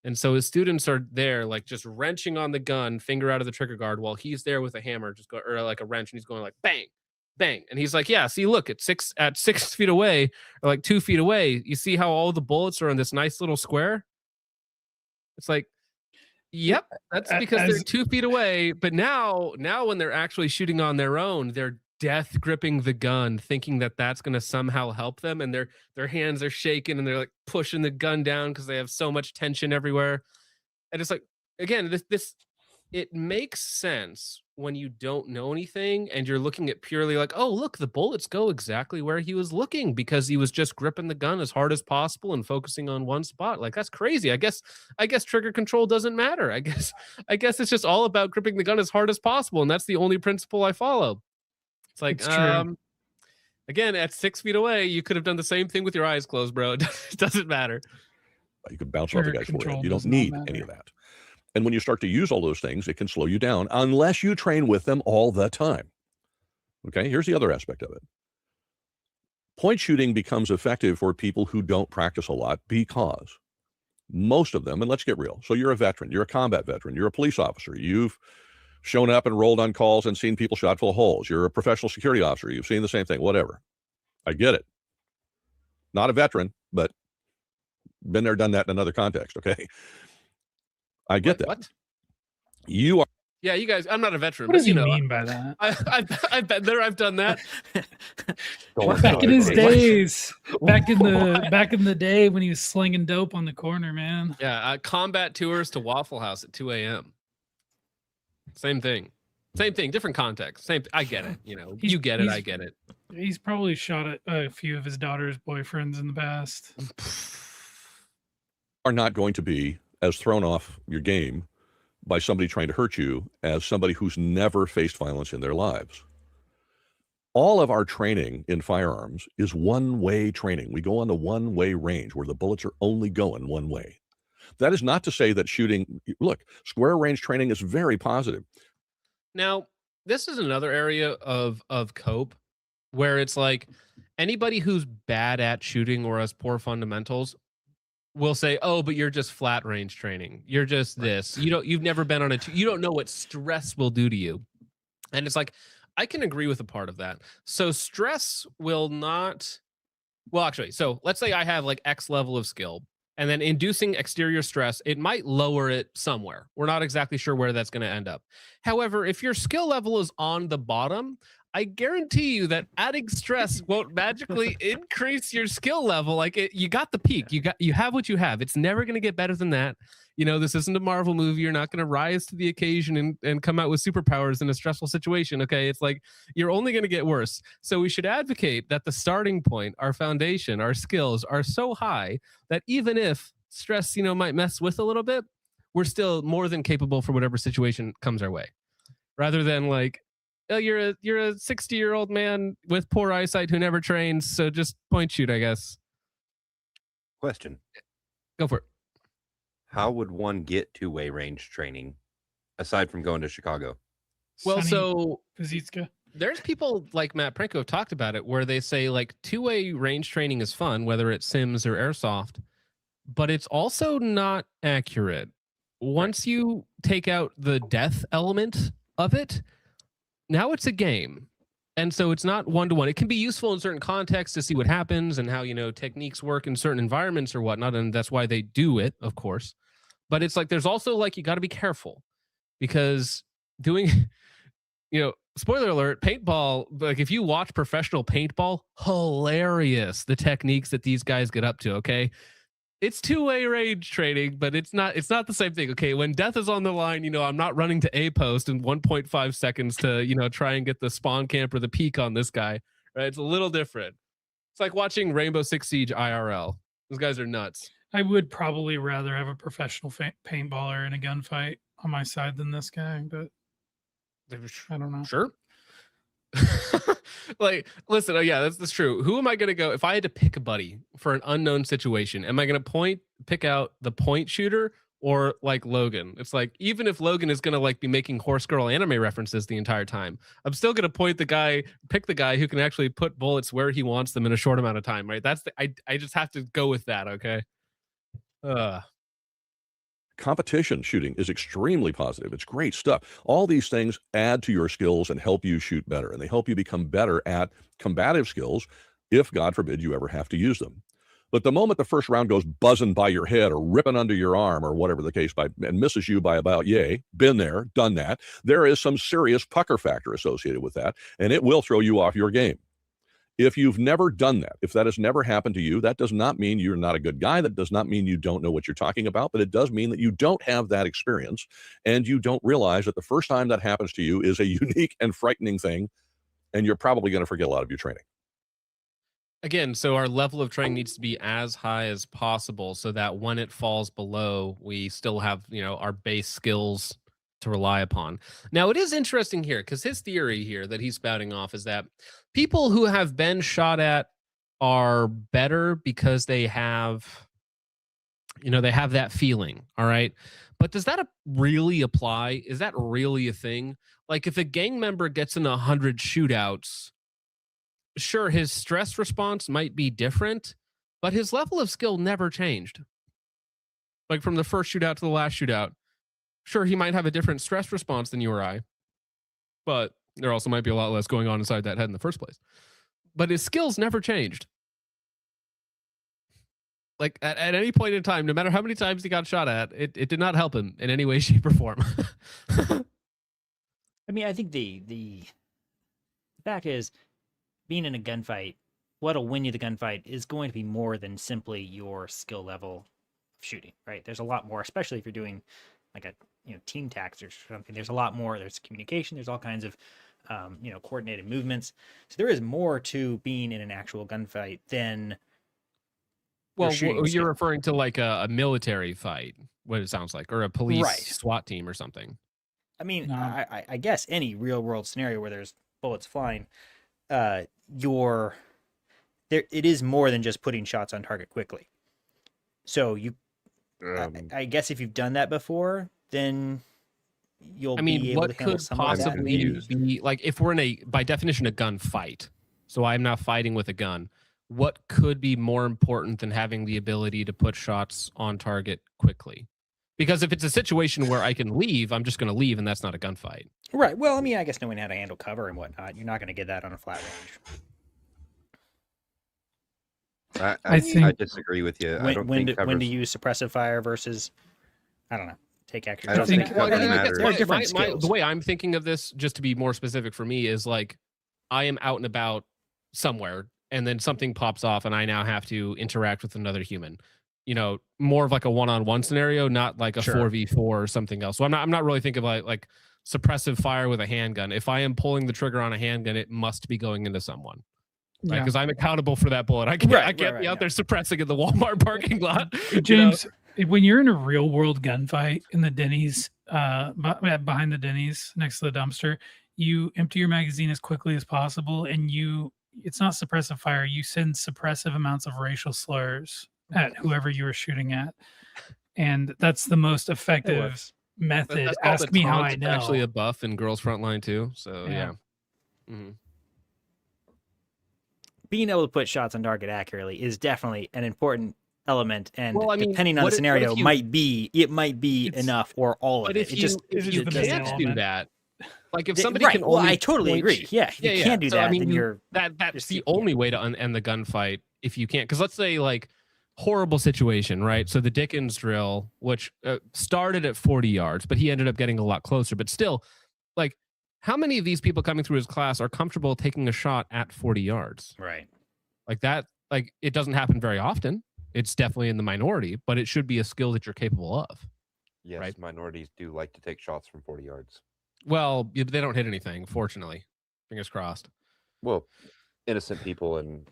And so his students are there, just wrenching on the gun, finger out of the trigger guard, while he's there with a hammer, or a wrench, and he's going bang, bang. And he's like, yeah, see, look, at 6 feet away, or 2 feet away, you see how all the bullets are in this nice little square? It's yep, that's because they're 2 feet away. But now when they're actually shooting on their own, they're death gripping the gun, thinking that that's going to somehow help them, and their hands are shaking and they're like pushing the gun down because they have so much tension everywhere. And it's like, again, this it makes sense when you don't know anything and you're looking at purely like, oh, look, the bullets go exactly where he was looking because he was just gripping the gun as hard as possible and focusing on one spot. Like, that's crazy. I guess trigger control doesn't matter. I guess it's just all about gripping the gun as hard as possible, and that's the only principle I follow. It's like, again, at 6 feet away, you could have done the same thing with your eyes closed, bro. It doesn't matter. You could bounce off the guy's forehead. You don't need any of that. And when you start to use all those things, it can slow you down unless you train with them all the time. Okay, here's the other aspect of it. Point shooting becomes effective for people who don't practice a lot because most of them, and let's get real. So you're a veteran, you're a combat veteran, you're a police officer, you've shown up and rolled on calls and seen people shot full of holes. You're a professional security officer, you've seen the same thing, whatever. I get it. Not a veteran, but been there, done that in another context, okay? I get that. What? You are. Yeah, you guys, I'm not a veteran. What does but, he mean by that? I've been there, I've done that. Back in his days, back in the day when he was slinging dope on the corner, man. Yeah, combat tours to Waffle House at 2 a.m. Same thing, different context. Same. I get it. You get it. I get it. He's probably shot at a few of his daughter's boyfriends in the past. Are not going to be as thrown off your game by somebody trying to hurt you as somebody who's never faced violence in their lives. All of our training in firearms is one-way training. We go on the one-way range where the bullets are only going one way. That is not to say that shooting, look, square range training is very positive. Now, this is another area of cope where it's like anybody who's bad at shooting or has poor fundamentals will say, oh, but you're just flat range training. You're just this. You've never been on you don't know what stress will do to you. And it's like, I can agree with a part of that. So stress will not, well, actually, so let's say I have like X level of skill, and then inducing exterior stress, it might lower it somewhere. We're not exactly sure where that's going to end up. However, if your skill level is on the bottom, I guarantee you that adding stress won't magically increase your skill level. Like you got the peak, you have what you have. It's never going to get better than that. This isn't a Marvel movie. You're not going to rise to the occasion and come out with superpowers in a stressful situation. Okay. It's like, you're only going to get worse. So we should advocate that the starting point, our foundation, our skills are so high that even if stress, might mess with a little bit, we're still more than capable for whatever situation comes our way, rather than like, oh, you're a 60-year-old man with poor eyesight who never trains, so just point shoot, I guess. Question. Go for it. How would one get two-way range training aside from going to Chicago? Well, Sonny so Pazitska. There's people like Matt Pranko have talked about it where they say like two-way range training is fun, whether it's Sims or Airsoft, but it's also not accurate. Once you take out the death element of it, now it's a game. And so it's not one-to-one. It can be useful in certain contexts to see what happens and how, techniques work in certain environments or whatnot. And that's why they do it, of course. But it's like, there's also like, you got to be careful because doing, spoiler alert, paintball, like if you watch professional paintball, hilarious, the techniques that these guys get up to. Okay. It's two-way range training, but it's not the same thing. Okay, when death is on the line, I'm not running to A post in 1.5 seconds to, try and get the spawn camp or the peak on this guy, right? It's a little different. It's like watching Rainbow Six Siege IRL. Those guys are nuts. I would probably rather have a professional paintballer in a gunfight on my side than this guy, but I don't know. Sure. Like, listen, yeah, that's true. Who am I going to go if I had to pick a buddy for an unknown situation? Am I going to pick out the point shooter or like Logan? It's like, even if Logan is going to like be making horse girl anime references the entire time, I'm still going to pick the guy who can actually put bullets where he wants them in a short amount of time, right? I just have to go with that. Okay. Competition shooting is extremely positive. It's great stuff. All these things add to your skills and help you shoot better, and they help you become better at combative skills if, God forbid, you ever have to use them. But the moment the first round goes buzzing by your head or ripping under your arm or whatever the case and misses you by about yay, been there, done that, there is some serious pucker factor associated with that, and it will throw you off your game. If you've never done that, if that has never happened to you, that does not mean you're not a good guy. That does not mean you don't know what you're talking about, but it does mean that you don't have that experience and you don't realize that the first time that happens to you is a unique and frightening thing, and you're probably going to forget a lot of your training. Again, so our level of training needs to be as high as possible so that when it falls below, we still have, our base skills to rely upon. Now, it is interesting here because his theory here that he's spouting off is that people who have been shot at are better because they have, they have that feeling. All right. But does that really apply? Is that really a thing? Like if a gang member gets in 100 shootouts, sure, his stress response might be different, but his level of skill never changed. Like from the first shootout to the last shootout, sure, he might have a different stress response than you or I, but there also might be a lot less going on inside that head in the first place. But his skills never changed. Like at any point in time, no matter how many times he got shot at, it did not help him in any way, shape, or form. I mean, I think the fact is, being in a gunfight, what'll win you the gunfight is going to be more than simply your skill level of shooting, right? There's a lot more, especially if you're doing like a team tax or something. There's a lot more. There's communication. There's all kinds of coordinated movements. So there is more to being in an actual gunfight than. Well, you're referring to like a military fight, what it sounds like, or a police SWAT team or something. I mean, I guess any real world scenario where there's bullets flying. It is more than just putting shots on target quickly. So I guess if you've done that before, then you'll be able to handle some of that. What could possibly be like if we're in by definition a gunfight? So I'm not fighting with a gun. What could be more important than having the ability to put shots on target quickly? Because if it's a situation where I can leave, I'm just going to leave, and that's not a gunfight. Right. Well, I mean, I guess knowing how to handle cover and whatnot, you're not going to get that on a flat range. I disagree with you. When to use suppressive fire versus, I don't know, take extra. The way I'm thinking of this, just to be more specific for me, is like I am out and about somewhere, and then something pops off, and I now have to interact with another human. More of like a one-on-one scenario, not like a 4v4 or something else. So I'm not really thinking of like suppressive fire with a handgun. If I am pulling the trigger on a handgun, it must be going into someone, right? Because I'm accountable for that bullet. I can't be out there suppressing in the Walmart parking lot. James, when you're in a real world gunfight in the Denny's, behind the Denny's next to the dumpster, you empty your magazine as quickly as possible, and it's not suppressive fire. You send suppressive amounts of racial slurs at whoever you were shooting at, and that's the most effective method. Ask me how I know. Actually, a buff in Girls Frontline too. So yeah. Mm-hmm. Being able to put shots on target accurately is definitely an important element, and depending on the scenario, it might be enough or all of it. You can't do that. Like if somebody can I totally agree. Yeah, you can't do that. Then that's the only way to end the gunfight if you can't. Because let's say like horrible situation, right? So the Dickens drill, which started at 40 yards, but he ended up getting a lot closer. But still, like, how many of these people coming through his class are comfortable taking a shot at 40 yards? Right. Like that, like it doesn't happen very often. It's definitely in the minority, but it should be a skill that you're capable of. Yes, right? Minorities do like to take shots from 40 yards. Well, they don't hit anything, fortunately. Fingers crossed. Well, innocent people in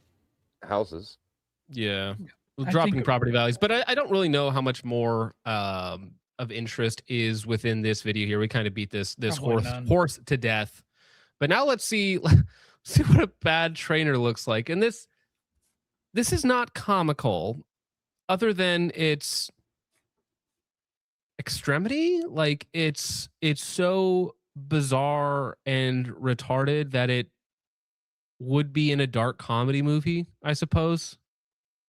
houses. Yeah. Dropping property values. But I don't really know how much more of interest is within this video here. We kind of beat this horse to death. But now let's see what a bad trainer looks like. And this is not comical other than its extremity. Like it's so bizarre and retarded that it would be in a dark comedy movie, I suppose.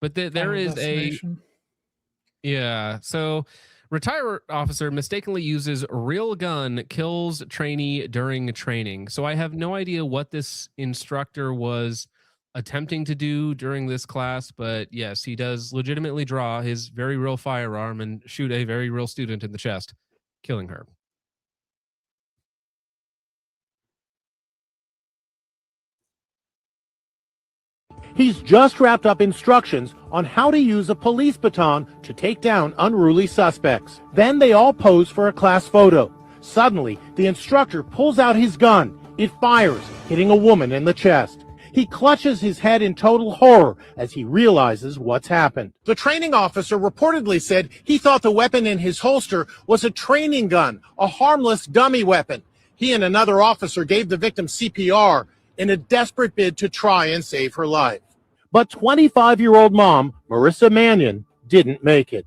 But there is so retired officer mistakenly uses real gun, kills trainee during training. So I have no idea what this instructor was attempting to do during this class, but yes, he does legitimately draw his very real firearm and shoot a very real student in the chest, killing her. He's just wrapped up instructions on how to use a police baton to take down unruly suspects. Then they all pose for a class photo. Suddenly, the instructor pulls out his gun. It fires, hitting a woman in the chest. He clutches his head in total horror as he realizes what's happened. The training officer reportedly said he thought the weapon in his holster was a training gun, a harmless dummy weapon. He and another officer gave the victim CPR in a desperate bid to try and save her life. But 25-year-old mom, Marissa Mannion, didn't make it.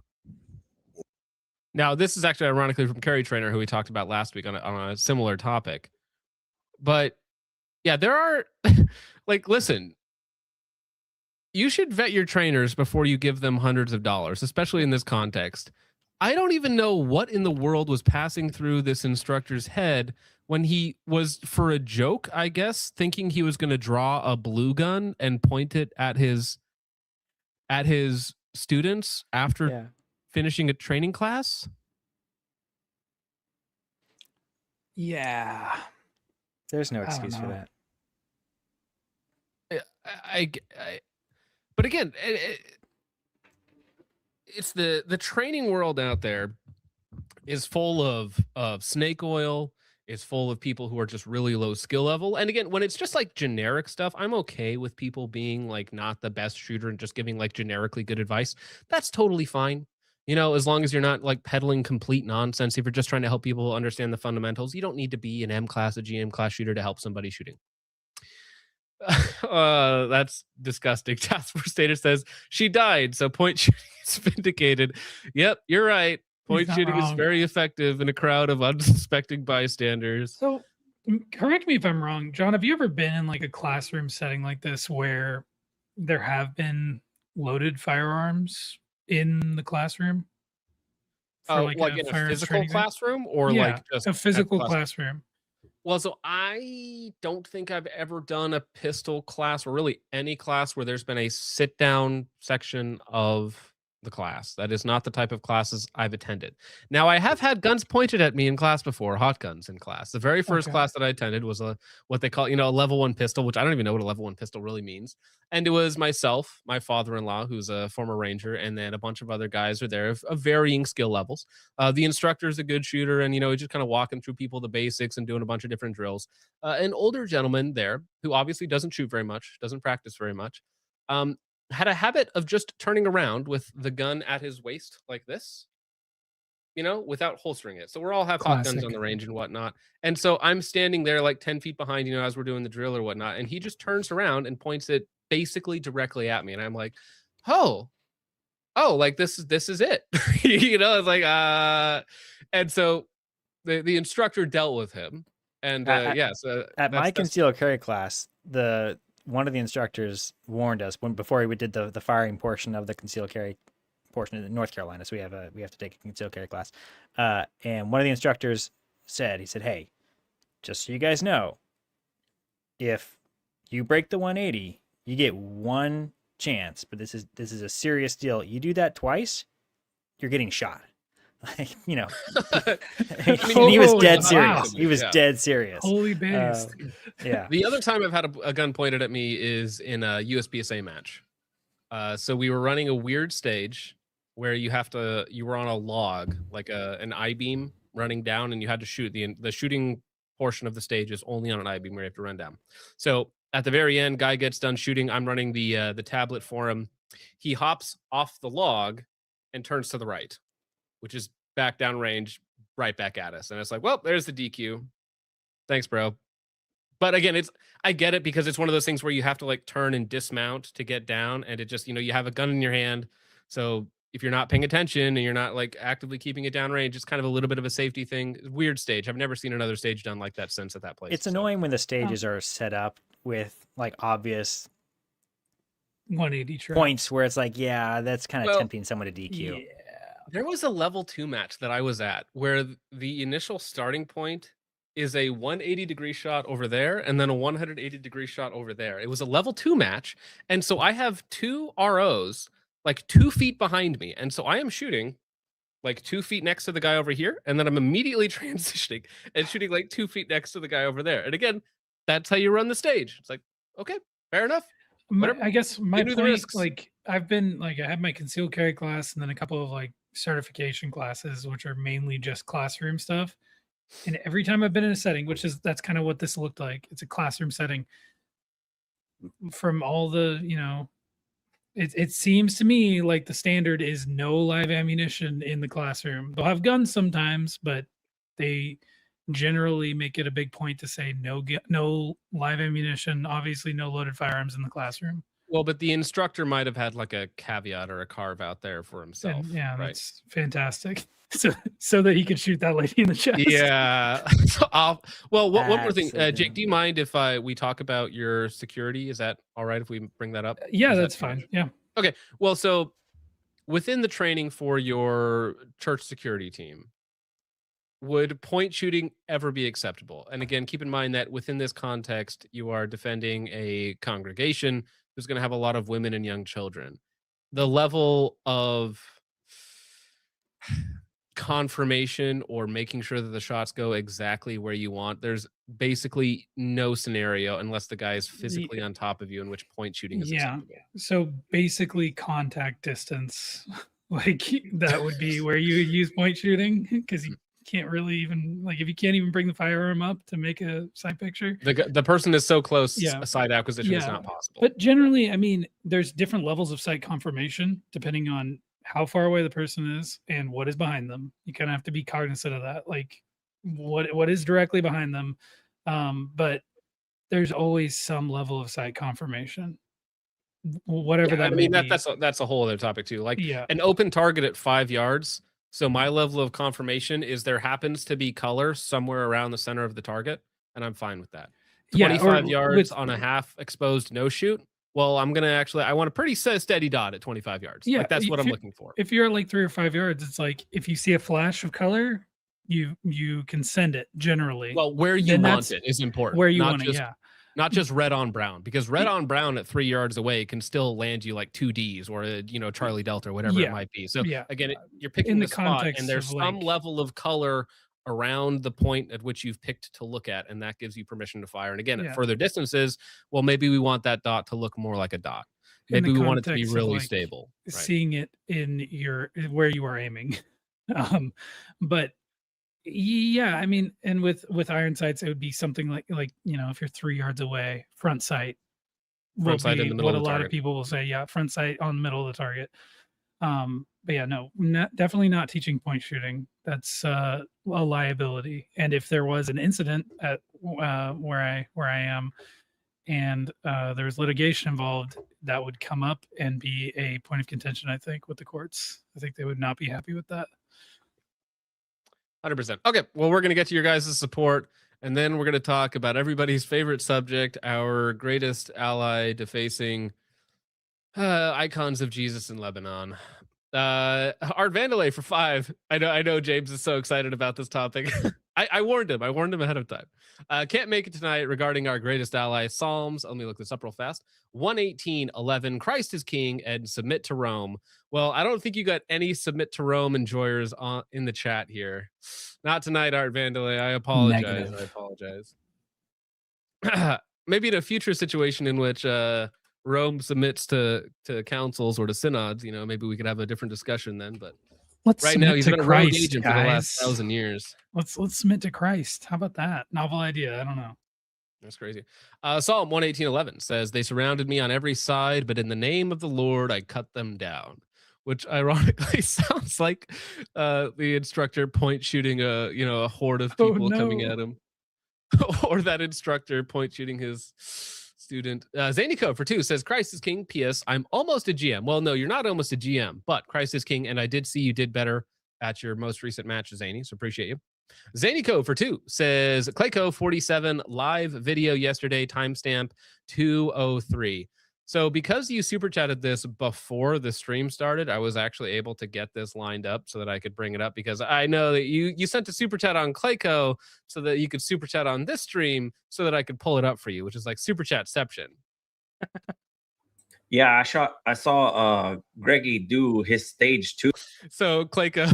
Now, this is actually ironically from Kerry Trainer, who we talked about last week on a similar topic. But yeah, there are like, listen, you should vet your trainers before you give them hundreds of dollars, especially in this context. I don't even know what in the world was passing through this instructor's head when he was, for a joke, I guess, thinking he was going to draw a blue gun and point it at his students after finishing a training class. Yeah. There's no excuse for that. But again, it's the training world out there is full of snake oil. It's full of people who are just really low skill level. And again, when it's just like generic stuff, I'm okay with people being like not the best shooter and just giving like generically good advice. That's totally fine. You know, as long as you're not like peddling complete nonsense. If you're just trying to help people understand the fundamentals, you don't need to be an M class, a GM class shooter to help somebody shooting. That's disgusting. Task Force Data says she died, so point shooting is vindicated. Yep, you're right. Point shooting is very effective in a crowd of unsuspecting bystanders. So, correct me if I'm wrong, John. Have you ever been in like a classroom setting like this where there have been loaded firearms in the classroom? Like in a physical classroom, or like just a physical classroom? Well, so I don't think I've ever done a pistol class or really any class where there's been a sit down section of the class. That is not the type of classes I've attended. Now, I have had guns pointed at me in class before, hot guns in class. The very first class that I attended was what they call, a level 1 pistol, which I don't even know what a level 1 pistol really means. And it was myself, my father-in-law, who's a former Ranger, and then a bunch of other guys are there of varying skill levels. The instructor is a good shooter, and, just kind of walking through people the basics and doing a bunch of different drills. An older gentleman there, who obviously doesn't shoot very much, doesn't practice very much, had a habit of just turning around with the gun at his waist like this, without holstering it. So we're all have hot guns on the range and whatnot. And so I'm standing there like 10 feet behind, as we're doing the drill or whatnot. And he just turns around and points it basically directly at me. And I'm like, oh, like this is it. It's like, and so the instructor dealt with him. And at my concealed carry class, one of the instructors warned us before we did the firing portion of the concealed carry portion in North Carolina. So we have to take a concealed carry class. And one of the instructors said, hey, just so you guys know, if you break the 180, you get one chance, but this is a serious deal. You do that twice, you're getting shot. Like, he was dead serious. He was dead serious. Holy based. Yeah. The other time I've had a gun pointed at me is in a USPSA match. So we were running a weird stage where you were on a log, like an I-beam running down, and you had to shoot. The shooting portion of the stage is only on an I-beam where you have to run down. So at the very end, guy gets done shooting. I'm running the tablet for him. He hops off the log and turns to the right, which is back down range, right back at us. And it's like, well, there's the DQ. Thanks, bro. But again, I get it, because it's one of those things where you have to like turn and dismount to get down. And it just, you have a gun in your hand. So if you're not paying attention and you're not like actively keeping it down range, it's kind of a little bit of a safety thing. Weird stage. I've never seen another stage done like that since at that place. It's annoying when the stages are set up with like obvious 180 points where it's like, that's kind of tempting someone to DQ. Yeah. There was a level 2 match that I was at where the initial starting point is a 180-degree shot over there and then a 180-degree shot over there. It was a level 2 match. And so I have 2 ROs like 2 feet behind me. And so I am shooting like 2 feet next to the guy over here. And then I'm immediately transitioning and shooting like 2 feet next to the guy over there. And again, that's how you run the stage. It's like, okay, fair enough. I guess my do the point, risks. like I've been like, I have my concealed carry class and then a couple of like certification classes, which are mainly just classroom stuff. And every time I've been in a setting, that's kind of what this looked like. It's a classroom setting. From all the, it seems to me like the standard is no live ammunition in the classroom. They'll have guns sometimes, but they generally make it a big point to say no live ammunition, obviously no loaded firearms in the classroom. Well, but the instructor might have had like a caveat or a carve out there for himself. And, yeah, right? That's fantastic. So that he could shoot that lady in the chest. Yeah. Well, one more thing, Jake. Do you mind if we talk about your security? Is that all right if we bring that up? Yeah, that's fine. Yeah. Okay. Well, so within the training for your church security team, would point shooting ever be acceptable? And again, keep in mind that within this context, you are defending a congregation who's going to have a lot of women and young children. The level of confirmation or making sure that the shots go exactly where you want, there's basically no scenario unless the guy is physically on top of you in which point shooting is acceptable. So basically contact distance, like that would be where you would use point shooting, because you can't really even, like, if you can't even bring the firearm up to make a side picture, the person is so close, a side acquisition is not possible. But generally, I mean, there's different levels of sight confirmation depending on how far away the person is and what is behind them. You kind of have to be cognizant of that, like what is directly behind them. But there's always some level of sight confirmation, whatever that. I mean, that's a whole other topic too. Like an open target at 5 yards. So my level of confirmation is there happens to be color somewhere around the center of the target, and I'm fine with that. 25 yards on a half exposed no shoot. Well, I'm gonna I want a pretty steady dot at 25 yards. Yeah, like that's what I'm looking for. If you're at like 3 or 5 yards, it's like if you see a flash of color, you can send it generally. Well, where you want it is important. Where you want it, not just red on brown, because red on brown at 3 yards away can still land you like 2 Ds or Charlie Delta or whatever it might be. So again, you're picking in the the spot, context and there's of, some like, level of color around the point at which you've picked to look at, and that gives you permission to fire. And again, at further distances, well, maybe we want that dot to look more like a dot. Maybe we want it to be really stable. Right? Seeing it in where you are aiming. But yeah, I mean, and with iron sights, it would be something like if you're 3 yards away, front sight. Front sight in the middle of the lot target. of people will say, front sight on the middle of the target. But yeah, no, definitely not teaching point shooting. That's a liability. And if there was an incident at where I am, and there's litigation involved, that would come up and be a point of contention, I think, with the courts. I think they would not be happy with that. 100%. Okay, well, we're going to get to your guys' support, and then we're going to talk about everybody's favorite subject, our greatest ally defacing icons of Jesus in Lebanon. Art Vandalay for 5. I know James is so excited about this topic. I warned him ahead of time. Can't make it tonight regarding our greatest ally, Psalms. Let me look this up real fast. 118:11. Christ is king and submit to Rome. Well, I don't think you got any submit to Rome enjoyers in the chat here. Not tonight, Art Vandalay. I apologize. Negative. I apologize. Maybe in a future situation in which Rome submits to councils or to synods, maybe we could have a different discussion then. But let's right now, he's been a rogue Christ, agent guys. for the last 1,000 years. Let's submit to Christ. How about that? Novel idea. I don't know. That's crazy. Psalm 118:11 says, "They surrounded me on every side, but in the name of the Lord, I cut them down." Which ironically sounds like the instructor point shooting a horde of people coming at him, or that instructor point shooting his student. Zanico for 2 says, "Christ is king. P.S. I'm almost a GM." Well, no, you're not almost a GM, but Christ is king, and I did see you did better at your most recent match, Zany. So appreciate you. Zanico for 2 says, "Clayco 47 live video yesterday, timestamp 2:03. So because you super chatted this before the stream started, I was actually able to get this lined up so that I could bring it up, because I know that you sent a super chat on Clayco so that you could super chat on this stream so that I could pull it up for you, which is like super chatception. Yeah, I saw Greggy do his stage 2. So Clayco,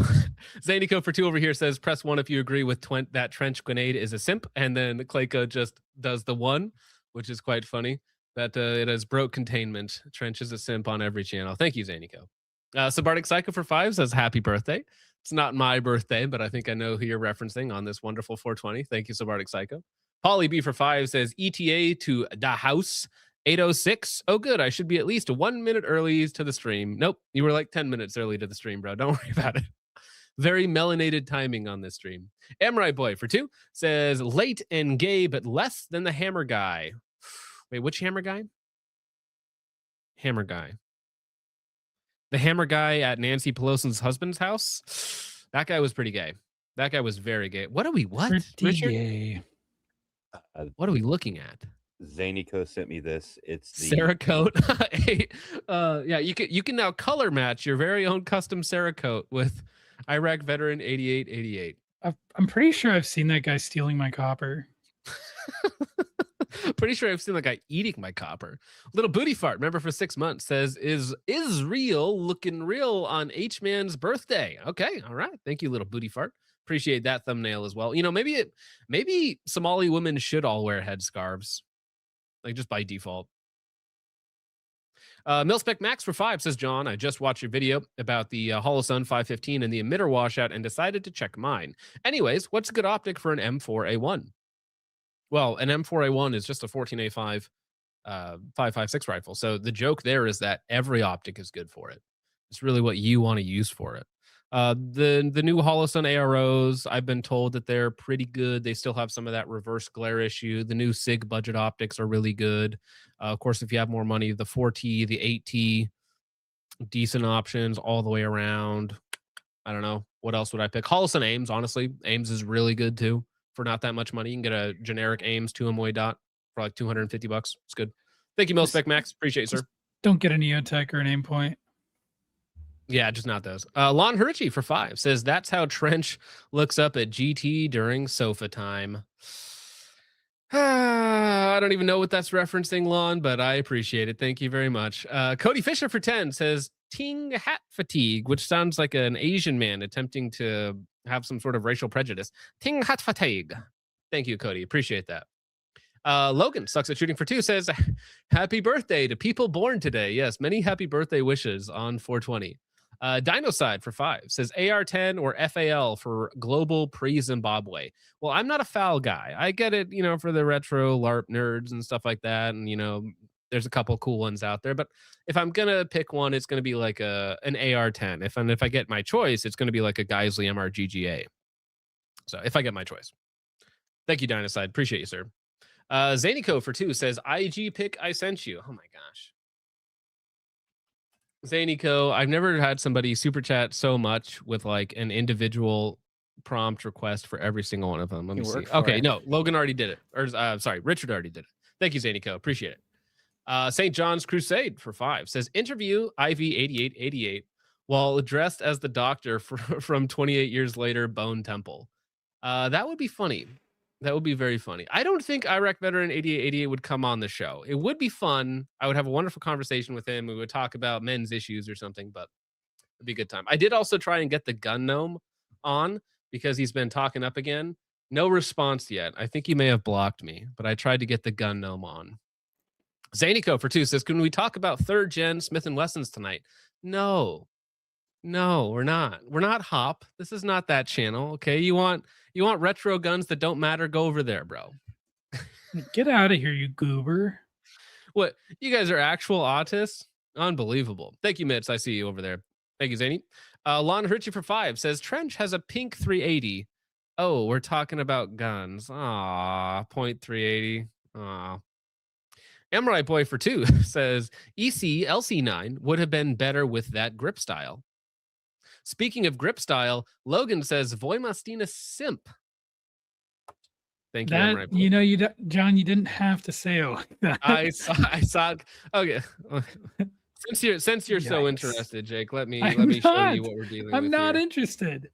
Zanico for 2 over here says, press 1 if you agree with that trench grenade is a simp. And then Clayco just does the 1, which is quite funny. That it has broke containment. Trench is a simp on every channel. Thank you, Zanico. Subarctic Psycho for 5 says, happy birthday. It's not my birthday, but I think I know who you're referencing on this wonderful 420. Thank you, Subarctic Psycho. Polly B for 5 says, ETA to the house. 8:06. Oh, good. I should be at least 1 minute early to the stream. Nope. You were like 10 minutes early to the stream, bro. Don't worry about it. Very melanated timing on this stream. Amrai Boy for 2 says, late and gay, but less than the hammer guy. Wait, which hammer guy? Hammer guy. The hammer guy at Nancy Pelosi's husband's house? That guy was pretty gay. That guy was very gay. What? Richard? Gay. What are we looking at? Zanico sent me this. It's the Sarah coat. Yeah, you can now color match your very own custom Sarah coat with Iraq veteran 8888. I'm pretty sure I've seen that guy stealing my copper. Pretty sure I've seen that guy eating my copper. Little booty fart, remember for 6 months, says, is real looking real on H-Man's birthday. Okay, all right. Thank you, little booty fart. Appreciate that thumbnail as well. You know, maybe Somali women should all wear headscarves, like just by default. Milspec Max for 5 says, John, I just watched your video about the Holosun 515 and the emitter washout and decided to check mine. Anyways, what's a good optic for an M4A1? Well, an M4A1 is just a 14A5 5.56 rifle. So the joke there is that every optic is good for it. It's really what you want to use for it. The new Holosun AROs, I've been told that they're pretty good. They still have some of that reverse glare issue. The new SIG budget optics are really good. Of course, if you have more money, the 4T, the 8T, decent options all the way around. I don't know. What else would I pick? Holosun Ames, honestly. Ames is really good too. For not that much money, you can get a generic Ames 2MOA dot for like $250. It's good. Thank you, Milspec Max. Appreciate it, sir. Don't get a Neotech or an Aim Point. Yeah, just not those. Lon Hurichi for 5 says, that's how Trench looks up at GT during sofa time. I don't even know what that's referencing, Lon, but I appreciate it. Thank you very much. Cody Fisher for 10 says, Ting hat fatigue, which sounds like an Asian man attempting to have some sort of racial prejudice. Ting hat fatigue. Thank you, Cody. Appreciate that. Logan sucks at shooting for 2 says, happy birthday to people born today. Yes, many happy birthday wishes on 420. Dinoside for 5 says AR-10 or FAL for global pre-Zimbabwe. Well, I'm not a FAL guy. I get it, for the retro LARP nerds and stuff like that. And, there's a couple cool ones out there. But if I'm going to pick one, it's going to be like an AR-10. If I get my choice, it's going to be like a Geisley MRGGA. So if I get my choice. Thank you, Dinoside. Appreciate you, sir. Zanico for 2 says, IG pick I sent you. Oh, my gosh. Zanico, I've never had somebody super chat so much with like an individual prompt request for every single one of them. Let me see. Okay, no, Logan already did it. Or sorry, Richard already did it. Thank you, Zanico. Appreciate it. St. John's Crusade for 5 says, interview IV8888 while dressed as the doctor from 28 years later, Bone Temple. That would be funny. That would be very funny. I don't think Iraq veteran 8888 would come on the show. It would be fun. I would have a wonderful conversation with him. We would talk about men's issues or something, but it'd be a good time. I did also try and get the gun gnome on because he's been talking up again. No response yet. I think he may have blocked me, but I tried to get the gun gnome on. Zanico for 2 says, can we talk about 3rd gen Smith & Wessons tonight? No, we're not. We're not Hop. This is not that channel. Okay. You want retro guns that don't matter? Go over there, bro. Get out of here, you goober. What? You guys are actual autists? Unbelievable. Thank you, Mitz. I see you over there. Thank you, Zany. Lon Hurchie for 5 says, Trench has a pink 380. Oh, we're talking about guns. Aw, .380. Aw. Emerald Boy for 2 says, EC LC9 would have been better with that grip style. Speaking of grip style, Logan says, Voimastina simp. Thank you. I'm right. You know, John, you didn't have to say it like that. I saw. Okay. Since you're so interested, Jake, let me show you what we're dealing with. I'm not here. interested.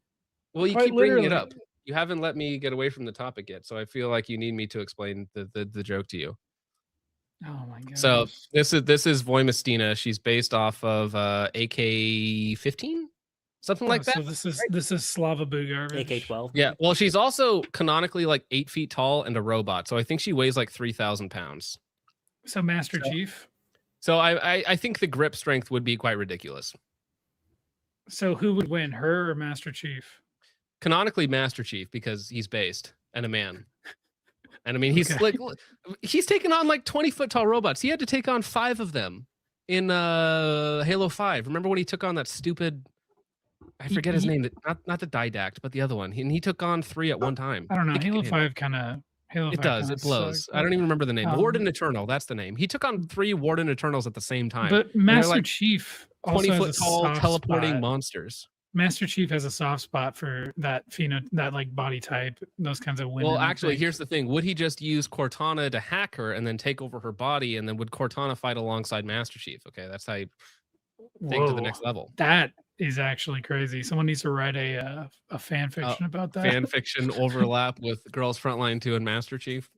Well, you Quite keep bringing it literally. up. You haven't let me get away from the topic yet, so I feel like you need me to explain the joke to you. Oh my god. So this is Voimastina. She's based off of AK-15, something like that. So this is Slava Boo garbage. AK-12. Yeah. Well, she's also canonically like 8 feet tall and a robot, so I think she weighs like 3,000 pounds. So Master Chief. So I think the grip strength would be quite ridiculous. So who would win, her or Master Chief? Canonically, Master Chief, because he's based and a man. And I mean, he's like, he's taken on like 20-foot tall robots. He had to take on 5 of them in Halo 5. Remember when he took on that stupid, I forget his name, not the Didact, but the other one. He took on 3 at one time. I don't know. Halo 5 kind of. It does. It blows. I don't even remember the name. Warden Eternal. That's the name. He took on 3 Warden Eternals at the same time. But Master Chief also 20-foot tall soft teleporting spot. monsters. Master Chief has a soft spot for that that like body type, those kinds of women. Well, actually, here's the thing. Would he just use Cortana to hack her and then take over her body, and then would Cortana fight alongside Master Chief? Okay, that's how you take to the next level. That is actually crazy. Someone needs to write a fan fiction about that. Fan fiction overlap with Girls Frontline 2 and Master Chief.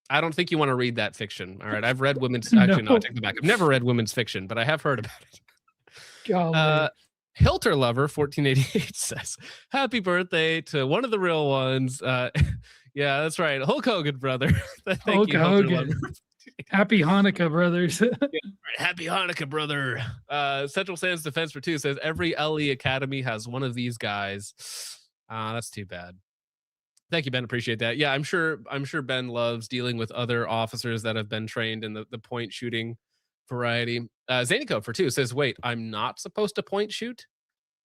I don't think you want to read that fiction. All right, I've read women's. Actually, no, I take it back. I've never read women's fiction, but I have heard about it. Hilter Lover 1488 says, "Happy birthday to one of the real ones." Yeah, that's right, Hulk Hogan, brother. Thank you, Hogan. Happy Hanukkah, brothers. Happy Hanukkah, brother. Central Sands Defense for 2 says every LE Academy has one of these guys. That's too bad. Thank you, Ben. Appreciate that. Yeah, I'm sure Ben loves dealing with other officers that have been trained in the point shooting variety. Zanico for 2 says, wait, I'm not supposed to point shoot?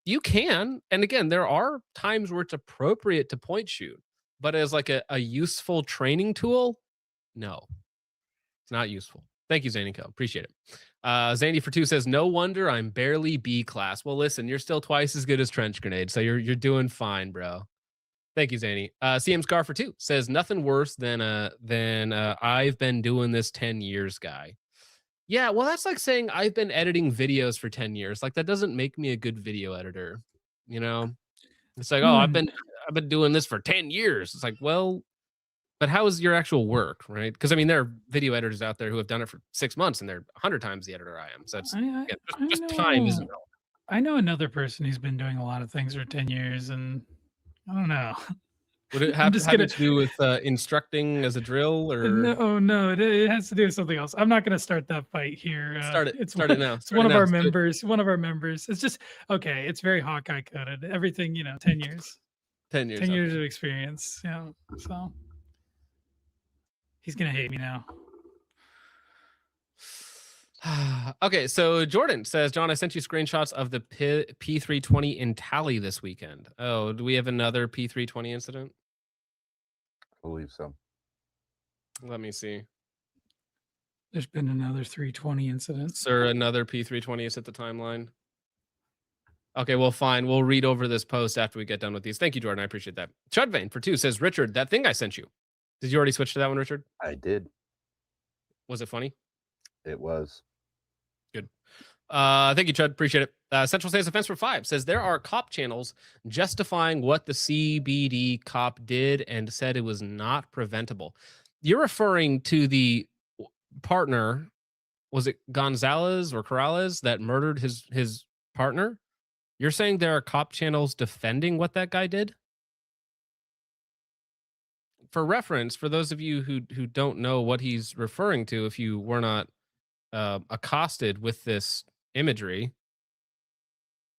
You can. And again, there are times where it's appropriate to point shoot, but as like a useful training tool, no, it's not useful. Thank you, Zanico. Appreciate it. Zandy for 2 says, no wonder I'm barely B class. Well, listen, you're still twice as good as Trench Grenade, so you're doing fine, bro. Thank you, Zanny. CM Scar for 2 says, nothing worse than I've been doing this 10 years guy. Yeah, well, that's like saying I've been editing videos for 10 years. Like, that doesn't make me a good video editor, you know? It's like, oh, I've been doing this for 10 years. It's like, well, but how is your actual work, right? Because, I mean, there are video editors out there who have done it for 6 months, and they're 100 times the editor I am. So it's just time isn't relevant. I know another person who's been doing a lot of things for 10 years, and I don't know. Would it have to do with instructing as a drill, or no, it has to do with something else. I'm not going to start that fight here. Start it now. It's one of our members. One of our members. It's just okay. It's very Hawkeye coded. Everything, 10 years. 10 years. 10 years of experience. Yeah. So he's gonna hate me now. Okay, so Jordan says, John, I sent you screenshots of the P320 in Tally this weekend. Oh, do we have another P320 incident? I believe so. Let me see. There's been another 320 incident. Sir, another P320 is at the timeline. Okay, well, fine. We'll read over this post after we get done with these. Thank you, Jordan. I appreciate that. Chudvane for 2 says, Richard, that thing I sent you. Did you already switch to that one, Richard? I did. Was it funny? It was. Good. Thank you, Chud. Appreciate it. Central States Defense for 5 says there are cop channels justifying what the CBD cop did and said it was not preventable. You're referring to the partner, was it Gonzalez or Corrales that murdered his partner? You're saying there are cop channels defending what that guy did? For reference, for those of you who don't know what he's referring to, if you were not accosted with this imagery,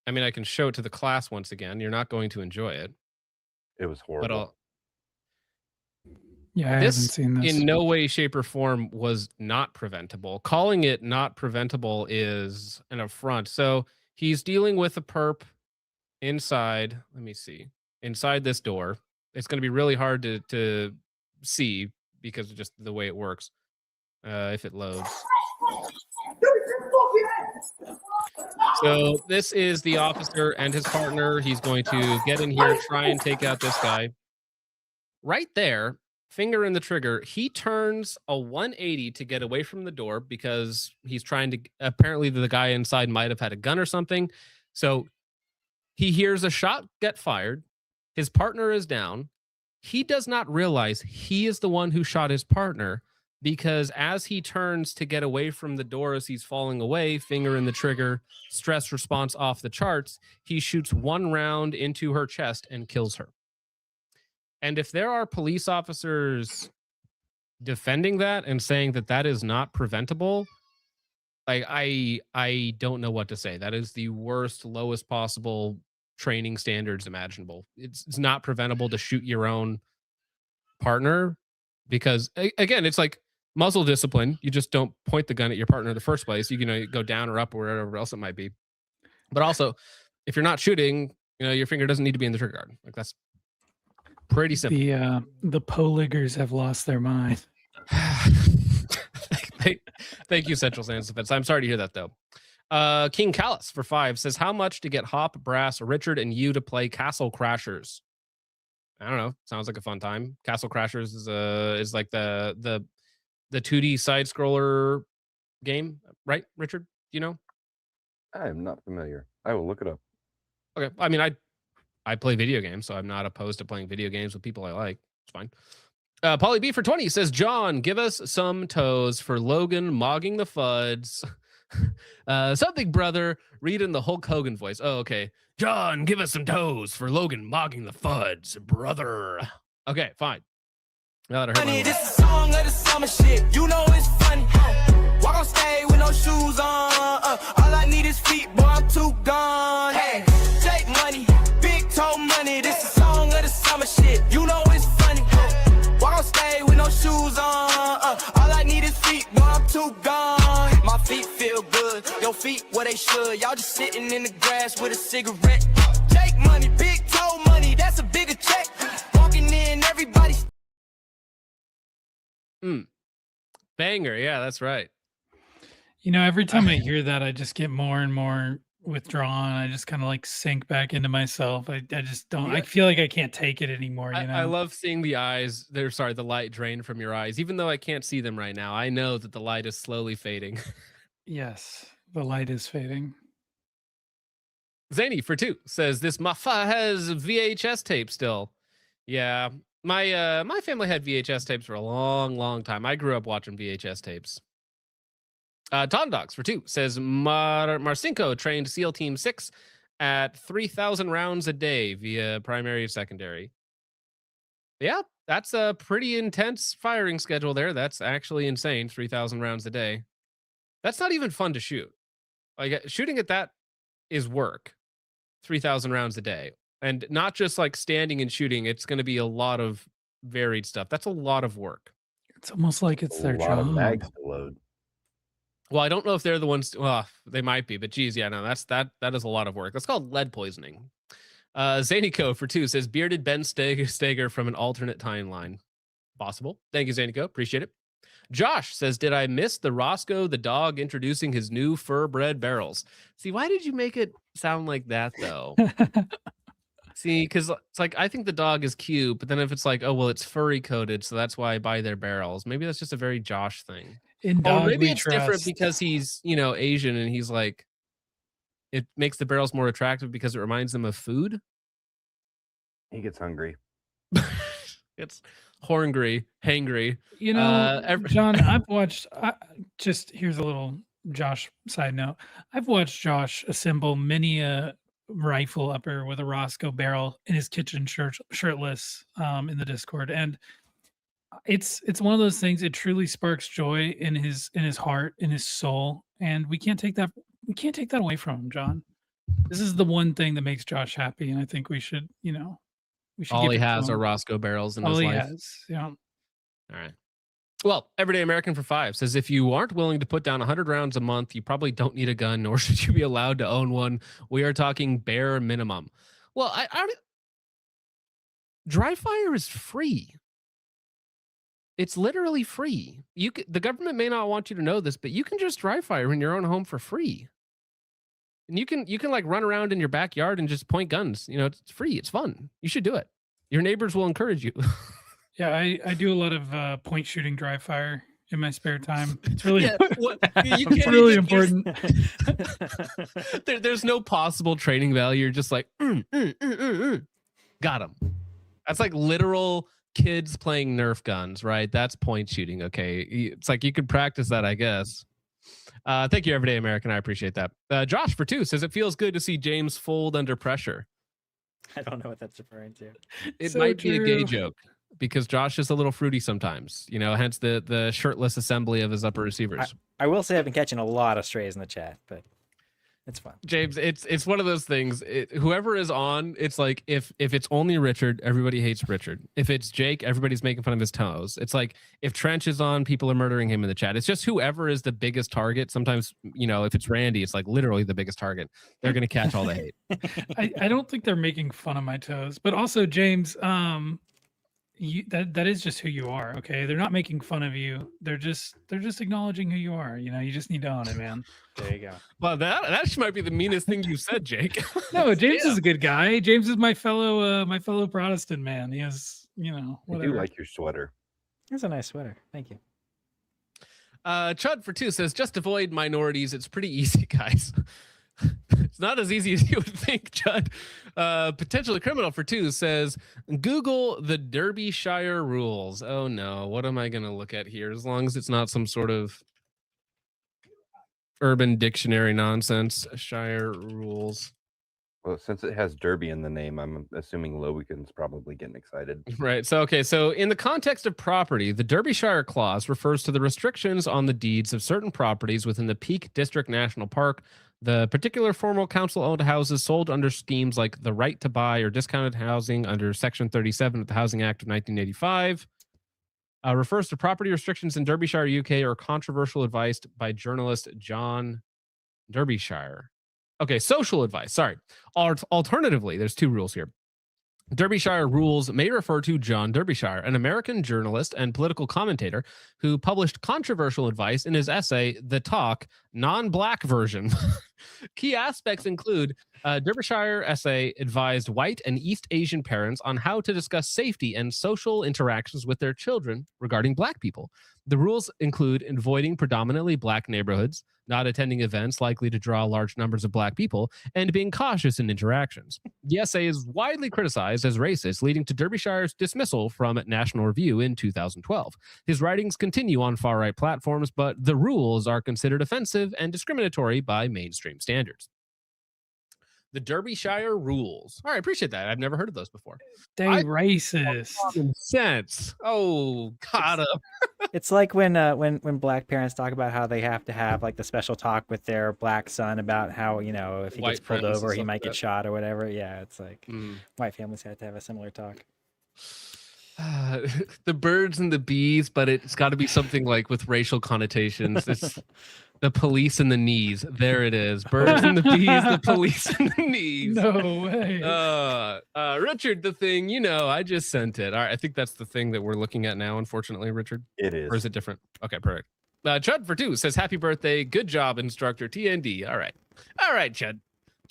I mean, I can show it to the class once again. You're not going to enjoy it. It was horrible. Yeah, I haven't seen this. In no way, shape, or form was not preventable. Calling it not preventable is an affront. So he's dealing with a perp inside. Let me see. Inside this door. It's going to be really hard to see because of just the way it works. If it loads. So this is the officer and his partner. He's going to get in here, try and take out this guy. Right there, finger in the trigger. He turns a 180 to get away from the door because he's trying to, apparently the guy inside might have had a gun or something. So he hears a shot get fired. His partner is down. He does not realize he is the one who shot his partner, because as he turns to get away from the door as he's falling away, finger in the trigger, stress response off the charts, he shoots one round into her chest and kills her. And if there are police officers defending that and saying that that is not preventable, I don't know what to say. That is the worst, lowest possible training standards imaginable. It's not preventable to shoot your own partner, because again, it's like muzzle discipline. You just don't point the gun at your partner in the first place. You can go down or up or wherever else it might be. But also, if you're not shooting, your finger doesn't need to be in the trigger guard. Like, that's pretty simple. The Poliggers have lost their mind. Thank you, Central Stands Defense. I'm sorry to hear that, though. King Callus for 5 says, how much to get Hop, Brass, Richard, and you to play Castle Crashers? I don't know. Sounds like a fun time. Castle Crashers is like the 2D side scroller game, right, Richard? Do you know? I am not familiar. I will look it up. Okay. I mean, I play video games, so I'm not opposed to playing video games with people I like. It's fine. Polly B for 20 says, John, give us some toes for Logan mogging the fuds. Something, brother. Read in the Hulk Hogan voice. Oh, okay. John, give us some toes for Logan mogging the fuds, brother. Okay, fine. Now that I heard my This is a song of the summer shit. You know it's funny. Walk on stage with no shoes on. All I need is feet, boy, I'm too gone. Hey, take money, big toe money. This is a song of the summer shit. You know it's funny. Walk on stage with no shoes on. All I need is feet, boy, I'm too gone. My feet feel good, your feet where they should. Y'all just sitting in the grass with a cigarette. Take money, big toe money, that's a bigger check. Walking in, everybody. Banger, yeah, that's right. Every time I hear that, I just get more and more withdrawn. I just kind of like sink back into myself. I just don't. I feel like I can't take it anymore. I love seeing the eyes. The light drain from your eyes. Even though I can't see them right now, I know that the light is slowly fading. Yes, the light is fading. Zany for 2 says, this muffa has VHS tape still. Yeah, my family had VHS tapes for a long, long time. I grew up watching VHS tapes. Tondox for 2 says, Marcinko trained SEAL Team 6 at 3,000 rounds a day via primary and secondary. Yeah, that's a pretty intense firing schedule there. That's actually insane, 3,000 rounds a day. That's not even fun to shoot. Like, shooting at that is work, 3,000 rounds a day. And not just like standing and shooting. It's going to be a lot of varied stuff. That's a lot of work. It's almost like it's their A lot job. of mags to load. Well, I don't know if they're the ones. Well, they might be, but geez, yeah, no, that is a lot of work. That's called lead poisoning. Zanico for 2 says, bearded Ben Steger from an alternate timeline. Possible. Thank you, Zanico. Appreciate it. Josh says, did I miss the Roscoe the dog introducing his new fur bred barrels? See, why did you make it sound like that though? See, because it's like, I think the dog is cute, but then if it's like, oh, well, it's furry coated, so that's why I buy their barrels. Maybe that's just a very Josh thing. Or maybe it's different because he's, Asian and he's like, it makes the barrels more attractive because it reminds them of food. He gets hungry. It's hangry. John, I've watched, here's a little Josh side note. I've watched Josh assemble many a rifle upper with a Roscoe barrel in his kitchen shirtless in the Discord. And it's one of those things, it truly sparks joy in his heart, in his soul. And we can't take that away from him, John. This is the one thing that makes Josh happy. And I think we should, all he has are Roscoe barrels in his life. All he has, yeah. All right. Well, Everyday American for 5 says, if you aren't willing to put down 100 rounds a month, you probably don't need a gun, nor should you be allowed to own one. We are talking bare minimum. Well, dry fire is free. It's literally free. The government may not want you to know this, but you can just dry fire in your own home for free. And you can like run around in your backyard and just point guns. It's free. It's fun. You should do it. Your neighbors will encourage you. Yeah, I do a lot of point shooting dry fire in my spare time. It's really Yeah, you it's can't really even use- important. there's no possible training value. You're just like, got him. That's like literal kids playing Nerf guns, right? That's point shooting. Okay, it's like you could practice that, I guess. Thank you, Everyday American. I appreciate that. Josh for 2 says it feels good to see James fold under pressure. I don't know what that's referring to. It So might be a gay true. joke because Josh is a little fruity sometimes. You know, hence the shirtless assembly of his upper receivers. I will say I've been catching a lot of strays in the chat, but it's fun. James, it's one of those things. Whoever is on, it's like if it's only Richard, everybody hates Richard. If it's Jake, everybody's making fun of his toes. It's like if Trench is on, people are murdering him in the chat. It's just whoever is the biggest target. Sometimes, you know, if it's Randy, it's like literally the biggest target. They're gonna catch all the hate. I don't think they're making fun of my toes, but also James, that is just who you are. Okay, they're not making fun of you. They're just acknowledging who you are. You know, you just need to own it, man. There you go. Well, that might be the meanest thing you said, Jake. No, James is a good guy. James is my fellow Protestant man. He has, you know, I whatever. do like your sweater. That's a nice sweater. Thank you. Chud for 2 says just avoid minorities. It's pretty easy, guys. It's not as easy as you would think, Chud. Potentially criminal for 2 says Google the Derbyshire rules. Oh no, what am I gonna look at here? As long as it's not some sort of Urban Dictionary nonsense. Shire rules. Well, since it has Derby in the name, I'm assuming Lowigan's probably getting excited. Right. So, okay. So, in the context of property, the Derbyshire Clause refers to the restrictions on the deeds of certain properties within the Peak District National Park. The particular formal council-owned houses sold under schemes like the right to buy or discounted housing under Section 37 of the Housing Act of 1985 refers to property restrictions in Derbyshire, UK, or controversial advice by journalist John Derbyshire. Okay, social advice. Sorry. Alternatively, there's 2 rules here. Derbyshire rules may refer to John Derbyshire, an American journalist and political commentator who published controversial advice in his essay, The Talk, non-black version. Key aspects include Derbyshire essay advised white and East Asian parents on how to discuss safety and social interactions with their children regarding black people. The rules include avoiding predominantly black neighborhoods, not attending events likely to draw large numbers of black people, and being cautious in interactions. The essay is widely criticized as racist, leading to Derbyshire's dismissal from National Review in 2012. His writings continue on far-right platforms, but the rules are considered offensive and discriminatory by mainstream standards. The Derbyshire rules. All right, appreciate that. I've never heard of those before. They racist. Common sense. Oh, God. It's like when black parents talk about how they have to have like the special talk with their black son about how, you know, if he White gets pulled friends and over, he stuff might like get that. shot or whatever. Yeah, it's like white families have to have a similar talk. The birds and the bees, but it's got to be something like with racial connotations. It's the police and the knees. There it is. Birds and the bees, the police and the knees. No way. Richard, the thing, you know, I just sent it. All right, I think that's the thing that we're looking at now, unfortunately, Richard. It is. Or is it different? Okay, perfect. Chud for 2 says, happy birthday. Good job, instructor. TND. All right. All right, Chud.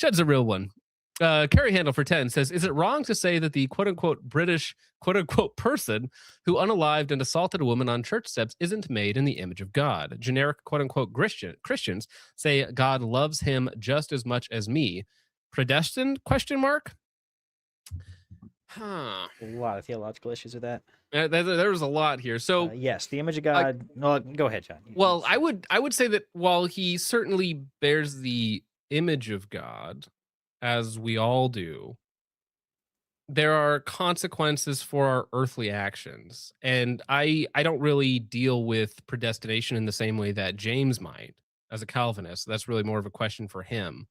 Chud's a real one. Carrie Handle for 10 says, is it wrong to say that the quote-unquote British quote-unquote person who unalived and assaulted a woman on church steps isn't made in the image of God? Generic quote-unquote Christians say God loves him just as much as me. Predestined? Question mark? Huh. A lot of theological issues with that. There was a lot here. So yes, the image of God. No, go ahead, John. Well, I would say that while he certainly bears the image of God, as we all do, there are consequences for our earthly actions. And I don't really deal with predestination in the same way that James might as a Calvinist. That's really more of a question for him.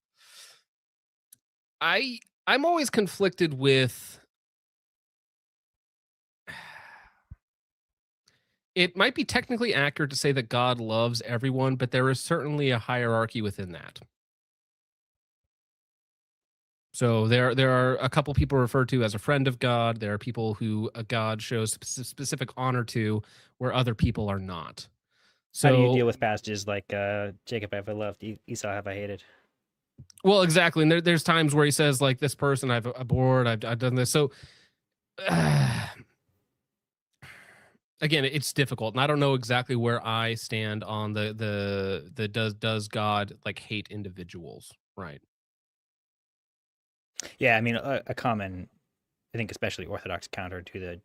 I'm always conflicted with, it might be technically accurate to say that God loves everyone, but there is certainly a hierarchy within that. So there are a couple people referred to as a friend of God. There are people who God shows specific honor to, where other people are not. So how do you deal with passages like Jacob have I loved, Esau have I hated? Well, exactly. And there's times where he says, like, this person I've abhorred, I've done this. So again, it's difficult, and I don't know exactly where I stand on the does God like hate individuals, right? Yeah, I mean, a common, I think, especially Orthodox counter to the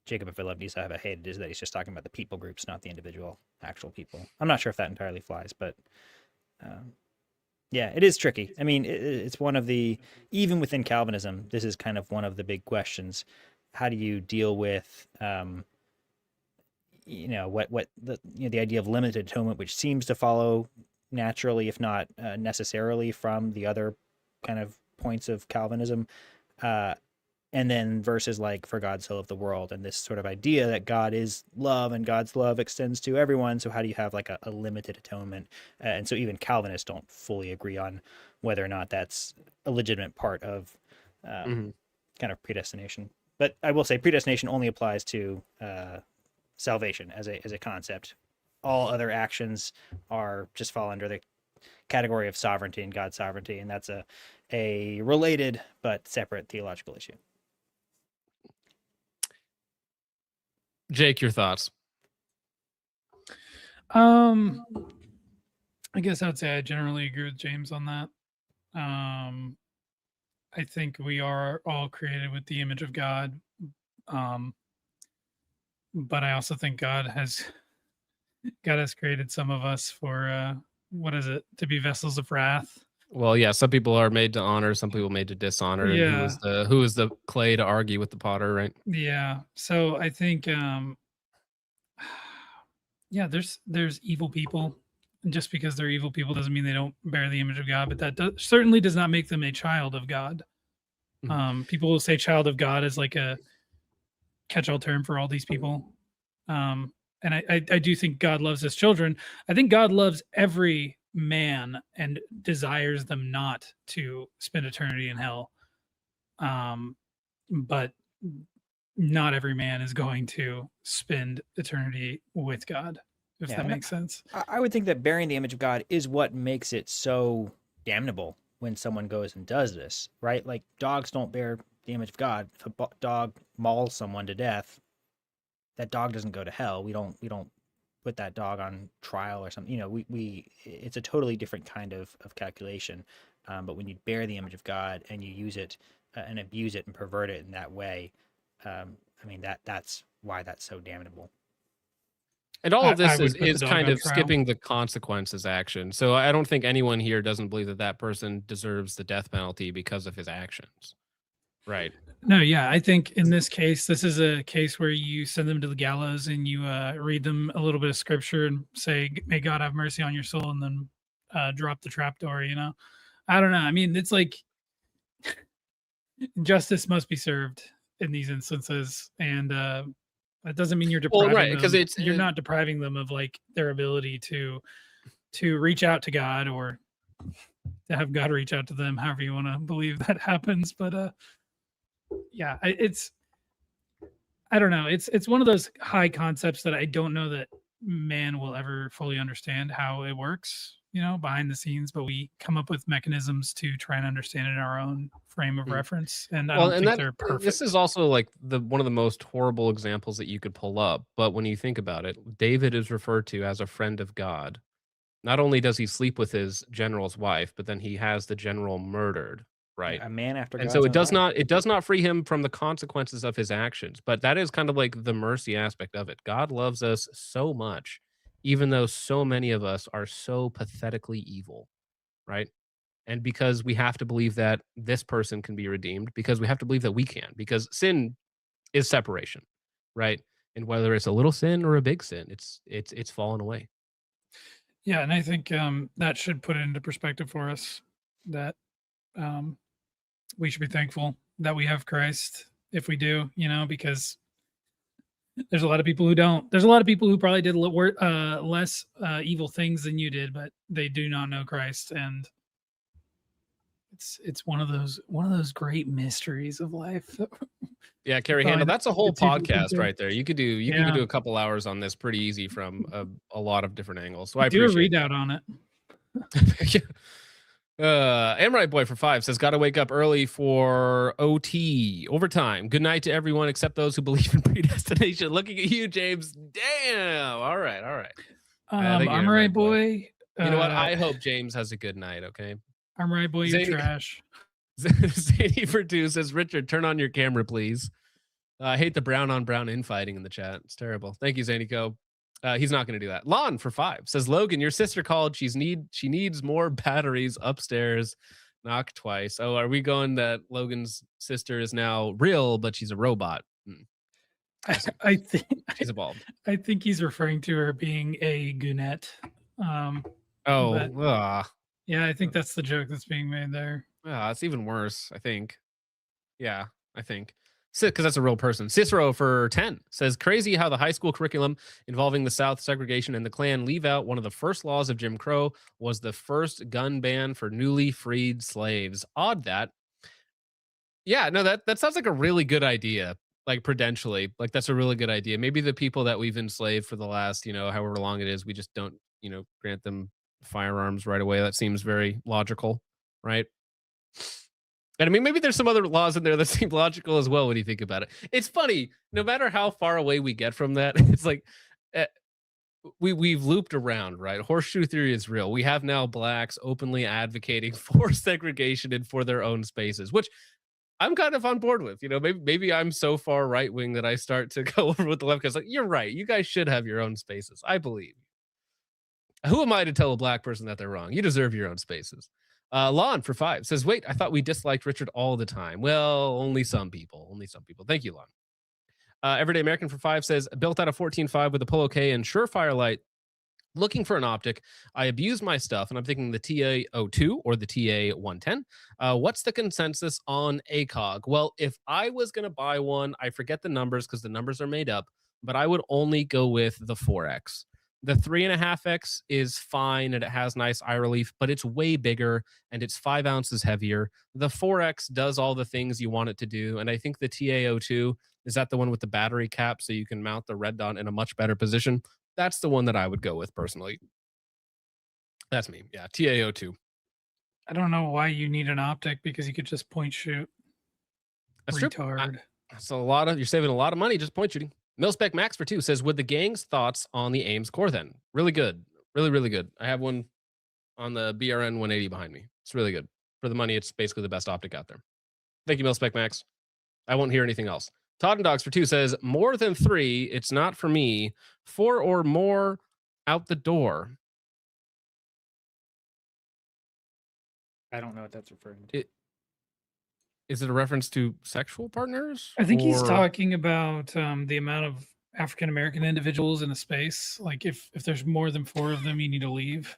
Jacob, if I loved Esau, have I hated, is that he's just talking about the people groups, not the individual actual people. I'm not sure if that entirely flies, but yeah, it is tricky. I mean, it's one of the, even within Calvinism, this is kind of one of the big questions. How do you deal with, you know, what the, you know, the idea of limited atonement, which seems to follow naturally, if not necessarily, from the other kind of points of Calvinism, and then verses like for God so loved the world, and this sort of idea that God is love and God's love extends to everyone. So how do you have like a limited atonement? And so even Calvinists don't fully agree on whether or not that's a legitimate part of kind of predestination. But I will say predestination only applies to salvation as a concept. All other actions are just fall under the category of sovereignty and God's sovereignty, and that's a related but separate theological issue. Jake, your thoughts? I guess I would say I generally agree with James on that. I think we are all created with the image of God. But I also think God has created some of us for what is it? To be vessels of wrath. Well, yeah, some people are made to honor, some people made to dishonor. And Yeah. who is the clay to argue with the potter, right? Yeah. So I think yeah, there's evil people. And just because they're evil people doesn't mean they don't bear the image of God, but that certainly does not make them a child of God. People will say child of God is like a catch-all term for all these people. And I do think God loves his children. I think God loves every man and desires them not to spend eternity in hell. But not every man is going to spend eternity with God, if that makes sense. I would think that bearing the image of God is what makes it so damnable when someone goes and does this, right? Like dogs don't bear the image of God. If a dog mauls someone to death, that dog doesn't go to hell. We don't put that dog on trial or something. You know, it's a totally different kind of calculation. But when you bear the image of God and you use it and abuse it and pervert it in that way, I mean, that's why that's so damnable. And all of this is dog kind on of trial. skipping the consequences action. So I don't think anyone here doesn't believe that that person deserves the death penalty because of his actions. Right. No, yeah, I think in this case, this is a case where you send them to the gallows and you read them a little bit of scripture and say, "May God have mercy on your soul," and then drop the trapdoor. You know, I don't know. I mean, it's like justice must be served in these instances, and that doesn't mean you're depriving right, them. 'cause You're not depriving them of like their ability to reach out to God or to have God reach out to them. However you want to believe that happens, but yeah, I don't know. It's one of those high concepts that I don't know that man will ever fully understand how it works, you know, behind the scenes, but we come up with mechanisms to try and understand it in our own frame of reference. And I don't think they're perfect. This is also like one of the most horrible examples that you could pull up. But when you think about it, David is referred to as a friend of God. Not only does he sleep with his general's wife, but then he has the general murdered. Right. A man after and God's so own heart. it does not free him from the consequences of his actions, but that is kind of like the mercy aspect of it. God loves us so much, even though so many of us are so pathetically evil, right? And because we have to believe that this person can be redeemed, because we have to believe that we can, because sin is separation, right? And whether it's a little sin or a big sin, it's fallen away. Yeah, and I think that should put it into perspective for us that we should be thankful that we have Christ if we do, you know, because there's a lot of people who don't. There's a lot of people who probably did less evil things than you did, but they do not know Christ, and it's one of those great mysteries of life. Yeah, Carrie Handel, that's a whole It's easy to think podcast of. right there. You could do a couple hours on this pretty easy from a lot of different angles. So I do a appreciate readout on it. Yeah. Amrite Boy for 5 says, gotta wake up early for OT, overtime. Good night to everyone except those who believe in predestination. Looking at you, James. Damn. All right. Armory Boy. You know what? I hope James has a good night, okay? Armory Boy, you're trash. Zany for 2 says, Richard, turn on your camera, please. I hate the brown on brown infighting in the chat. It's terrible. Thank you, Zanyco. He's not going to do that. Lon for 5 says, Logan, your sister called. She needs more batteries upstairs. Knock twice. Oh, are we going that Logan's sister is now real, but she's a robot? I think she's evolved. I think he's referring to her being a goonette. Yeah, I think that's the joke that's being made there. Yeah, it's even worse, I think. Yeah, I think. Because that's a real person. Cicero for 10 says, crazy how the high school curriculum involving the South segregation and the Klan leave out one of the first laws of Jim Crow was the first gun ban for newly freed slaves. Odd that. Yeah, no, that sounds like a really good idea. Like prudentially, like that's a really good idea. Maybe the people that we've enslaved for the last, however long it is, we just don't, grant them firearms right away. That seems very logical, right? And I mean, maybe there's some other laws in there that seem logical as well when you think about it. It's funny, no matter how far away we get from that, it's like we've looped around, right? Horseshoe theory is real. We have now blacks openly advocating for segregation and for their own spaces, which I'm kind of on board with. Maybe I'm so far right wing that I start to go over with the left because, like, you're right. You guys should have your own spaces. I believe. Who am I to tell a black person that they're wrong? You deserve your own spaces. Lon for 5 says, wait, I thought we disliked Richard all the time. Well, only some people. Thank you, Lon. Everyday American for 5 says, built out a 14.5 with a Polo K and Surefire light. Looking for an optic. I abused my stuff, and I'm thinking the TA02 or the TA110. What's the consensus on ACOG? Well, if I was going to buy one, I forget the numbers because the numbers are made up, but I would only go with the 4X. The 3.5X is fine and it has nice eye relief, but it's way bigger and it's 5 ounces heavier. The 4X does all the things you want it to do. And I think the TA02, is that the one with the battery cap so you can mount the red dot in a much better position? That's the one that I would go with personally. That's me. Yeah, TA02. I don't know why you need an optic because you could just point shoot. That's Retard. true. So you're saving a lot of money just point shooting. Milspec Max for 2 says, would the gang's thoughts on the Ames core then? Really good. Really, really good. I have one on the BRN 180 behind me. It's really good. For the money, it's basically the best optic out there. Thank you, Milspec Max. I won't hear anything else. Todd and Dogs for 2 says, more than 3, it's not for me. 4 or more, out the door. I don't know what that's referring to. Is it a reference to sexual partners? I think he's talking about the amount of African American individuals in a space. Like if there's more than 4 of them, you need to leave.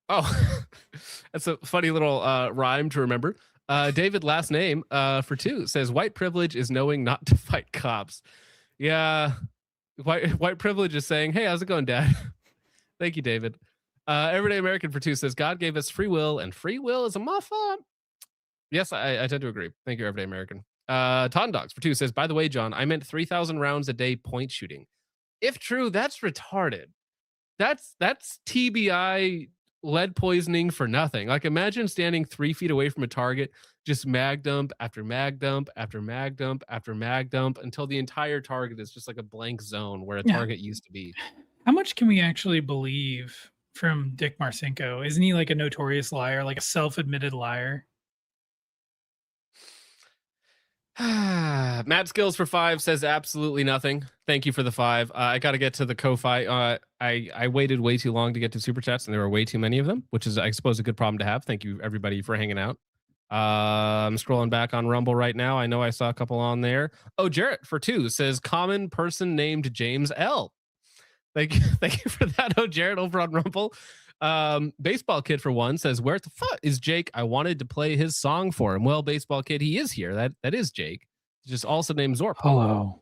Oh, that's a funny little rhyme to remember. David, last name for 2 says, white privilege is knowing not to fight cops. Yeah, white privilege is saying, hey, how's it going, Dad? Thank you, David. Everyday American for 2 says, God gave us free will, and free will is a muffa. Yes, I tend to agree. Thank you, Everyday American. Ton Dogs for 2 says, by the way, John, I meant 3,000 rounds a day point shooting. If true, that's retarded. That's TBI lead poisoning for nothing. Like, imagine standing 3 feet away from a target, just mag dump after mag dump after mag dump after mag dump until the entire target is just like a blank zone where a target used to be. How much can we actually believe from Dick Marcinko? Isn't he like a notorious liar, like a self-admitted liar? Matt Skills for 5 says absolutely nothing. Thank you for the 5. I got to get to the Ko-Fi. I waited way too long to get to super chats, and there were way too many of them, which is, I suppose, a good problem to have. Thank you, everybody, for hanging out. I'm scrolling back on Rumble right now. I know I saw a couple on there. Oh, Jarrett for 2 says common person named James L. Thank you for that. Oh, Jarrett over on Rumble. Baseball Kid for 1 says, where the fuck is Jake? I wanted to play his song for him. Well, Baseball Kid, he is here. That is Jake. Just also named Zorp. Hello.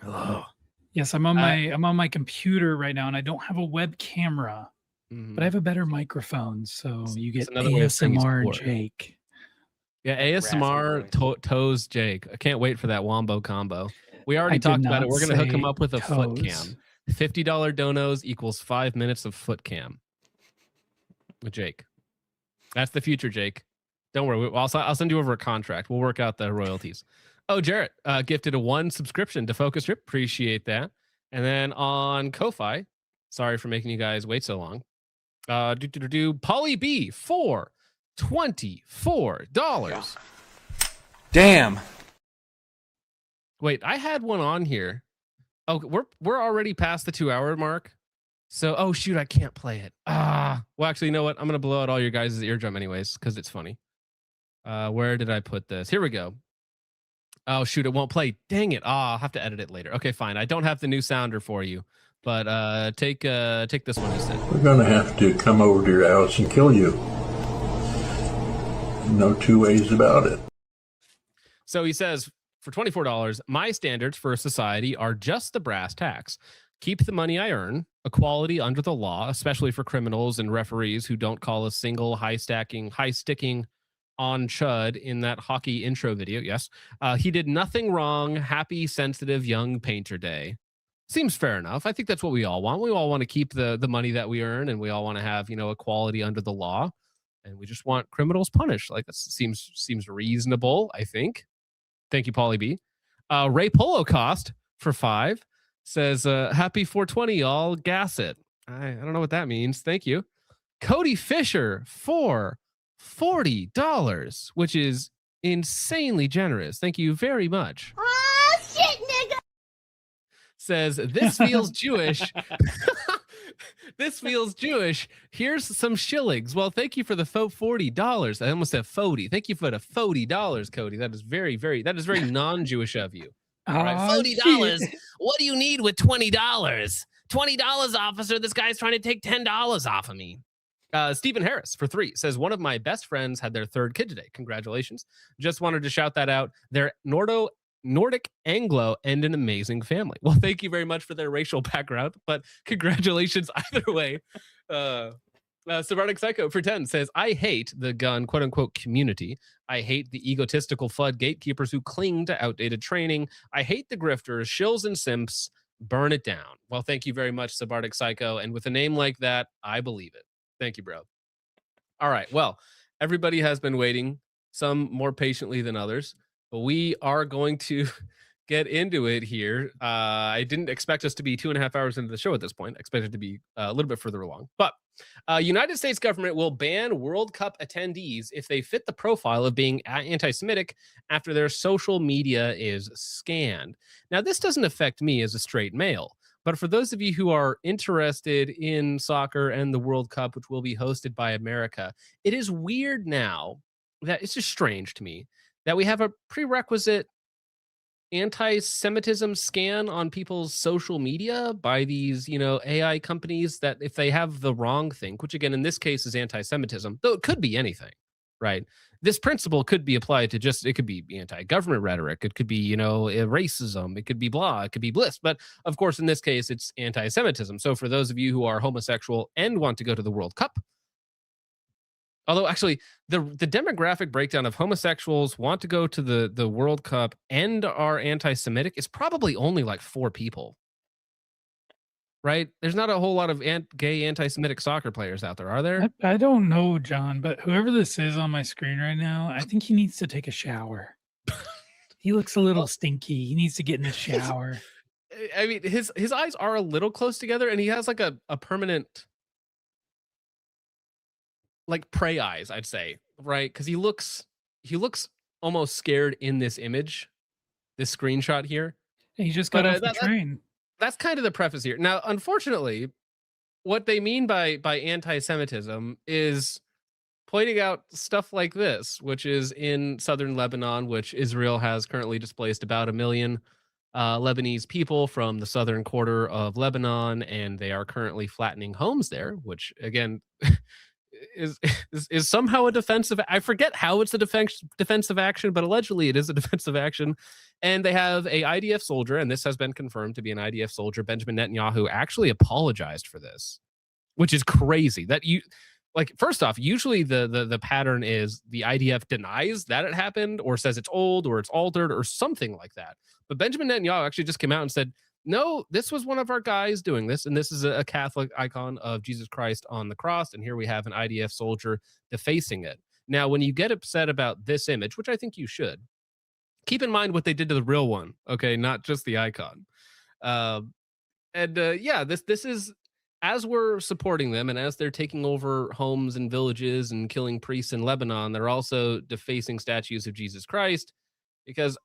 Hello. Yes, I'm on my computer right now, and I don't have a web camera, but I have a better microphone, so you get ASMR Jake. Yeah, ASMR toes Jake. I can't wait for that Wombo combo. We already talked about it. We're gonna hook him up with a foot cam. $50 donos equals 5 minutes of foot cam with Jake. That's the future, Jake. Don't worry. I'll send you over a contract. We'll work out the royalties. Oh, Jarrett gifted a 1 subscription to Focus Trip. Appreciate that. And then on Ko-Fi, sorry for making you guys wait so long. Polly B for $24. Damn. Wait, I had one on here. Oh, we're already past the 2-hour mark. So, oh shoot, I can't play it. Well, actually, you know what? I'm gonna blow out all your guys' eardrum anyways, because it's funny. Where did I put this? Here we go. Oh shoot, it won't play. Dang it. I'll have to edit it later. Okay, fine. I don't have the new sounder for you, but take this one instead. We're gonna have to come over to your house and kill you. No two ways about it. So he says, for $24, my standards for a society are just the brass tacks. Keep the money I earn, equality under the law, especially for criminals and referees who don't call a single high-sticking on chud in that hockey intro video. Yes. He did nothing wrong. Happy, sensitive, young painter day. Seems fair enough. I think that's what we all want. We all want to keep the money that we earn, and we all want to have, equality under the law. And we just want criminals punished. Like, that seems reasonable, I think. Thank you, Paulie B. Ray Polo Cost for $5 says, happy 420, y'all. Gas it. I don't know what that means. Thank you. Cody Fisher for $40, which is insanely generous. Thank you very much. Oh, shit, nigga. Says, this feels Jewish. This feels Jewish. Here's some shillings. Well, thank you for the $40. I almost said 40. Thank you for the $40, Cody. That is very non-Jewish of you. All right, $40. What do you need with $20? $20, officer. This guy's trying to take $10 off of me. Stephen Harris for $3 says, one of my best friends had their 3rd kid today. Congratulations. Just wanted to shout that out. They're Nordic Anglo and an amazing family. Well, thank you very much for their racial background, but congratulations either way. Sephardic Psycho for 10 says, I hate the gun, quote unquote, community. I hate the egotistical FUD gatekeepers who cling to outdated training. I hate the grifters, shills, and simps. Burn it down. Well, thank you very much, Sephardic Psycho. And with a name like that, I believe it. Thank you, bro. All right. Well, everybody has been waiting, some more patiently than others, but we are going to get into it here. I didn't expect us to be 2.5 hours into the show at this point. I expected it to be a little bit further along. But United States government will ban World Cup attendees if they fit the profile of being anti-Semitic after their social media is scanned. Now, this doesn't affect me as a straight male. But for those of you who are interested in soccer and the World Cup, which will be hosted by America, it is weird now that it's just strange to me that we have a prerequisite anti-Semitism scan on people's social media by these, AI companies that if they have the wrong thing, which again, in this case is anti-Semitism, though it could be anything, right? This principle could be applied to it could be anti-government rhetoric. It could be, racism. It could be blah. It could be bliss. But of course, in this case, it's anti-Semitism. So for those of you who are homosexual and want to go to the World Cup, although actually the demographic breakdown of homosexuals want to go to the World Cup and are anti-Semitic is probably only like 4 people. Right? There's not a whole lot of gay anti-Semitic soccer players out there, are there? I don't know, John, but whoever this is on my screen right now, I think he needs to take a shower. He looks a little stinky. He needs to get in the shower. I mean, his eyes are a little close together, and he has like a permanent, like, prey eyes, I'd say, right? Because he looks almost scared in this image, this screenshot here. He just got off the train. That's kind of the preface here. Now, unfortunately, what they mean by anti-Semitism is pointing out stuff like this, which is in southern Lebanon, which Israel has currently displaced about 1 million Lebanese people from the southern quarter of Lebanon, and they are currently flattening homes there, which again is somehow a defensive. I forget how it's a defensive action, but allegedly it is a defensive action. And they have a IDF soldier, and this has been confirmed to be an IDF soldier. Benjamin Netanyahu actually apologized for this, which is crazy. That first off, usually the pattern is the IDF denies that it happened or says it's old or it's altered or something like that. But Benjamin Netanyahu actually just came out and said, no, this was one of our guys doing this, and this is a Catholic icon of Jesus Christ on the cross, and here we have an IDF soldier defacing it. Now, when you get upset about this image, which I think you should, keep in mind what they did to the real one, okay, not just the icon. Yeah, this is, as we're supporting them and as they're taking over homes and villages and killing priests in Lebanon, they're also defacing statues of Jesus Christ because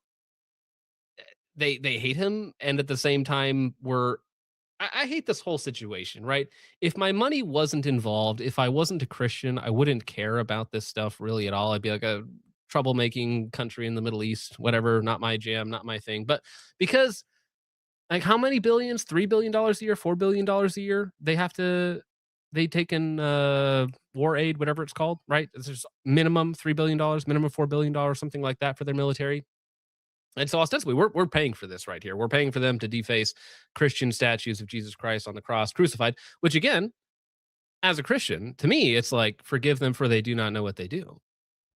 they hate him, and at the same time I hate this whole situation, right? If my money wasn't involved, if I wasn't a Christian, I wouldn't care about this stuff really at all. I'd be like a troublemaking country in the Middle East, whatever, not my jam, not my thing. But because, like, how many billions? $3 billion a year, $4 billion a year they take in war aid, whatever it's called, right? There's minimum $3 billion, minimum $4 billion, something like that for their military. And so ostensibly, we're paying for this right here. We're paying for them to deface Christian statues of Jesus Christ on the cross, crucified, which again, as a Christian, to me, it's like, forgive them for they do not know what they do,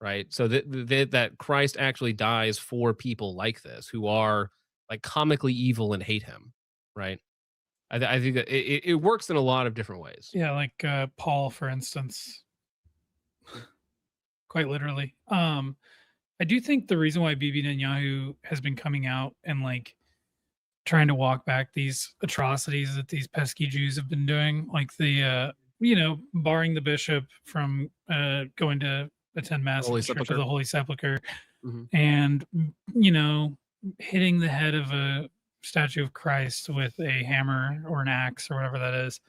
right? So that Christ actually dies for people like this who are like comically evil and hate him, right? I think that it works in a lot of different ways. Yeah, like Paul, for instance, quite literally. I do think the reason why Bibi Netanyahu has been coming out and like trying to walk back these atrocities that these pesky Jews have been doing, like the barring the bishop from going to attend mass at the Church of the Holy Sepulchre, and hitting the head of a statue of Christ with a hammer or an axe or whatever that is.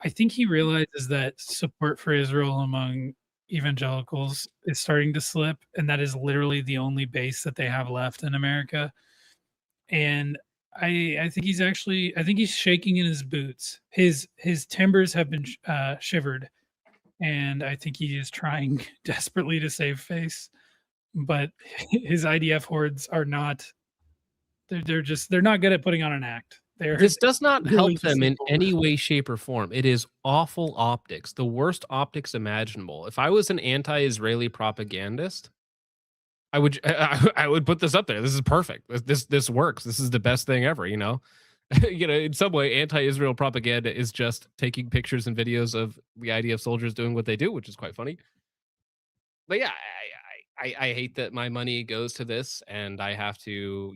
I think he realizes that support for Israel among evangelicals is starting to slip, and that is literally the only base that they have left in America. And I think he's shaking in his boots. His timbers have been shivered, and I think he is trying desperately to save face. But his IDF hordes are not. They're not good at putting on an act. This does not help them in any way, shape, or form. It is awful optics, the worst optics imaginable. If I was an anti-Israeli propagandist, I would put this up there. This is perfect. This works. This is the best thing ever. In some way, anti-Israel propaganda is just taking pictures and videos of the IDF soldiers doing what they do, which is quite funny. But yeah, I hate that my money goes to this, and I have to,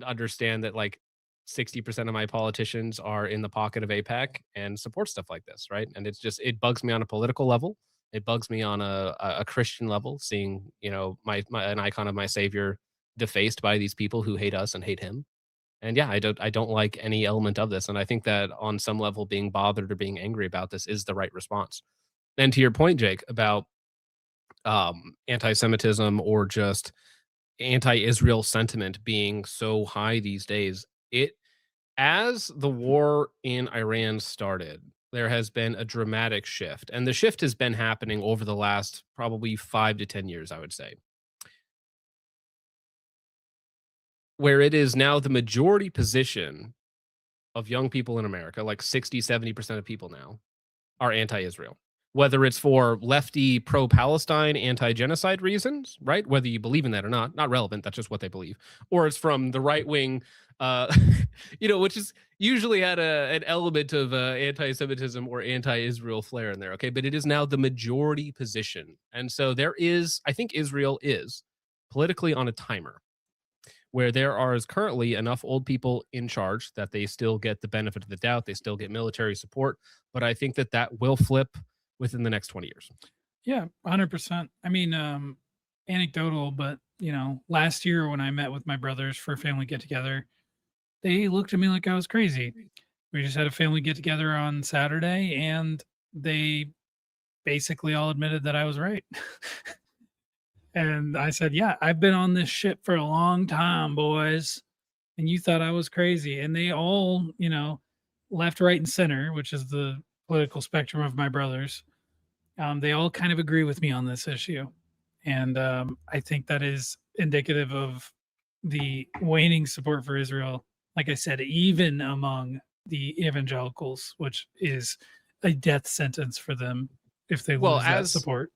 understand that like 60% of my politicians are in the pocket of AIPAC and support stuff like this, right? And it bugs me on a political level. It bugs me on a Christian level, seeing an icon of my savior defaced by these people who hate us and hate him. And yeah, I don't like any element of this. And I think that on some level, being bothered or being angry about this is the right response. And to your point, Jake, about anti-Semitism or just anti-Israel sentiment being so high these days, as the war in Iran started, there has been a dramatic shift, and the shift has been happening over the last probably 5 to 10 years, I would say, where it is now the majority position of young people in America, like 60-70% of people now, are anti-Israel. Whether it's for lefty pro-Palestine anti-genocide reasons, right? Whether you believe in that or not relevant. That's just what they believe. Or it's from the right wing, which is usually had an element of anti-Semitism or anti-Israel flair in there. Okay, but it is now the majority position, and so I think Israel is politically on a timer, where there are currently enough old people in charge that they still get the benefit of the doubt. They still get military support, but I think that will flip within the next 20 years. Yeah, 100%. I mean, anecdotal, but last year when I met with my brothers for a family get together, they looked at me like I was crazy. We just had a family get together on Saturday, and they basically all admitted that I was right. And I said, yeah, I've been on this ship for a long time, boys. And you thought I was crazy. And they all, left, right, and center, which is the political spectrum of my brothers. They all kind of agree with me on this issue. And I think that is indicative of the waning support for Israel. Like I said, even among the evangelicals, which is a death sentence for them if they lose that support.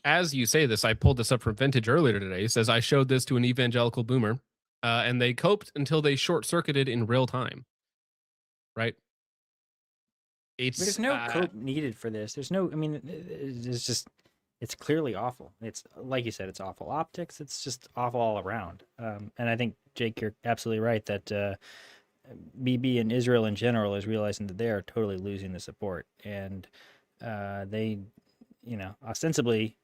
As you say this, I pulled this up from Vintage earlier today. It says, I showed this to an evangelical boomer and they coped until they short-circuited in real time. Right? There's no cope needed for this. There's no. I mean, it's just. It's clearly awful. It's like you said. It's awful optics. It's just awful all around. And I think Jake, you're absolutely right that BB and Israel in general is realizing that they are totally losing the support, and they, ostensibly,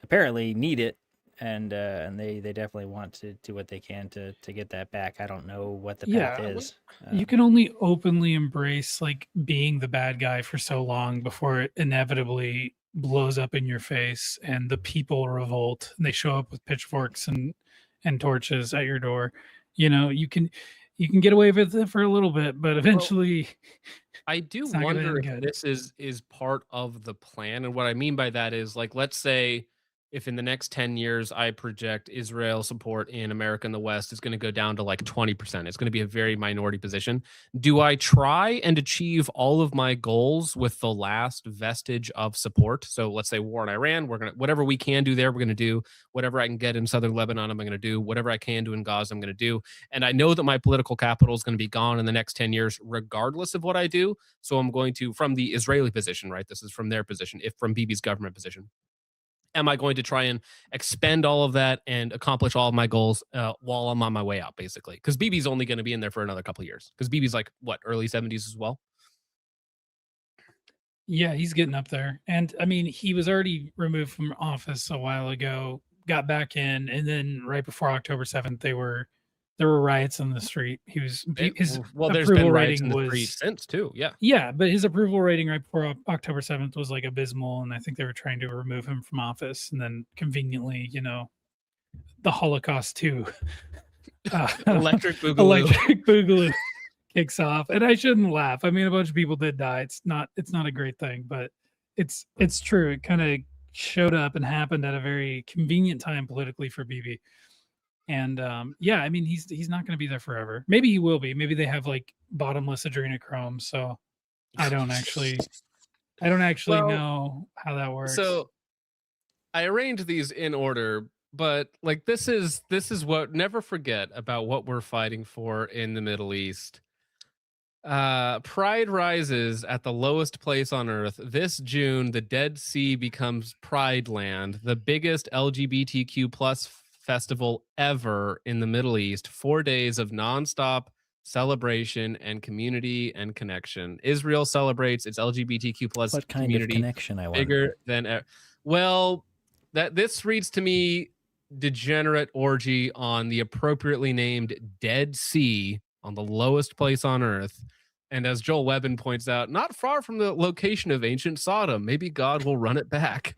apparently need it, and they definitely want to do what they can to get that back. I don't know what the path is. You can only openly embrace like being the bad guy for so long before it inevitably blows up in your face and the people revolt and they show up with pitchforks and torches at your door. You can get away with it for a little bit, but eventually I do wonder if this is part of the plan. And what I mean by that is, like, let's say if in the next 10 years I project Israel support in America and the West is going to go down to like 20%. It's going to be a very minority position. Do I try and achieve all of my goals with the last vestige of support? So let's say war in Iran, we're going to, whatever we can do there, we're going to do. Whatever I can get in southern Lebanon, I'm going to do. Whatever I can do in Gaza, I'm going to do. And I know that my political capital is going to be gone in the next 10 years, regardless of what I do. So I'm going to, from the Israeli position, right? This is from their position, if from Bibi's government position. Am I going to try and expend all of that and accomplish all of my goals while I'm on my way out, basically? Because Bibi's only going to be in there for another couple of years. Because Bibi's like, what, early 70s as well? Yeah, he's getting up there. And I mean, he was already removed from office a while ago, got back in, and then right before October 7th, there were riots on the street. His there's approval been riots rating in the was street since too. Yeah. Yeah, but his approval rating right before October 7th was like abysmal, and I think they were trying to remove him from office. And then conveniently, the Holocaust too. Electric Boogaloo. Electric Boogaloo kicks off, and I shouldn't laugh. I mean, a bunch of people did die. It's not a great thing, but it's true. It kind of showed up and happened at a very convenient time politically for Bibi. And yeah, I mean, he's not going to be there forever. Maybe he will be. Maybe they have like bottomless adrenochrome. So I don't actually know how that works. So I arranged these in order, but like this is what, never forget about what we're fighting for in the Middle East. Pride rises at the lowest place on earth. This June, the Dead Sea becomes Pride Land, the biggest LGBTQ plus festival ever in the Middle East. 4 days of nonstop celebration and community and connection. Israel celebrates its LGBTQ plus what kind community of connection, I wonder? Bigger than well, that this reads to me degenerate orgy on the appropriately named Dead Sea on the lowest place on earth. And as Joel Webbin points out, not far from the location of ancient Sodom. Maybe God will run it back.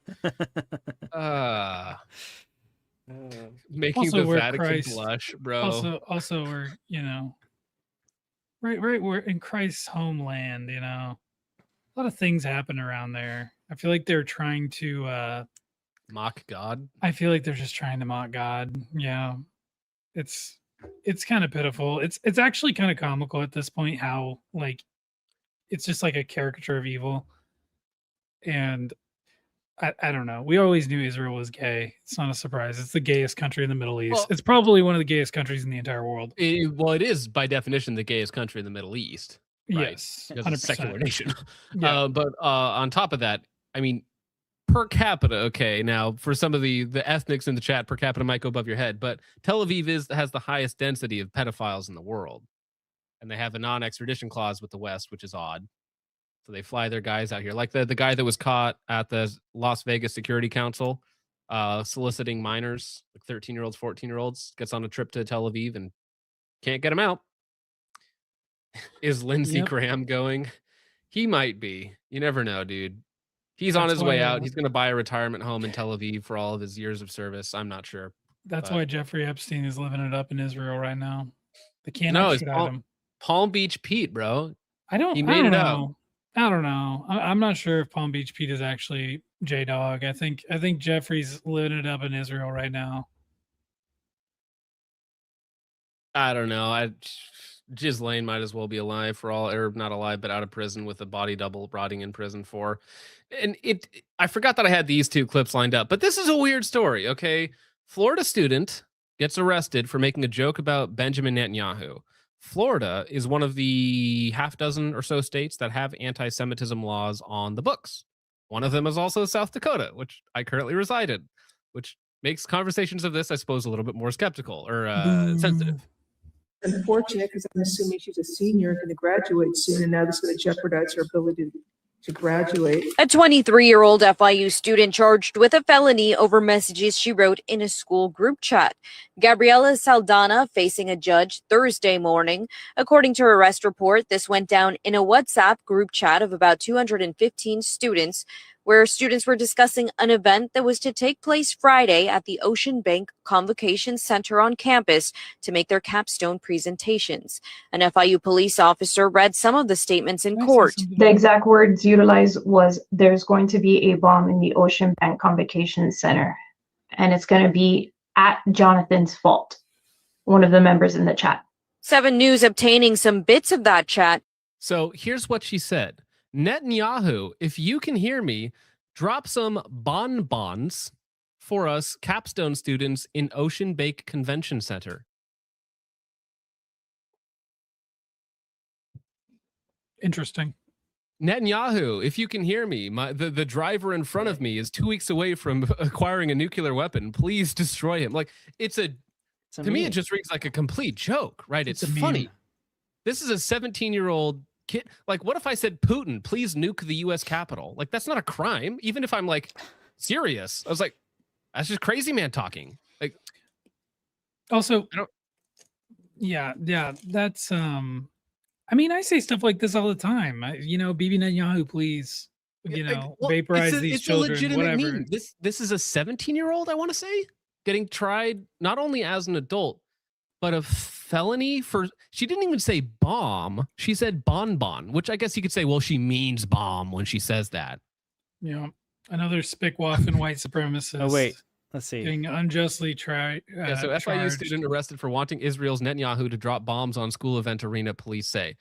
Making Also the where Vatican Christ- blush, bro. Also, we're right, we're in Christ's homeland. A lot of things happen around there. I feel like they're trying to mock God. I feel like they're just trying to mock God. Yeah, it's kind of pitiful. It's actually kind of comical at this point how like it's just like a caricature of evil. And I don't know. We always knew Israel was gay. It's not a surprise. It's the gayest country in the Middle East. Well, it's probably one of the gayest countries in the entire world. It is by definition the gayest country in the Middle East. Right? Yes, Because it's a 100%. secular nation. Yeah. But on top of that, I mean, per capita, okay, now for some of the ethnics in the chat, per capita might go above your head, but Tel Aviv has the highest density of pedophiles in the world. And they have a non-extradition clause with the West, which is odd. So they fly their guys out here. Like the guy that was caught at the Las Vegas Security Council soliciting minors, like 13-year-olds, 14-year-olds, gets on a trip to Tel Aviv and can't get him out. Is Lindsey Yep. Graham going? He might be. You never know, dude. He's on That's his way why, out. He's going to buy a retirement home in Tel Aviv for all of his years of service. I'm not sure. That's but- why Jeffrey Epstein is living it up in Israel right now. They can't No, it's extradite him. Palm Beach Pete, bro. I don't. He I made don't it know. out. I don't know. I'm not sure if Palm Beach Pete is actually J Dog. I think Jeffrey's living it up in Israel right now. I don't know. Ghislaine might as well be alive for all, or not alive, but out of prison with a body double rotting in prison for. And I forgot that I had these two clips lined up, but this is a weird story. Okay. Florida student gets arrested for making a joke about Benjamin Netanyahu. Florida is one of the half dozen or so states that have anti-Semitism laws on the books. One of them is also South Dakota, which I currently reside in, which makes conversations of this, I suppose, a little bit more skeptical or sensitive. Unfortunate, because I'm assuming she's a senior and going to graduate soon, and now this is going to jeopardize her ability to graduate. A 23-year-old FIU student charged with a felony over messages she wrote in a school group chat. Gabriela Saldana facing a judge Thursday morning. According to her arrest report, this went down in a WhatsApp group chat of about 215 students, where students were discussing an event that was to take place Friday at the Ocean Bank Convocation Center on campus to make their capstone presentations. An FIU police officer read some of the statements in court. The exact words utilized was, "There's going to be a bomb in the Ocean Bank Convocation Center, and it's going to be at Jonathan's fault," one of the members in the chat. 7 News obtaining some bits of that chat. So here's what she said. Netanyahu, if you can hear me, drop some bonbons for us capstone students in Ocean Bank Convention Center. Interesting. Netanyahu, if you can hear me, the driver in front of me is 2 weeks away from acquiring a nuclear weapon. Please destroy him. Like, to me, it just reads like a complete joke, right? It's funny. This is a 17-year-old kid. Like, what if I said, Putin, please nuke the U.S. Capitol? Like, that's not a crime, even if I'm like serious. I was like, that's just crazy man talking. Like, also, yeah, that's I mean, I say stuff like this all the time. Bibi Netanyahu, please, vaporize these children, whatever. Meme. This is a 17-year-old, I want to say, getting tried not only as an adult, but a felony for, she didn't even say bomb. She said bonbon, which I guess you could say, well, she means bomb when she says that. Yeah. Another spickwaffin white supremacist. Oh, wait. Let's see. Getting unjustly tried. So FIU student arrested for wanting Israel's Netanyahu to drop bombs on school event arena, police say.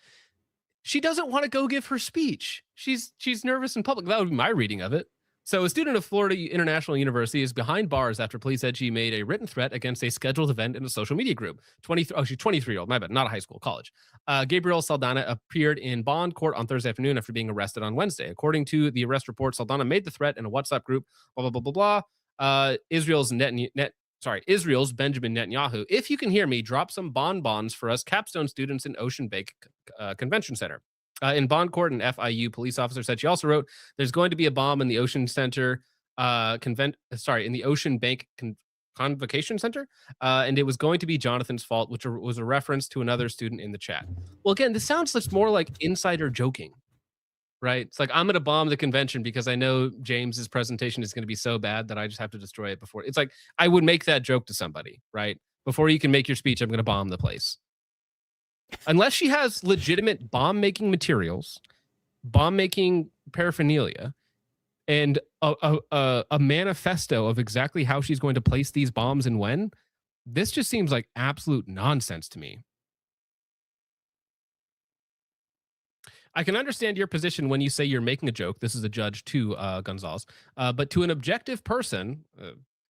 She doesn't want to go give her speech. She's nervous in public. That would be my reading of it. So a student of Florida International University is behind bars after police said she made a written threat against a scheduled event in a social media group. She's 23-year-old, my bad, not a high school, college. Gabriel Saldana appeared in bond court on Thursday afternoon after being arrested on Wednesday. According to the arrest report, Saldana made the threat in a WhatsApp group, blah, blah, blah, blah, blah. Israel's Benjamin Netanyahu, if you can hear me, drop some bonbons for us capstone students in Ocean Bank Convention Center. In bond court, an FIU police officer said she also wrote, "There's going to be a bomb in the Ocean Center, in the Ocean Bank Convocation Center, and it was going to be Jonathan's fault," which was a reference to another student in the chat. Well, again, this sounds more like insider joking, right? It's like, I'm going to bomb the convention because I know James's presentation is going to be so bad that I just have to destroy it before. It's like, I would make that joke to somebody, right? Before you can make your speech, I'm going to bomb the place. Unless she has legitimate bomb-making materials, bomb-making paraphernalia, and a manifesto of exactly how she's going to place these bombs and when, this just seems like absolute nonsense to me. I can understand your position when you say you're making a joke. This is a judge to Gonzalez. But to an objective person,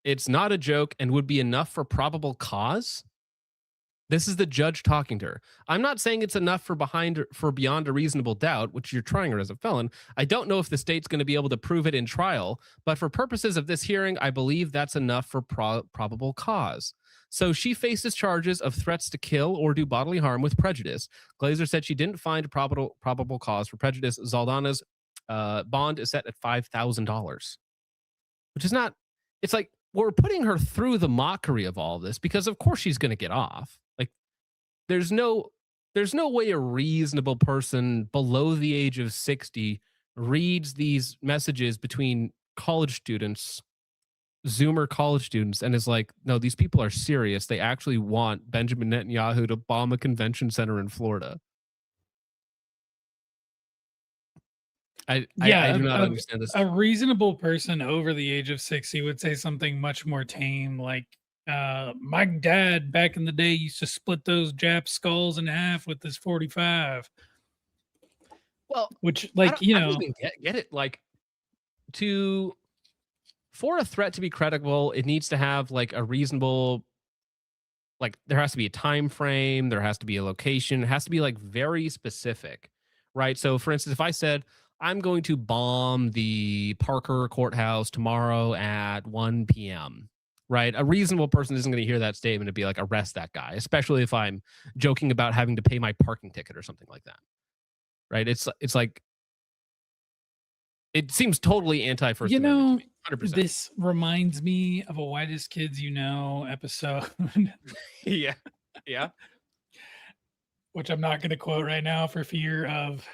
it's not a joke and would be enough for probable cause. This is the judge talking to her. I'm not saying it's enough for beyond a reasonable doubt, which you're trying her as a felon. I don't know if the state's going to be able to prove it in trial, but for purposes of this hearing, I believe that's enough for probable cause. So she faces charges of threats to kill or do bodily harm with prejudice. Glazer said she didn't find probable cause for prejudice. Zaldana's bond is set at $5,000, which is not, it's like, we're putting her through the mockery of all this because of course she's going to get off. Like, there's no way a reasonable person below the age of 60 reads these messages between college students, Zoomer college students, and is like, no, these people are serious. They actually want Benjamin Netanyahu to bomb a convention center in Florida. I do not understand this. A reasonable person over the age of 60 would say something much more tame, like, my dad back in the day used to split those Jap skulls in half with his 45. Well, which, I don't even get it. Like, for a threat to be credible, it needs to have like a reasonable like there has to be a time frame, there has to be a location, it has to be like very specific, right? So for instance, if I said I'm going to bomb the Parker courthouse tomorrow at 1 p.m., right? A reasonable person isn't going to hear that statement and be like, arrest that guy, especially if I'm joking about having to pay my parking ticket or something like that, right? It's like, it seems totally anti-First You Amendment know, to me, 100%. this reminds me of a Whitest Kids You Know episode. Yeah. Yeah. Which I'm not going to quote right now for fear of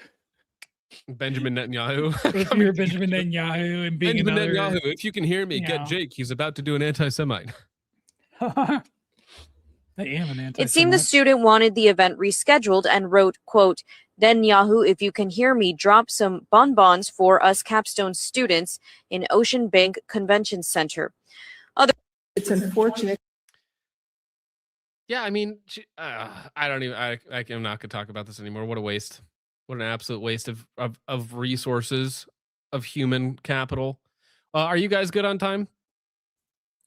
Benjamin Netanyahu. for fear of Benjamin Netanyahu and being Benjamin another, Netanyahu, if you can hear me, you get know. Jake. He's about to do an anti-Semite. I am an anti. It seemed the student wanted the event rescheduled and wrote, quote, Netanyahu, if you can hear me, drop some bonbons for us capstone students in Ocean Bank Convention Center. It's unfortunate. Yeah, I mean, I don't even. I'm not gonna talk about this anymore. What a waste! What an absolute waste of resources, of human capital. Are you guys good on time?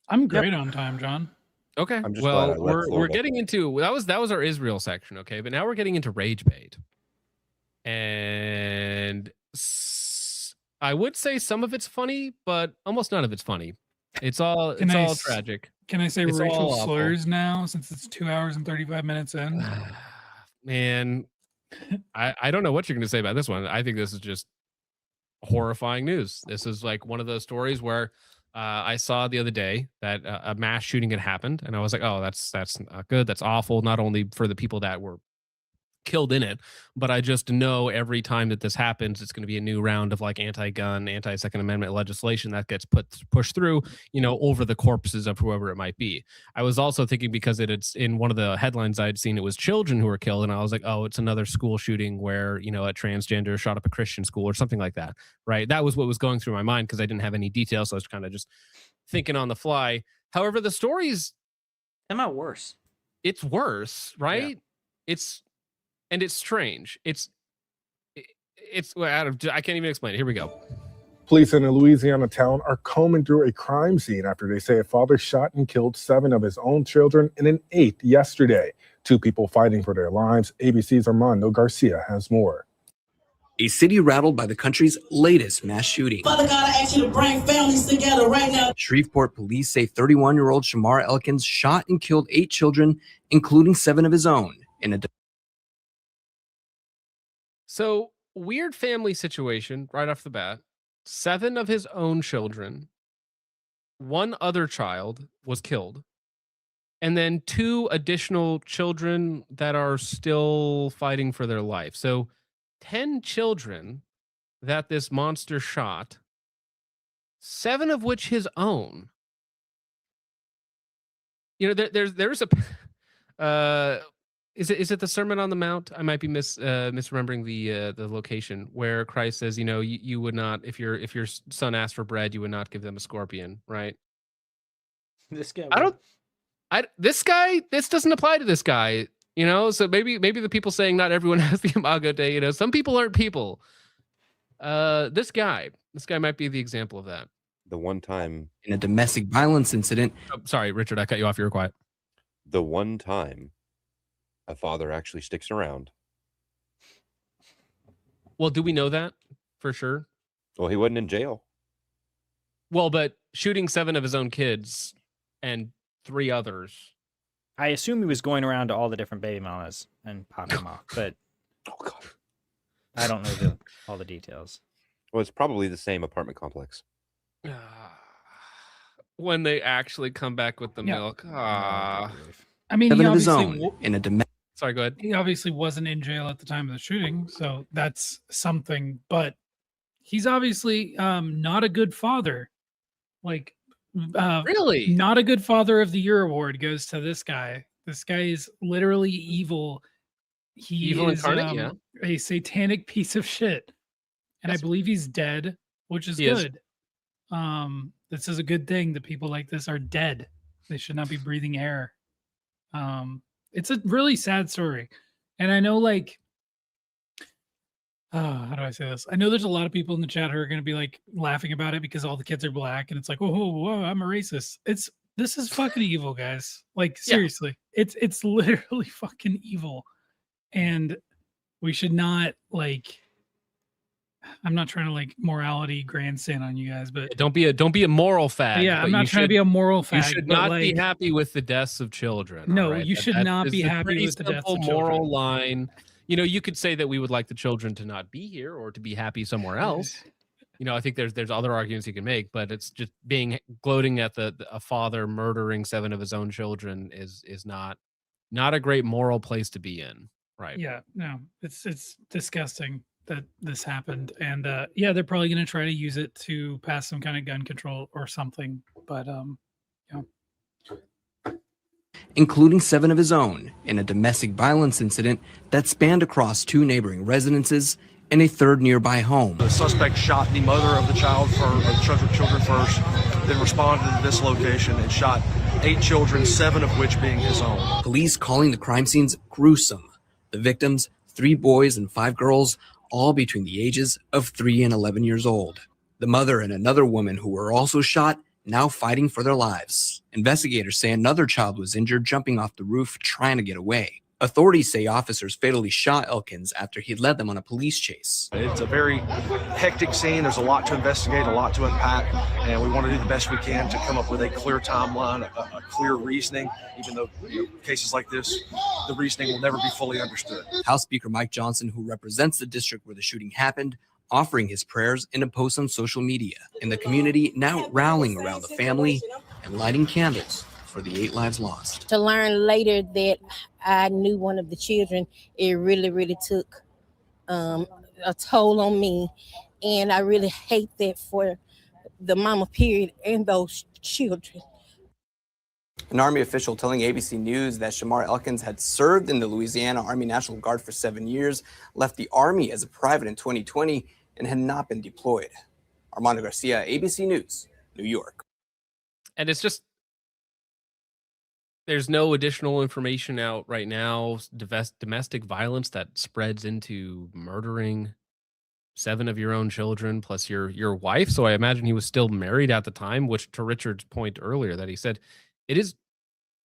I'm great on time, John. Okay. I'm just glad I Well, left we're Florida. getting into that was our Israel section. Okay, but now we're getting into rage bait, and I would say some of it's funny, but almost none of it's funny. It's all tragic. Can I say It's all racial awful. slurs now since it's 2 hours and 35 minutes in? Man, I don't know what you're going to say about this one. I think this is just horrifying news. This is like one of those stories where I saw the other day that a mass shooting had happened, and I was like, oh, that's not good. That's awful. Not only for the people that were killed in it, but I just know every time that this happens, it's going to be a new round of like anti-gun, anti-Second Amendment legislation that gets pushed through, over the corpses of whoever it might be. I was also thinking because it's in one of the headlines I'd seen, it was children who were killed, and I was like, oh, it's another school shooting where a transgender shot up a Christian school or something like that, right? That was what was going through my mind because I didn't have any details, so I was kind of just thinking on the fly. However, the stories come out worse. It's worse, right? Yeah. And it's strange. It's I can't even explain it. Here we go. Police in a Louisiana town are combing through a crime scene after they say a father shot and killed 7 of his own children and an 8th yesterday. 2 people fighting for their lives. ABC's Armando Garcia has more. A city rattled by the country's latest mass shooting. Father God, I ask you to bring families together right now. Shreveport police say 31-year-old Shamar Elkins shot and killed 8 children, including 7 of his own, in a So, weird family situation right off the bat. 7 of his own children, 1 other child was killed, and then 2 additional children that are still fighting for their life. So 10 children that this monster shot, 7 of which his own. There's a Is it the Sermon on the Mount? I might be misremembering the location where Christ says, you would not, if your son asked for bread, you would not give them a scorpion, right? This guy. This doesn't apply to this guy, so maybe the people saying not everyone has the Imago Dei, some people aren't people. This guy might be the example of that. The one time in a domestic violence incident. Oh, sorry, Richard, I cut you off. You were quiet. The one time a father actually sticks around. Well, do we know that for sure? Well, he wasn't in jail. Well, but shooting 7 of his own kids and 3 others. I assume he was going around to all the different baby mamas and popping them off, but I don't know all the details. Well, it's probably the same apartment complex. When they actually come back with the milk. I mean, 7 he of his obviously own in a domestic. Sorry, go ahead. He obviously wasn't in jail at the time of the shooting, so that's something. But he's obviously not a good father. Like, really, not a good father of the year award goes to this guy. This guy is literally evil. He Evil is incarnate, a satanic piece of shit, and I believe he's dead, which is He is. good. This is a good thing that people like this are dead. They should not be breathing air. It's a really sad story. And I know, like, how do I say this? I know there's a lot of people in the chat who are going to be like laughing about it because all the kids are black and it's like, whoa, I'm a racist. It's This is fucking evil, guys. Like Yeah. seriously, it's literally fucking evil, and we should not like. I'm not trying to like morality grandstand on you guys, but Don't be a moral fag. yeah, but I'm not you trying to should- be a moral You fag. should but not like, be happy with the deaths of children. No, all right? you should That not is be a happy pretty with the deaths simple of children. moral line. You know, you could say that we would like the children to not be here or to be happy somewhere else. You know, I think there's other arguments you can make, but it's just gloating at a father murdering 7 of his own children is not a great moral place to be in, right? Yeah, no, it's disgusting that this happened, and yeah, they're probably going to try to use it to pass some kind of gun control or something. But yeah. Including 7 of his own in a domestic violence incident that spanned across 2 neighboring residences and a 3rd nearby home. The suspect shot the mother of the children first, then responded to this location and shot 8 children, 7 of which being his own. Police calling the crime scenes gruesome. The victims, 3 boys and 5 girls, all between the ages of 3 and 11 years old. The mother and another woman who were also shot, now fighting for their lives. Investigators say another child was injured jumping off the roof trying to get away. Authorities say officers fatally shot Elkins after he led them on a police chase. It's a very hectic scene. There's a lot to investigate, a lot to unpack, and we want to do the best we can to come up with a clear timeline, a clear reasoning, even though cases like this, the reasoning will never be fully understood. House Speaker Mike Johnson, who represents the district where the shooting happened, offering his prayers in a post on social media, and the community now rallying around the family and lighting candles for the 8 lives lost. To learn later that I knew one of the children, it really, really took a toll on me. And I really hate that for the mama period and those children. An Army official telling ABC News that Shamar Elkins had served in the Louisiana Army National Guard for 7 years, left the Army as a private in 2020, and had not been deployed. Armando Garcia, ABC News, New York. And it's just, there's no additional information out right now. Domestic violence that spreads into murdering 7 of your own children plus your wife. So I imagine he was still married at the time, which to Richard's point earlier that he said, this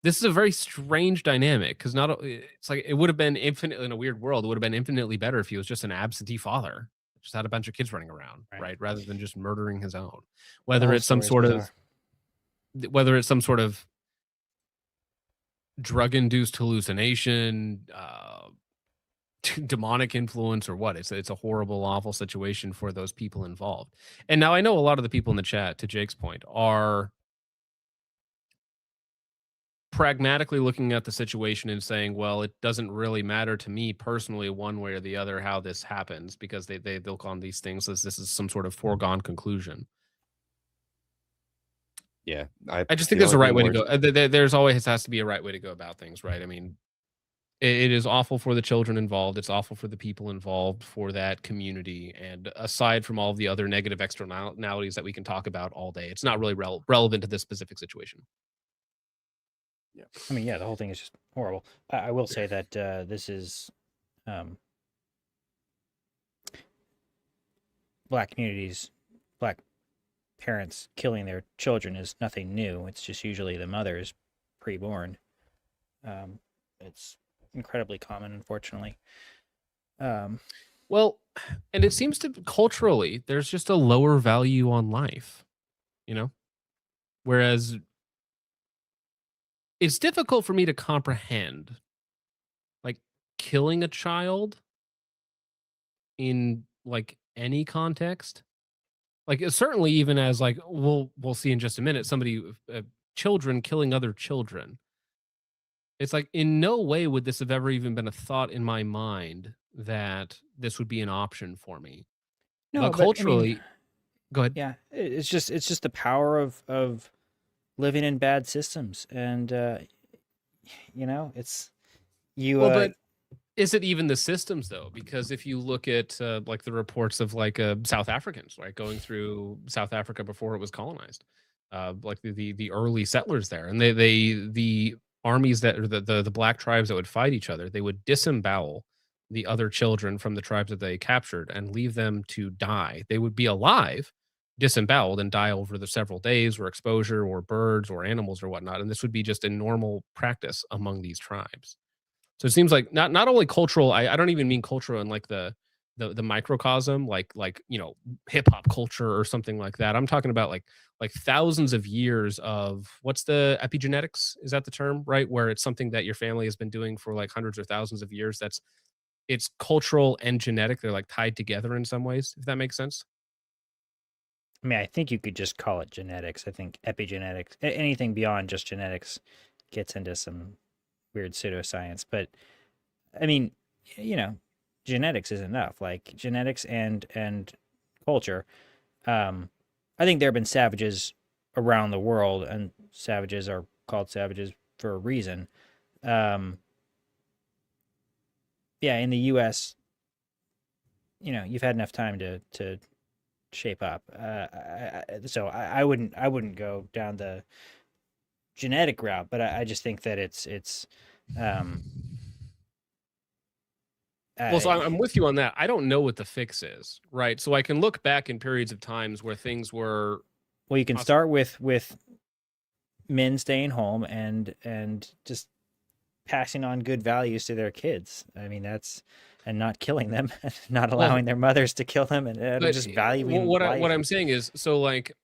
is a very strange dynamic because it's like it would have been infinitely, in a weird world, it would have been infinitely better if he was just an absentee father, just had a bunch of kids running around, right? Rather than just murdering his own. Whether it's some sort of drug-induced hallucination, demonic influence, or what. It's a horrible, awful situation for those people involved. And now I know a lot of the people in the chat, to Jake's point, are pragmatically looking at the situation and saying, well, it doesn't really matter to me personally one way or the other how this happens, because they look on these things as this is some sort of foregone conclusion. Yeah, I just think there's a right way to go. There's always has to be a right way to go about things, right? I mean, it is awful for the children involved. It's awful for the people involved, for that community. And aside from all of the other negative externalities that we can talk about all day, it's not really relevant to this specific situation. Yeah, I mean, yeah, the whole thing is just horrible. I will say that this is black communities, black parents killing their children is nothing new. It's just usually the mother is preborn. It's incredibly common, unfortunately. Well, and it seems to culturally, there's just a lower value on life, you know? Whereas it's difficult for me to comprehend, like, killing a child in, like, any context. Like, certainly even as, like, we'll see in just a minute, children killing other children. It's like, in no way would this have ever even been a thought in my mind that this would be an option for me. No, but but, I culturally, mean, go ahead. Yeah, it's just the power of living in bad systems, and you know, it's you. Well, but is it even the systems though? Because if you look at like the reports of like South Africans, right, going through South Africa before it was colonized, like the early settlers there, and the armies that, or the black tribes that would fight each other, they would disembowel the other children from the tribes that they captured and leave them to die. They would be alive, disemboweled and die over the several days or exposure or birds or animals or whatnot. And this would be just a normal practice among these tribes. So it seems like not only cultural, I don't even mean cultural in like the microcosm, like hip hop culture or something like that. I'm talking about like thousands of years of what's the epigenetics? Is that the term, right? Where it's something that your family has been doing for like hundreds or thousands of years. It's cultural and genetic. They're like tied together in some ways, if that makes sense. I mean, I think you could just call it genetics. I think epigenetics, anything beyond just genetics gets into some weird pseudoscience. But I mean, genetics is enough. Like genetics and culture. I think there have been savages around the world, and savages are called savages for a reason. In the U.S., you've had enough time to shape up. So I wouldn't go down the genetic route, but I just think that it's well, so I'm with you on that. I don't know what the fix is, right? So I can look back in periods of times where things were. Well, you can start with men staying home and just passing on good values to their kids. I mean, and not killing them, not allowing their mothers to kill them, and just valuing what life. What I'm saying is, so like,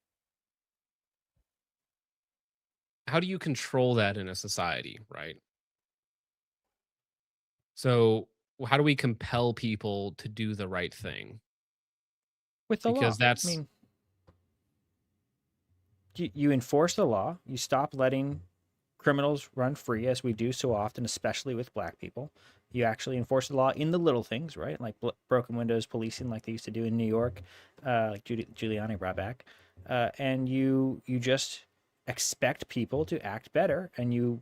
how do you control that in a society, right? So how do we compel people to do the right thing? With the because law. that's I mean, you enforce the law. You stop letting criminals run free, as we do so often, especially with black people. You actually enforce the law in the little things, right? Like broken windows policing, like they used to do in New York, like Giuliani brought back. And you just expect people to act better, and you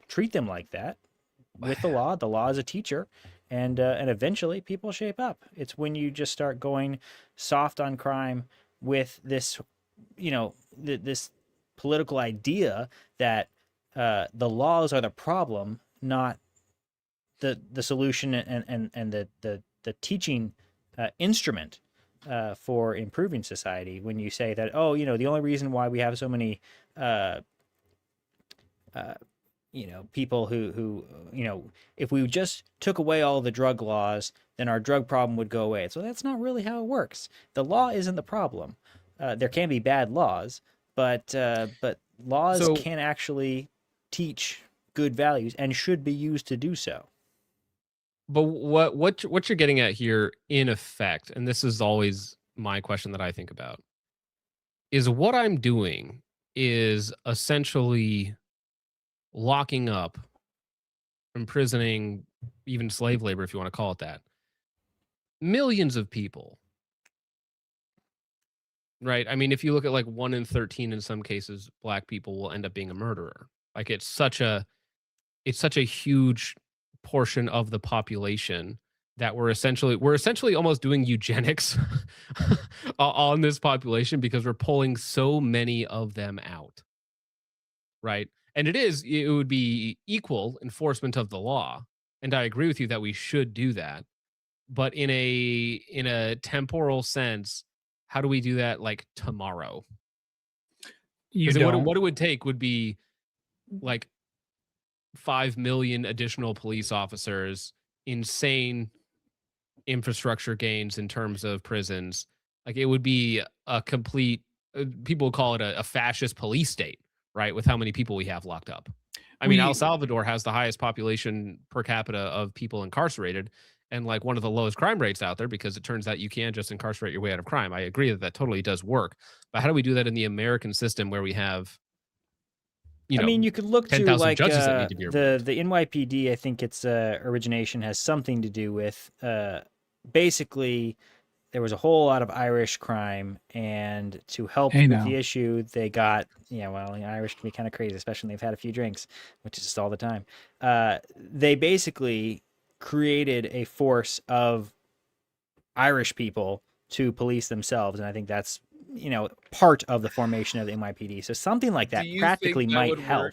treat them like that with the law. The law is a teacher, and eventually people shape up. It's when you just start going soft on crime with this, this political idea that the laws are the problem, not the solution and the teaching instrument for improving society. When you say that, the only reason why we have so many people who if we just took away all the drug laws, then our drug problem would go away. So that's not really how it works. The law isn't the problem. There can be bad laws, but laws can actually teach good values and should be used to do so. But what you're getting at here, in effect, and this is always my question that I think about, is what I'm doing is essentially locking up, imprisoning, even slave labor, if you want to call it that, millions of people. Right? I mean, if you look at like 1 in 13 in some cases, black people will end up being a murderer. Like it's such a huge portion of the population that we're essentially almost doing eugenics on this population, because we're pulling so many of them out. Right? And it would be equal enforcement of the law. And I agree with you that we should do that. But in a temporal sense, how do we do that like tomorrow? What it would take would be like 5 million additional police officers, insane infrastructure gains in terms of prisons. Like it would be a complete, people call it a fascist police state, right? With how many people we have locked up. I mean, El Salvador has the highest population per capita of people incarcerated, and like one of the lowest crime rates out there, because it turns out you can't just incarcerate your way out of crime. I agree that totally does work. But how do we do that in the American system where we have, I mean, you could look to like judges that need to be the NYPD. I think its origination has something to do with basically there was a whole lot of Irish crime, and to help with the issue, they got the Irish can be kind of crazy, especially when they've had a few drinks, which is just all the time. They basically created a force of Irish people to police themselves, and I think that's part of the formation of the NYPD. So something like that practically might help.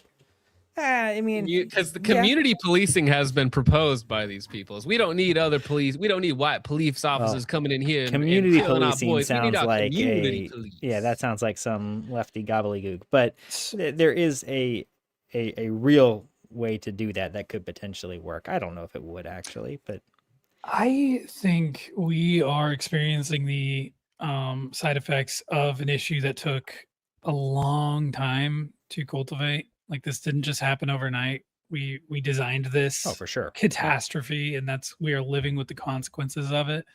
I mean, because the community policing has been proposed by these people. We don't need other police. We don't need white police officers coming in here. Community and killing our policing boys. We need sounds our like community police. that sounds like some lefty gobbledygook. But there is a real way to do that could potentially work. I don't know if it would actually, but I think we are experiencing the side effects of an issue that took a long time to cultivate. Like, this didn't just happen overnight. We designed this for sure catastrophe, and we are living with the consequences of it.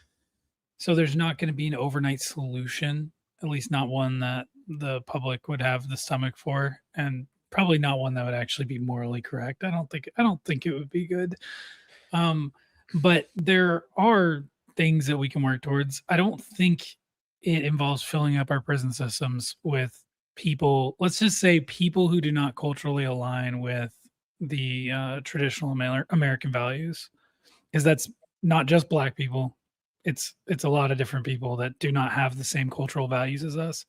So there's not going to be an overnight solution, at least not one that the public would have the stomach for, and probably not one that would actually be morally correct. I don't think it would be good. But there are things that we can work towards. I don't think it involves filling up our prison systems with people, let's just say people who do not culturally align with the traditional American values, because that's not just Black people. It's a lot of different people that do not have the same cultural values as us.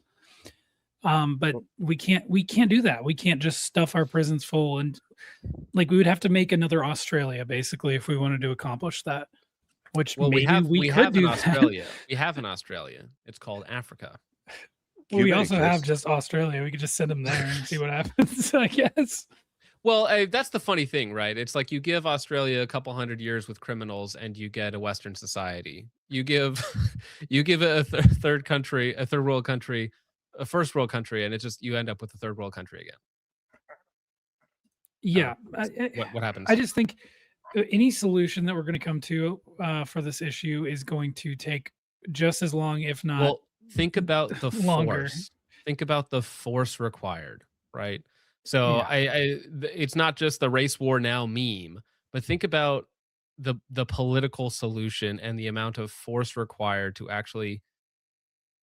But we can't do that. We can't just stuff our prisons full, and like, we would have to make another Australia basically if we wanted to accomplish that. Which we have in Australia. We have in Australia. It's called Africa. We also have just Australia. We could just send them there and see what happens, I guess. Well, that's the funny thing, right? It's like you give Australia a couple hundred years with criminals, and you get a Western society. You give a third world country, a first world country, and it's just you end up with a third world country again. Yeah. What happens? I just think any solution that we're going to come to for this issue is going to take just as long, if not. Well, think about the longer. force. Think about the force required, right? So it's not just the race war now meme, but think about the political solution and the amount of force required to actually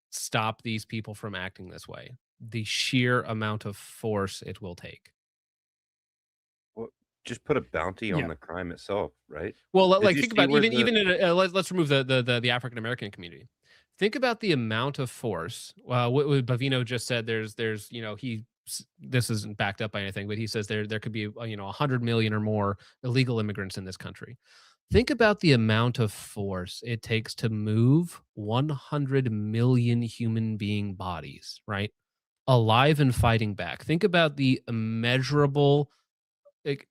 stop these people from acting this way. The sheer amount of force it will take. Well, just put a bounty on the crime itself, right? Well, like, think about even in let's remove the African American community. Think about the amount of force. What Bavino just said. There's this isn't backed up by anything, but he says there could be 100 million or more illegal immigrants in this country. Think about the amount of force it takes to move 100 million human being bodies, right? Alive and fighting back. Think about the immeasurable, like,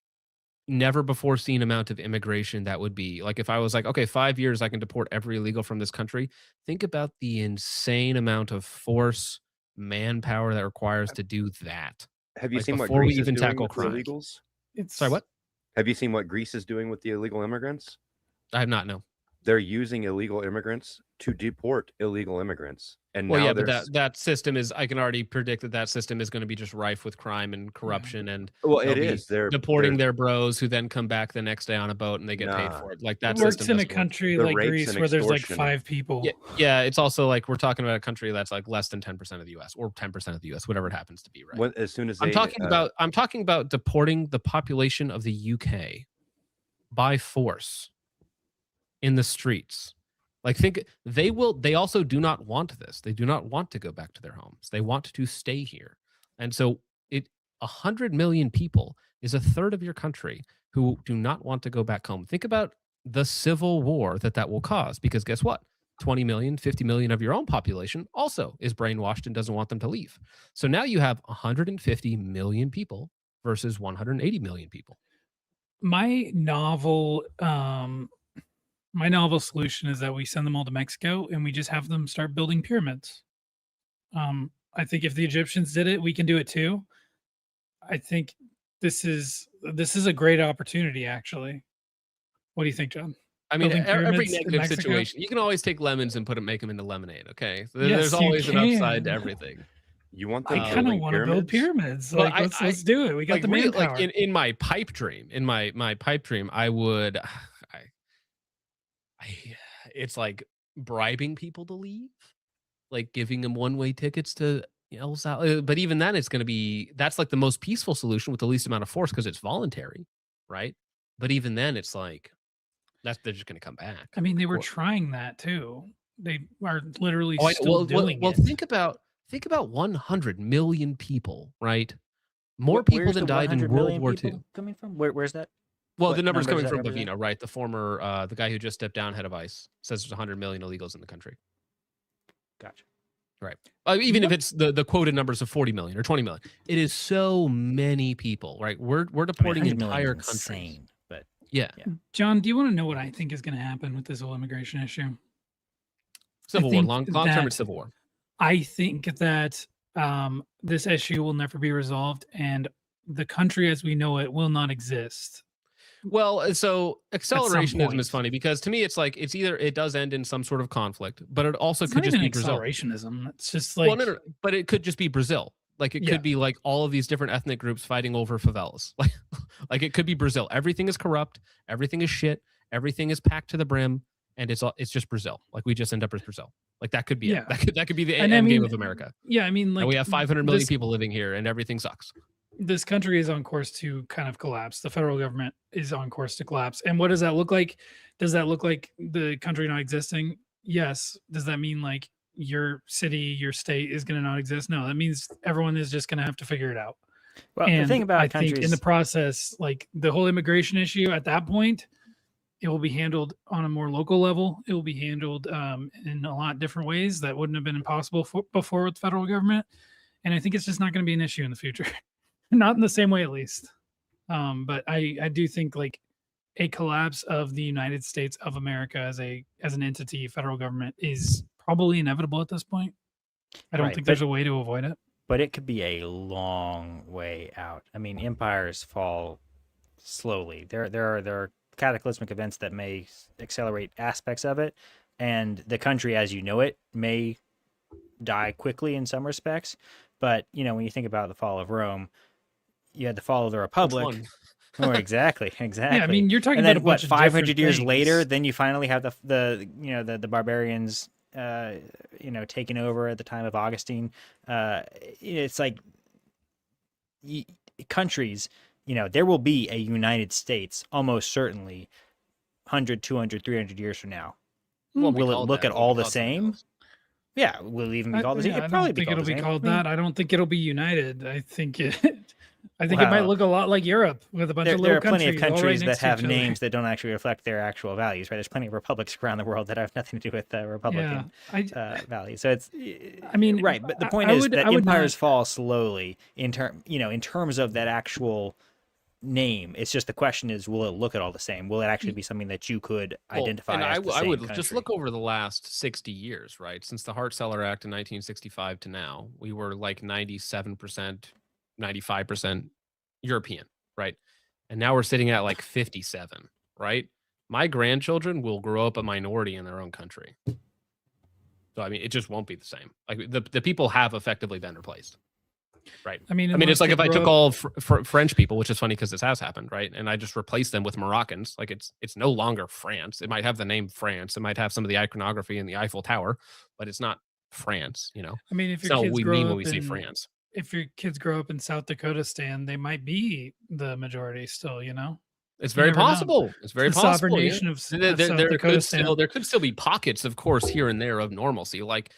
never before seen amount of immigration that would be. Like, if I was like, okay, 5 years, I can deport every illegal from this country. Think about the insane amount of force, manpower that requires to do that. Have you like, seen what before we Greece is even doing tackle with the crime? illegals? Sorry, what? Have you seen what Greece is doing with the illegal immigrants? I have not. No. They're using illegal immigrants to deport illegal immigrants. And Well, now yeah, but there's that system is, I can already predict that system is going to be just rife with crime and corruption, and Well, they'll it be is. They're deporting their bros who then come back the next day on a boat and they get paid Nah. for it. Like, that It works system in a doesn't work. country The like rapes Greece and where there's like extortion. 5 people. Yeah, it's also like we're talking about a country that's like less than 10% of the U.S. or 10% of the U.S., whatever it happens to be, right? as soon as I'm they, talking about deporting the population of the UK by force in the streets. Like, think they also do not want this. They do not want to go back to their homes. They want to stay here. And so 100 million people is a third of your country who do not want to go back home. Think about the civil war that will cause, because guess what? 20 million, 50 million of your own population also is brainwashed and doesn't want them to leave. So now you have 150 million people versus 180 million people. My novel solution is that we send them all to Mexico and we just have them start building pyramids. I think if the Egyptians did it, we can do it too. I think this is a great opportunity, actually. What do you think, John? I mean, Building every pyramids in negative Mexico? situation, you can always take lemons and make them into lemonade. Okay, so Yes, there's you always an upside to can. everything. You want I kind of want to build pyramids. Well, Like, let's do it. We got the really, manpower. like in my pipe dream, I would, it's like bribing people to leave, like giving them one-way tickets to El Salvador. But even then, that's like the most peaceful solution with the least amount of force because it's voluntary, right? But even then, it's like they're just going to come back. I mean, they were trying that too. They are literally still doing well, it. think about 100 million people, right? More people Where's than the died in 100 World million War people II. coming from? Where's that? Well, What the number's number does coming that from represent? Bavina, right? The former, the guy who just stepped down, head of ICE, says there's 100 million illegals in the country. Gotcha. Right. Even if it's the quoted numbers of 40 million or 20 million, it is so many people, right? We're deporting 100 million entire is countries. insane, but Yeah. John, do you want to know what I think is going to happen with this whole immigration issue? Civil I war, think long term, that- it's civil war. I think that this issue will never be resolved, and the country as we know it will not exist. Well, so accelerationism point. is funny because to me, it's like it's either it does end in some sort of conflict, but it also It's could not just even be Brazil. accelerationism. It's just like Well, no, but it could just be Brazil. Like it Yeah. could be like all of these different ethnic groups fighting over favelas. Like it could be Brazil. Everything is corrupt. Everything is shit. Everything is packed to the brim, and it's just Brazil. Like we just end up as Brazil. Like that could be Yeah. it. That could be the And end I game mean, of America. Yeah, I mean, like And we have 500 million this- people living here, and everything sucks. This country is on course to kind of collapse. The federal government is on course to collapse. And what does that look like? Does that look like the country not existing? Yes. Does that mean like your city, your state is going to not exist? No, that means everyone is just going to have to figure it out. Well, and the thing about I think in countries- the process, like the whole immigration issue at that point, it will be handled on a more local level. It will be handled in a lot different ways that wouldn't have been impossible before with the federal government. And I think it's just not going to be an issue in the future. Not in the same way, at least. But I do think like a collapse of the United States of America as an entity, federal government, is probably inevitable at this point. I don't Right, think but- there's a way to avoid it. But it could be a long way out. I mean, empires fall slowly. There are cataclysmic events that may accelerate aspects of it, and the country as you know it may die quickly in some respects. But when you think about the fall of Rome, you had the fall of the Republic. one? Oh, exactly. Yeah, I mean, you're talking and about then a bunch of 500 different years later, things. then you finally have the barbarians taking over at the time of Augustine. It's like countries, there will be a United States almost certainly 100, 200, 300 years from now. Won't be Will it called look that. at It'll be all the called something same? else. Yeah, will it even be called the same? I It'll probably don't be think called it'll the be same. called I mean, that. I don't think it'll be united. I think it might Wow. look a lot like Europe with a bunch of there little are plenty of countries all right countries next that to have each other. names that don't actually reflect their actual values, right? There's plenty of republics around the world that have nothing to do with Republican values. So it's, I mean, right. But the I- point I is would- that I would empires not- fall slowly in terms of that actual name. It's just the question is, will it look at all the same? Will it actually be something that you could Well, identify and as I the I same would country? just look over the last 60 years, right? Since the Hart-Celler Act in 1965 to now, we were like 97%, 95% European, right? And now we're sitting at like 57, right? My grandchildren will grow up a minority in their own country. So I mean, it just won't be the same. Like the people have effectively been replaced, right? I mean, it's like if I unless they took grow all French people, which is funny because this has happened, right? And I just replaced them with Moroccans. Like it's no longer France. It might have the name France. It might have some of the iconography in the Eiffel Tower, but it's not France. I mean, if It's your not what kids we grow mean when up we say in- France. If your kids grow up in South Dakota, Stan, they might be the majority still. It's You very never know. possible. It's very The possible. sovereign yeah. nation of There- South there Dakota, could Stan. there could still be pockets, of course, here and there of normalcy. Like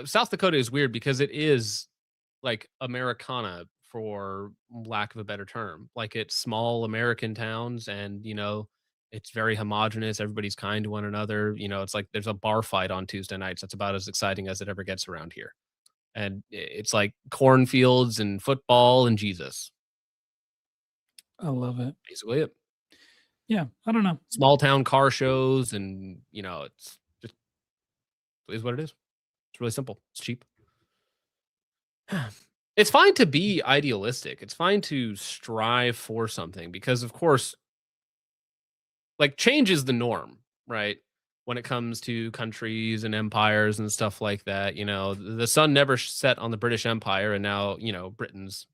South Dakota is weird because it is like Americana, for lack of a better term. Like it's small American towns, and it's very homogenous. Everybody's kind to one another. It's like there's a bar fight on Tuesday nights. That's about as exciting as it ever gets around here. And it's like cornfields and football and Jesus. I love it. Basically it. Yeah, I don't know. Small town car shows, and it's just it is what it is. It's really simple. It's cheap. It's fine to be idealistic. It's fine to strive for something because, of course, like change is the norm, right? When it comes to countries and empires and stuff like that, the sun never set on the British Empire, and now Britain's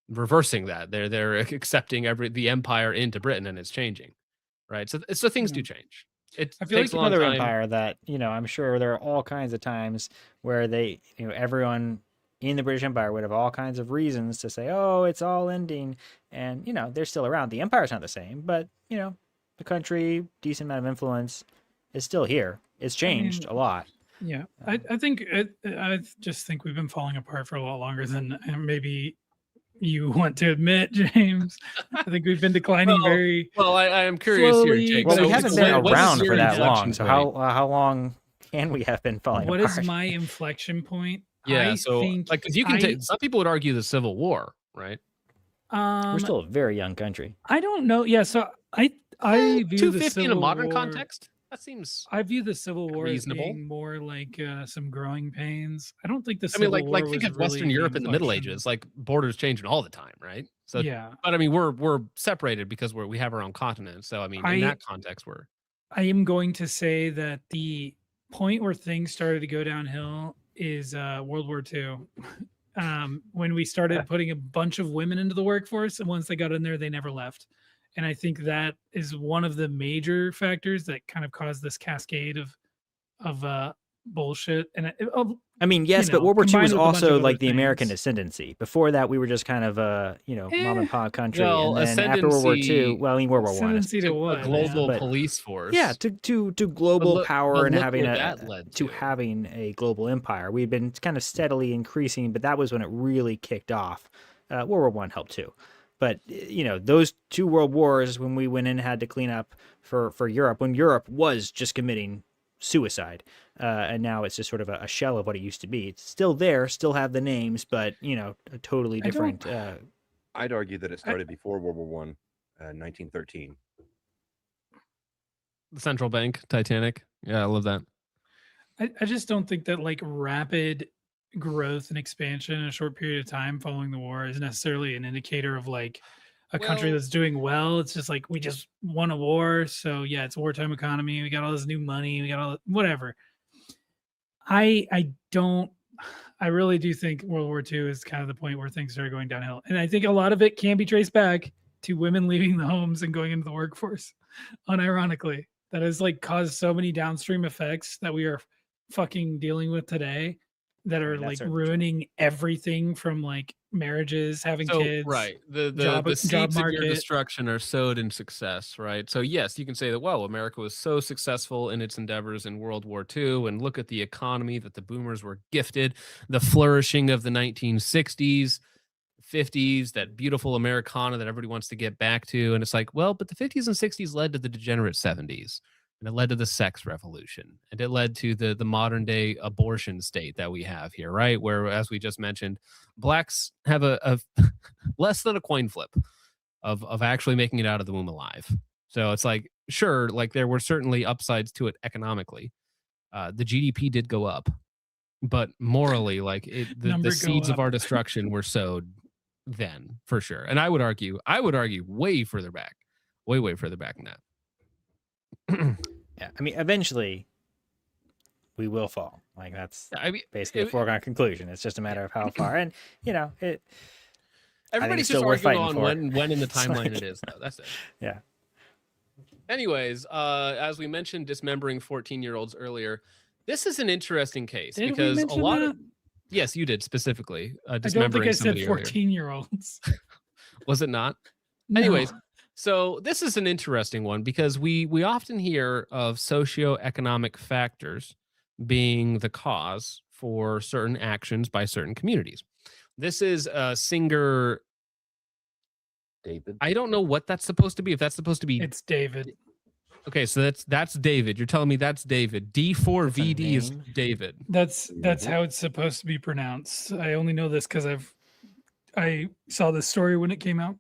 reversing that. They're accepting the empire into Britain, and it's changing, right? So things do change. It I feel takes like a long another time. empire that I'm sure there are all kinds of times where they everyone in the British Empire would have all kinds of reasons to say, oh, it's all ending, and they're still around. The empire's not the same, but the country, decent amount of influence, is still here. It's changed a lot. Yeah, I think I just think we've been falling apart for a lot longer than maybe you want to admit, James. I think we've been declining Well, I am curious slowly, here, Jake. Well, So we haven't been what is around your for that inflection long. So point? how long can we have been falling What apart? is my inflection point? Yeah, I so think like, because you can take. Some people would argue the Civil War, right? We're still a very young country. I don't know. Yeah, so I view the 250 Civil in a modern War, context. That seems. I view the Civil War reasonable. as being more like some growing pains. I don't think the I Civil mean, War like was think of really Western the Europe in the Middle inflection. Ages. Like borders changing all the time, right? So Yeah. but I mean, we're separated because we have our own continent. So I mean, in that context, we're. I am going to say that the point where things started to go downhill is World War II. When we started putting a bunch of women into the workforce, and once they got in there, they never left. And I think that is one of the major factors that kind of caused this cascade of bullshit. And I mean, yes, you but know, World War II was combined with a bunch of also other like the things. American ascendancy. Before that, we were just kind of mom and pop country. Well, and then after World War II, ascendancy- well, I mean World War One, Ascendancy to what? A global But- police force. yeah, to global look- power but and look having where a that led to to. having a global empire. We've been kind of steadily increasing, but that was when it really kicked off. World War One helped too. But those two world wars, when we went in and had to clean up for Europe, when Europe was just committing suicide, and now it's just sort of a shell of what it used to be. It's still there, still have the names, but a totally I don't- different. I'd argue that it started before World War One, 1913. The Central Bank, Titanic. Yeah, I love that. I just don't think that like rapid growth and expansion in a short period of time following the war is necessarily an indicator of like a country Well- that's doing well. It's just like we just won a war, so yeah, it's a wartime economy. We got all this new money. We got all whatever. I really do think World War II is kind of the point where things started going downhill, and I think a lot of it can be traced back to women leaving the homes and going into the workforce. Unironically, that has like caused so many downstream effects that we are fucking dealing with today that are that's like certainly true. ruining everything from like marriages, having So kids, right, the job seeds of your market. destruction are sowed in success, right? So yes, you can say that. Well, America was so successful in its endeavors in World War II, and look at the economy that the boomers were gifted, the flourishing of the 1960s, 50s, that beautiful Americana that everybody wants to get back to. And it's like, well, but the 50s and 60s led to the degenerate 70s. And it led to the sex revolution, and it led to the modern day abortion state that we have here, right? Where, as we just mentioned, blacks have a less than a coin flip of actually making it out of the womb alive. So it's like, sure, like there were certainly upsides to it economically. The GDP did go up, but morally, like the Number go seeds of up. our destruction were sowed then, for sure. And I would argue way further back, way further back than that. Yeah, I mean, eventually we will fall. Like that's basically a foregone conclusion. It's just a matter of how far. And Everybody's still just worth arguing fighting on for. when in the It's timeline like- it is, though. That's it. Yeah. Anyways, as we mentioned, dismembering 14-year-olds earlier, this is an interesting case Did we because a mention lot that? of yes, you did specifically I don't think dismembering I said somebody earlier. 14-year-olds. Was it not? No. Anyways, so this is an interesting one because we often hear of socioeconomic factors being the cause for certain actions by certain communities. This is Singer David. I don't know what that's supposed to be. If that's supposed to be It's David. Okay, so that's David. You're telling me that's David. D4VD is David. That's how it's supposed to be pronounced. I only know this because I saw this story when it came out.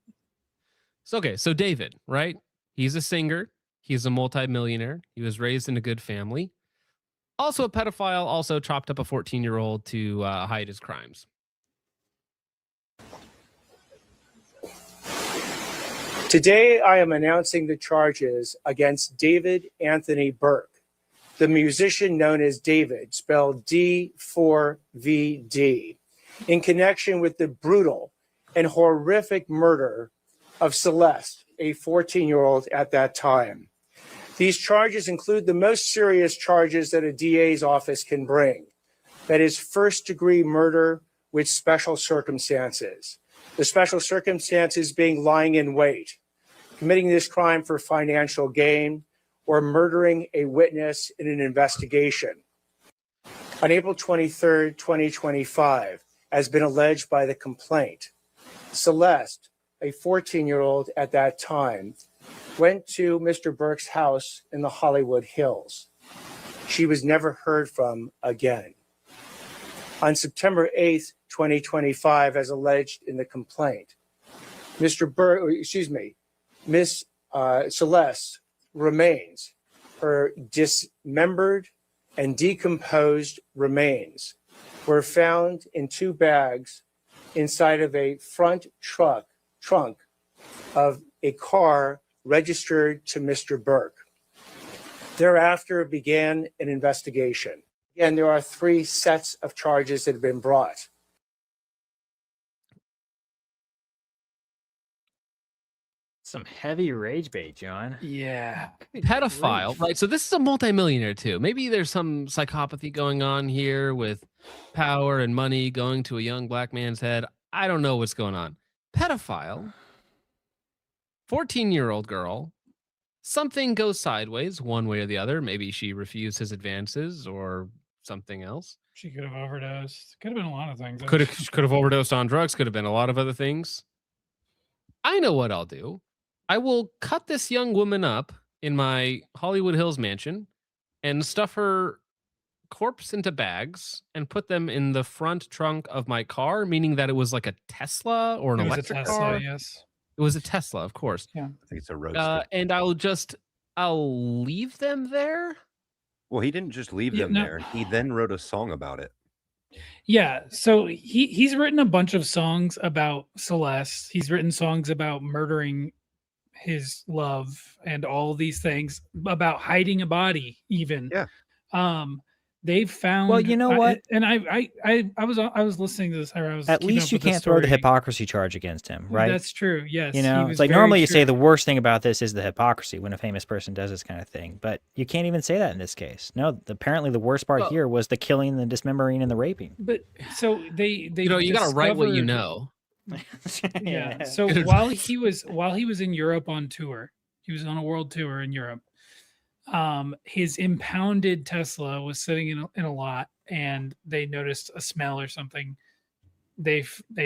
So okay, so David, right? He's a singer. He's a multimillionaire. He was raised in a good family. Also a pedophile. Also chopped up a 14-year-old to hide his crimes. Today, I am announcing the charges against David Anthony Burke, the musician known as David, spelled D4VD, in connection with the brutal and horrific murder of Celeste, a 14-year-old at that time. These charges include the most serious charges that a DA's office can bring. That is first-degree murder with special circumstances. The special circumstances being lying in wait, committing this crime for financial gain, or murdering a witness in an investigation. On April 23rd, 2025, as been alleged by the complaint, Celeste, a 14-year-old at that time, went to Mr. Burke's house in the Hollywood Hills. She was never heard from again. On September 8th, 2025, as alleged in the complaint, Miss Celeste's remains, her dismembered and decomposed remains, were found in 2 bags inside of a front trunk of a car registered to Mr. Burke. Thereafter began an investigation. Again, there are 3 sets of charges that have been brought. Some heavy rage bait, John. Yeah. Pedophile, right? So this is a multimillionaire too. Maybe there's some psychopathy going on here with power and money going to a young black man's head. I don't know what's going on. Pedophile, 14-year-old girl. Something goes sideways one way or the other. Maybe she refused his advances or something else. She could have overdosed. Could have been a lot of things. Could have overdosed on drugs. Could have been a lot of other things. I know what I'll do. I will cut this young woman up in my Hollywood Hills mansion and stuff her corpse into bags and put them in the front trunk of my car, meaning that it was like a Tesla or an electric car. Yes. It was a Tesla, of course. Yeah. I think it's a roadster. And I'll leave them there. Well, he didn't just leave them there. He then wrote a song about it. Yeah, so he's written a bunch of songs about Celeste. He's written songs about murdering his love and all these things, about hiding a body even. Yeah. They've found. Well, you know what? I was listening to this. I was At keeping least up you with this can't throw the story. hypocrisy charge against him, right? That's true. Yes. You he know, was it's like very normally you say true. the worst thing about this is the hypocrisy when a famous person does this kind of thing, but you can't even say that in this case. No, apparently the worst part here was the killing, the dismembering, and the raping. But so they You got to write what you discovered- know. Yeah. So while he was in Europe on tour, he was on a world tour in Europe. His impounded Tesla was sitting in a lot, and they noticed a smell or something. They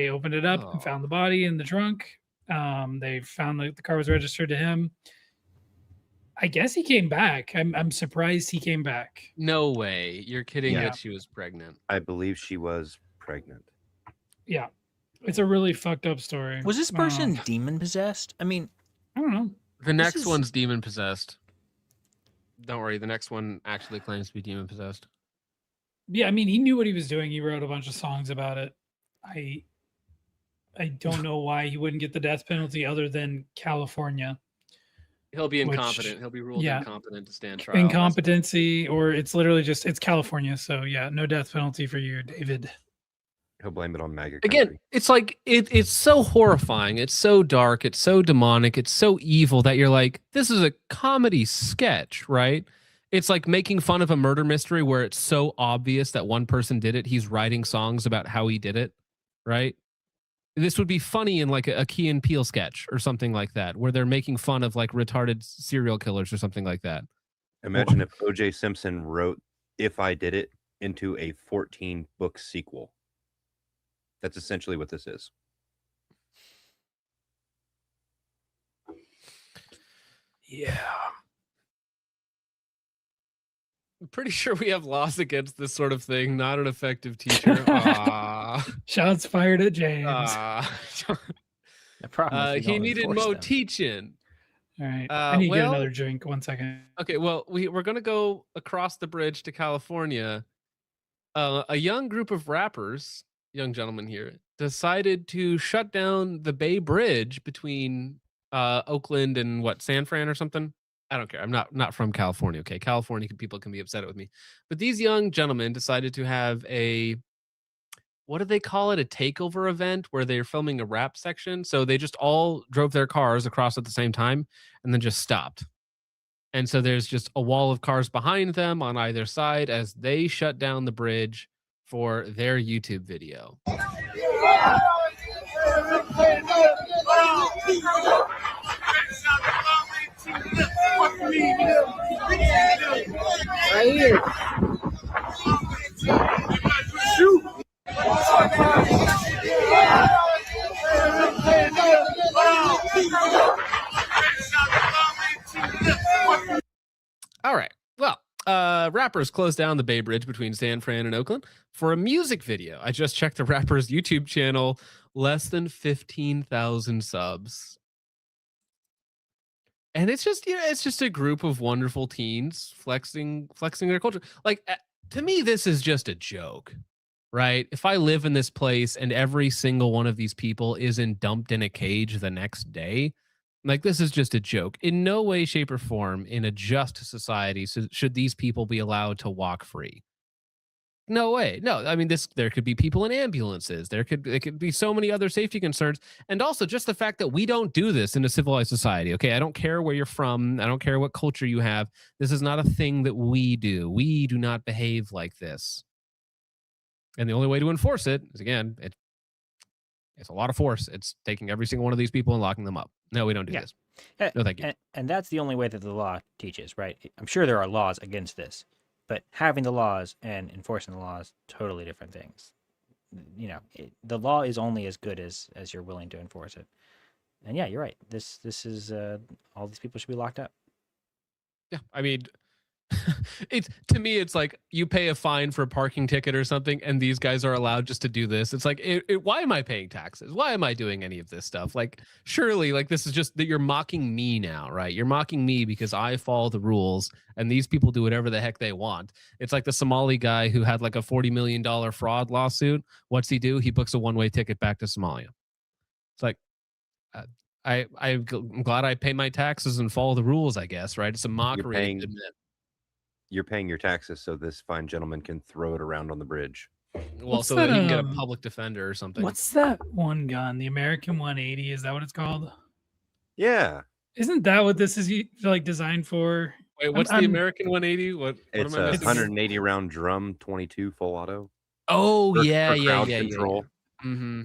opened it up and found the body in the trunk. They found the car was registered to him. I guess he came back. I'm surprised he came back. No way. You're kidding Yeah. that she was pregnant. I believe she was pregnant. Yeah, it's a really fucked up story. Was this person demon possessed? I mean, I don't know. The next is- one's demon possessed. Don't worry, the next one actually claims to be demon possessed. Yeah, I mean, he knew what he was doing. He wrote a bunch of songs about it. I don't know why he wouldn't get the death penalty other than California. He'll be Which- incompetent. He'll be ruled yeah. incompetent to stand trial. Incompetency, or it's literally just it's California. So yeah, no death penalty for you, David. He'll blame it on MAGA Again, country. it's like it's so horrifying. It's so dark. It's so demonic. It's so evil that you're like, this is a comedy sketch, right? It's like making fun of a murder mystery where it's so obvious that one person did it. He's writing songs about how he did it, right? This would be funny in like a Key and Peele sketch or something like that, where they're making fun of like retarded serial killers or something like that. Imagine if O.J. Simpson wrote "If I Did It" into a 14-book sequel. That's essentially what this is. Yeah. I'm pretty sure we have laws against this sort of thing. Not an effective teacher. Aw. Shots fired at James. The problem is we He don't needed enforce more them. teaching. All right. I need to get well- another drink. 1 second. Okay, well, we're going to go across the bridge to California. A young group of rappers, young gentlemen here, decided to shut down the Bay Bridge between Oakland and San Fran or something. I don't care. I'm not from California, okay? California people can be upset with me. But these young gentlemen decided to have what do they call it? A takeover event where they're filming a rap section. So they just all drove their cars across at the same time and then just stopped. And so there's just a wall of cars behind them on either side as they shut down the bridge for their YouTube video. Right here. Shoot. rappers closed down the Bay Bridge between San Fran and Oakland for a music video. I just checked the rapper's YouTube channel, less than 15,000 subs. And it's just a group of wonderful teens flexing their culture. Like, to me, this is just a joke, right? If I live in this place and every single one of these people isn't dumped in a cage the next day, like, this is just a joke. In no way, shape, or form in a just society should these people be allowed to walk free. No way. No, I mean, there could be people in ambulances. There could be so many other safety concerns. And also just the fact that we don't do this in a civilized society. Okay, I don't care where you're from. I don't care what culture you have. This is not a thing that we do. We do not behave like this. And the only way to enforce it is, again, it's a lot of force. It's taking every single one of these people and locking them up. No, we don't do this. No, thank you. And that's the only way that the law teaches, right? I'm sure there are laws against this, but having the laws and enforcing the laws, totally different things. You know, the law is only as good as you're willing to enforce it. And yeah, you're right. This is all these people should be locked up. Yeah, I mean, to me, it's like you pay a fine for a parking ticket or something, and these guys are allowed just to do this. It's like, why am I paying taxes? Why am I doing any of this stuff? Like, surely, like, this is just that you're mocking me now, right? You're mocking me because I follow the rules, and these people do whatever the heck they want. It's like the Somali guy who had like a $40 million fraud lawsuit. What's he do? He books a one-way ticket back to Somalia. It's like, I'm glad I pay my taxes and follow the rules, I guess, right? It's a mockery to admit. You're paying your taxes so this fine gentleman can throw it around on the bridge. Well, so that he can get a public defender or something. What's that one gun? The American 180? Is that what it's called? Yeah. Isn't that what this is like designed for? Wait, what's the American 180? What It's am I a missing? 180 round drum, 22 full auto. Oh, For yeah. crowd control. Mm-hmm.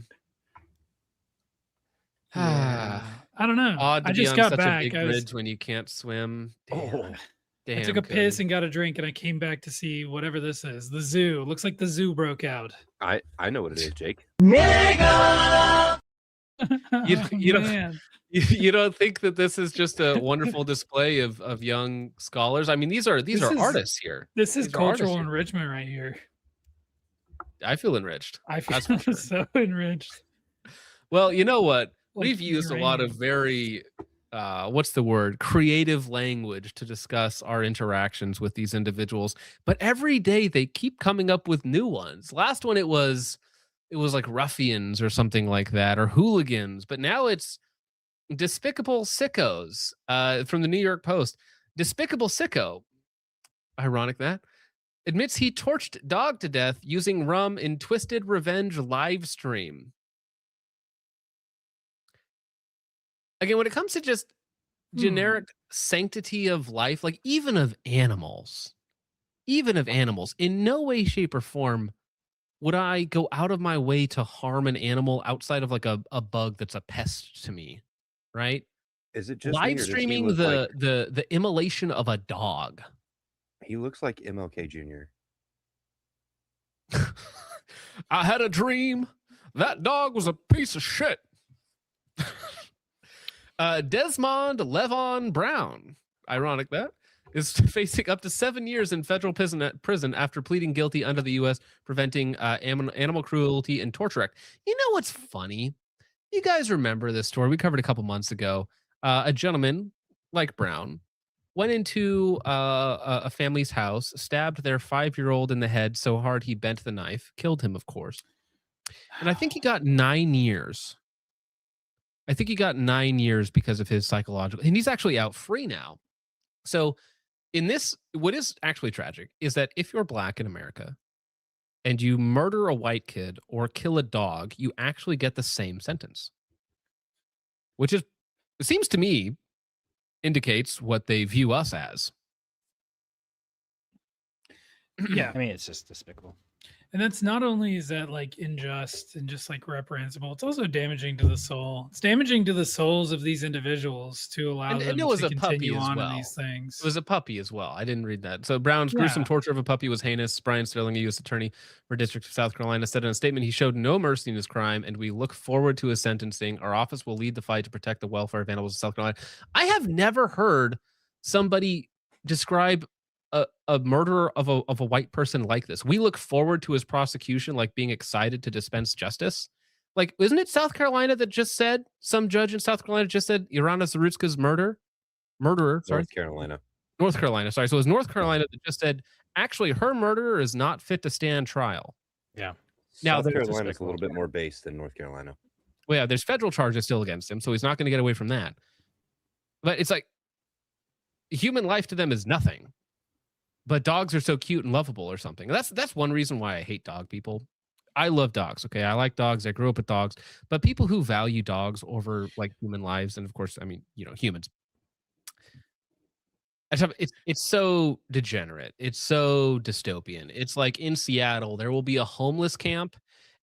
I don't know. Odd to I be just on got such back. a big bridge when you can't swim. Damn. I took a piss and got a drink, and I came back to see whatever this is. The zoo. Looks like the zoo broke out. I know what it is, Jake. You don't think that this is just a wonderful display of young scholars? I mean, these are artists here. This is These are artists cultural here. enrichment right here. I feel enriched. I That's feel for sure. so enriched. Well, you know what? Like We've used a lot of very what's the word? Creative language to discuss our interactions with these individuals. But every day they keep coming up with new ones. Last one it was like ruffians or something like that, or hooligans. But now it's despicable sickos from the New York Post. Despicable sicko, ironic that, admits he torched dog to death using rum in twisted revenge live stream. Again, when it comes to just generic sanctity of life, like even of animals, in no way, shape, or form would I go out of my way to harm an animal outside of like a bug that's a pest to me, right? Is it just me, or Live does he streaming look the immolation of a dog? He looks like MLK Jr. I had a dream. That dog was a piece of shit. Desmond Levon Brown, ironic that, is facing up to 7 years in federal prison after pleading guilty under the U.S. Preventing Animal Cruelty and Torture Act. You know what's funny? You guys remember this story we covered a couple months ago. A gentleman like Brown went into a family's house, stabbed their 5-year-old in the head so hard he bent the knife, killed him, of course. And I think he got 9 years. I think he got 9 years because of his psychological, and he's actually out free now. So in this, what is actually tragic is that if you're black in America and you murder a white kid or kill a dog, you actually get the same sentence, which is, it seems to me, indicates what they view us as. Yeah. I mean, it's just despicable. And that's not only is that like unjust and just like reprehensible, it's also damaging to the soul. It's damaging to the souls of these individuals to allow them it was to a puppy continue as on well. in these things. It was a puppy as well. I didn't read that. So Brown's gruesome torture of a puppy was heinous. Brian Sterling, a U.S. attorney for District of South Carolina, said in a statement, he showed no mercy in his crime, and we look forward to his sentencing. Our office will lead the fight to protect the welfare of animals in South Carolina. I have never heard somebody describe a murderer of a white person like this? We look forward to his prosecution, like being excited to dispense justice. Like, isn't it South Carolina that just said, some judge in South Carolina just said Irana Zarutska's murderer, sorry, North Carolina, sorry. So it was North Carolina that just said, actually, her murderer is not fit to stand trial. Yeah. Now, South Carolina's a little bit more based than North Carolina. Well, yeah, there's federal charges still against him, so he's not going to get away from that. But it's like, human life to them is nothing. But dogs are so cute and lovable or something. That's one reason why I hate dog people. I love dogs, okay? I like dogs. I grew up with dogs. But people who value dogs over, like, human lives, and of course, I mean, you know, humans. It's so degenerate. It's so dystopian. It's like in Seattle, there will be a homeless camp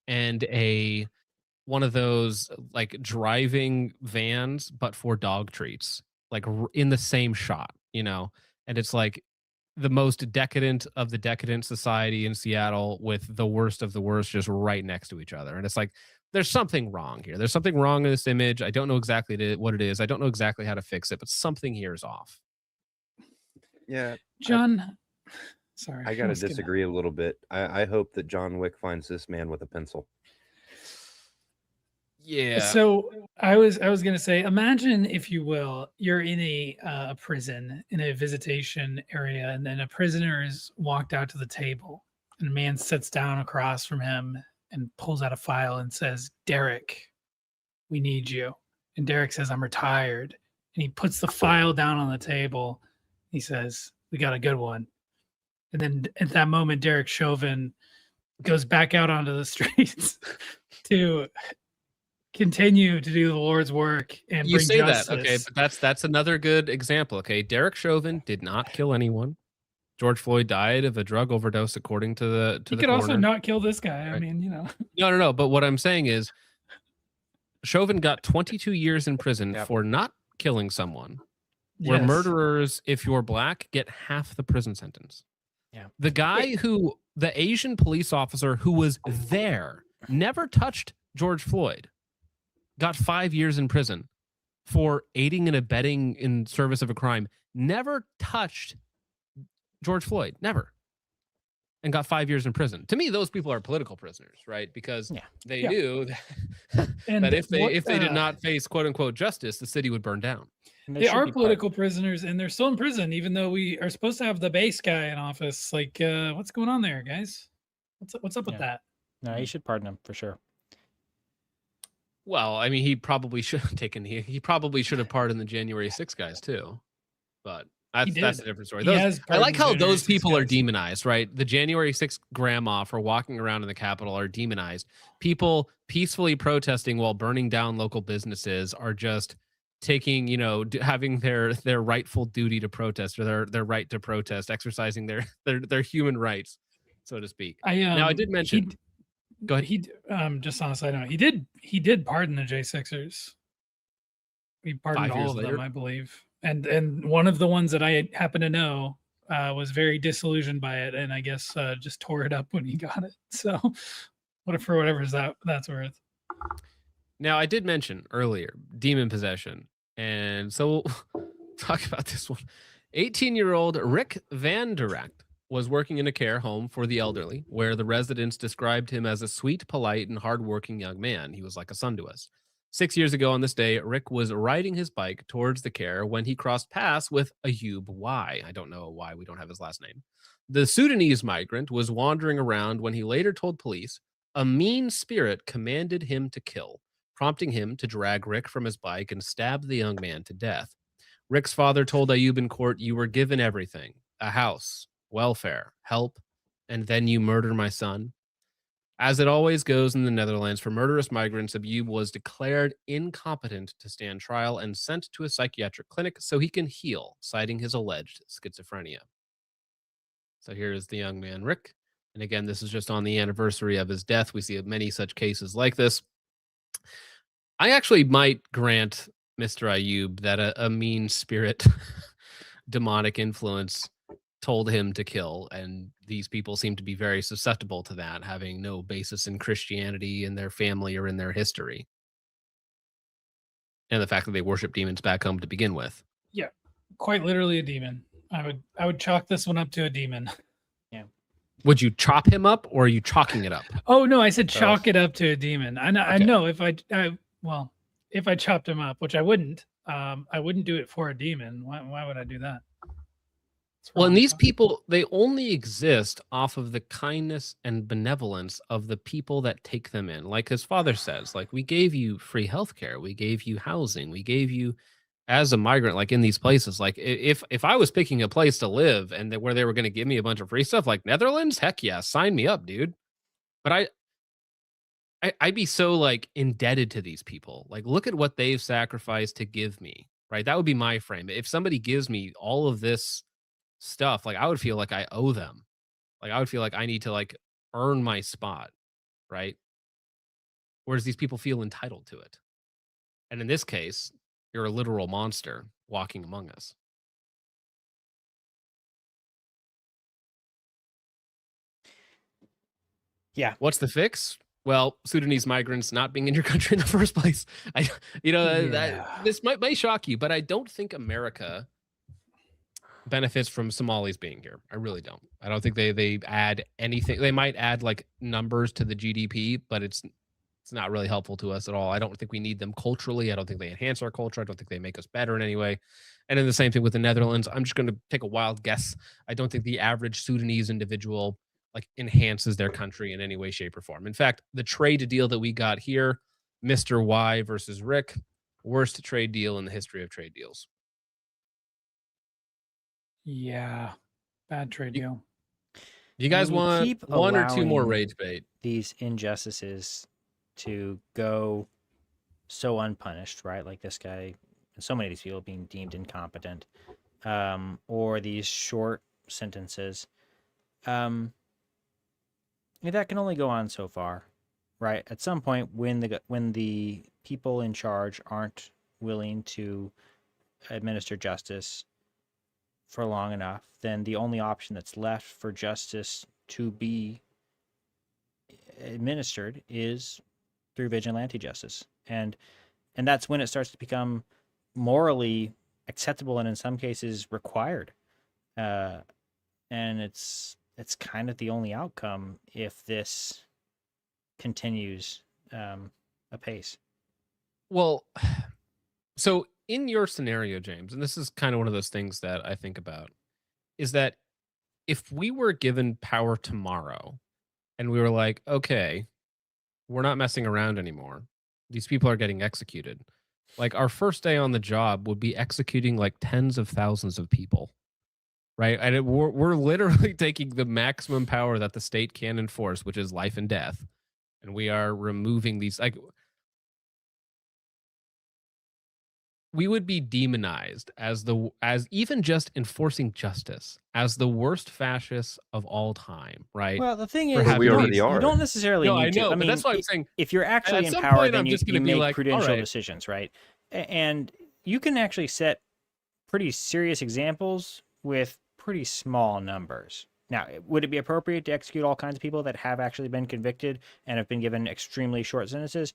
and one of those like driving vans, but for dog treats, like in the same shot, you know? And it's like the most decadent of the decadent society in Seattle with the worst of the worst just right next to each other. And it's like, there's something wrong here. There's something wrong in this image. I don't know exactly what it is. I don't know exactly how to fix it, but something here is off. Yeah. John, sorry. I got to disagree a little bit. I hope that John Wick finds this man with a pencil. Yeah. So I was going to say, imagine, if you will, you're in a prison in a visitation area, and then a prisoner is walked out to the table, and a man sits down across from him and pulls out a file and says, "Derek, we need you." And Derek says, "I'm retired." And he puts the file down on the table. He says, "We got a good one." And then at that moment, Derek Chauvin goes back out onto the streets to continue to do the Lord's work and You bring say justice. that, okay, but that's another good example, okay? Derek Chauvin did not kill anyone. George Floyd died of a drug overdose, according to the He could also not kill this guy. I mean, you know. No. But what I'm saying is, Chauvin got 22 years in prison for not killing someone. Where Yes. murderers, if you're black, get half the prison sentence. Yeah. The guy the Asian police officer who was there, never touched George Floyd, got 5 years in prison for aiding and abetting in service of a crime, never touched George Floyd, never, and got 5 years in prison. To me, those people are political prisoners, right? Because they knew that if they did not face quote unquote justice, the city would burn down. They are political prisoners, and they're still in prison, even though we are supposed to have the base guy in office. Like, what's going on there, guys? What's up with that? No, you should pardon him for sure. Well, I mean, he probably should have taken. He probably should have pardoned the January 6 guys too, but that's a different story. I like how those people are demonized, right? The January 6 grandma for walking around in the Capitol are demonized. People peacefully protesting while burning down local businesses are just taking, you know, having their rightful duty to protest, or their right to protest, exercising their human rights, so to speak. Now, I did mention. Go ahead. He just on a side note, he did pardon the J6ers. He pardoned 5 years all of them, later? I believe. And one of the ones that I happen to know was very disillusioned by it, and I guess just tore it up when he got it. So, whatever that's worth. Now, I did mention earlier demon possession, and so we'll talk about this one. 18-year-old Rick Van Direct was working in a care home for the elderly, where the residents described him as a sweet, polite, and hardworking young man. He was like a son to us. 6 years ago on this day, Rick was riding his bike towards the care when he crossed paths with Ayub Y. I don't know why we don't have his last name. The Sudanese migrant was wandering around when he later told police a mean spirit commanded him to kill, prompting him to drag Rick from his bike and stab the young man to death. Rick's father told Ayub in court, "You were given everything, a house, welfare, help, and then you murder my son." As it always goes in the Netherlands for murderous migrants, Ayub was declared incompetent to stand trial and sent to a psychiatric clinic so he can heal, citing his alleged schizophrenia. So here is the young man, Rick. And again, this is just on the anniversary of his death. We see many such cases like this. I actually might grant Mr. Ayub that a mean spirit, demonic influence told him to kill, and these people seem to be very susceptible to that, having no basis in Christianity in their family or in their history, and the fact that they worship demons back home to begin with. Yeah, quite literally a demon. I would chalk this one up to a demon. Yeah. Would you chop him up, or are you chalking it up? Oh no, I said chalk it up to a demon. I Okay. know if if I chopped him up, which I wouldn't do it for a demon. Why would I do that? Well, and these people, they only exist off of the kindness and benevolence of the people that take them in. Like his father says, like, we gave you free healthcare, we gave you housing, we gave you, as a migrant, like in these places, like if I was picking a place to live and where they were going to give me a bunch of free stuff, like Netherlands, heck yeah, sign me up, dude. But I'd be so like indebted to these people. Like, look at what they've sacrificed to give me, right? That would be my frame. If somebody gives me all of this stuff, like, I would feel like I owe them. Like, I would feel like I need to like earn my spot, right? Whereas these people feel entitled to it. And in this case, you're a literal monster walking among us. Yeah. What's the fix? Well, Sudanese migrants not being in your country in the first place. This may shock you, but I don't think America benefits from Somalis being here. I really don't. I don't think they add anything. They might add like numbers to the GDP, but it's not really helpful to us at all. I don't think we need them culturally. I don't think they enhance our culture. I don't think they make us better in any way. And then the same thing with the Netherlands. I'm just going to take a wild guess. I don't think the average Sudanese individual like enhances their country in any way, shape, or form. In fact, the trade deal that we got here, Mr. Y versus Rick, worst trade deal in the history of trade deals. Yeah, bad trade deal. You guys When want keep one or two more allowing rage bait? These injustices to go so unpunished, right? Like this guy, and so many of these people being deemed incompetent, or these short sentences. That can only go on so far, right? At some point, when the people in charge aren't willing to administer justice for long enough, then the only option that's left for justice to be administered is through vigilante justice, and that's when it starts to become morally acceptable and in some cases required, and it's kind of the only outcome if this continues apace. Well, so in your scenario, James, and this is kind of one of those things that I think about, is that if we were given power tomorrow and we were like, okay, we're not messing around anymore, these people are getting executed, like our first day on the job would be executing like tens of thousands of people, right? And we're literally taking the maximum power that the state can enforce, which is life and death, and we are removing these, like, we would be demonized as even just enforcing justice as the worst fascists of all time, right? Well, the thing For is, having we these- already are. you don't necessarily No, need I to. know, I but mean, that's why I'm saying, if you're actually at in some power, point, then I'm you just gonna be make like, prudential all right. decisions, right? And you can actually set pretty serious examples with pretty small numbers. Now, would it be appropriate to execute all kinds of people that have actually been convicted and have been given extremely short sentences?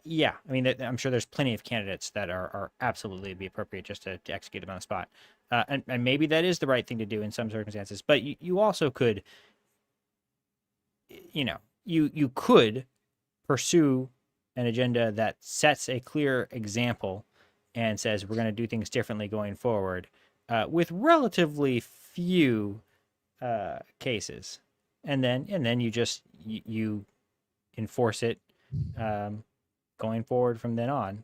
Yeah. I mean, I'm sure there's plenty of candidates that are absolutely be appropriate just to execute them on the spot. And maybe that is the right thing to do in some circumstances. But you also could, you could pursue an agenda that sets a clear example and says we're going to do things differently going forward, with relatively few cases, and then you just you enforce it going forward from then on.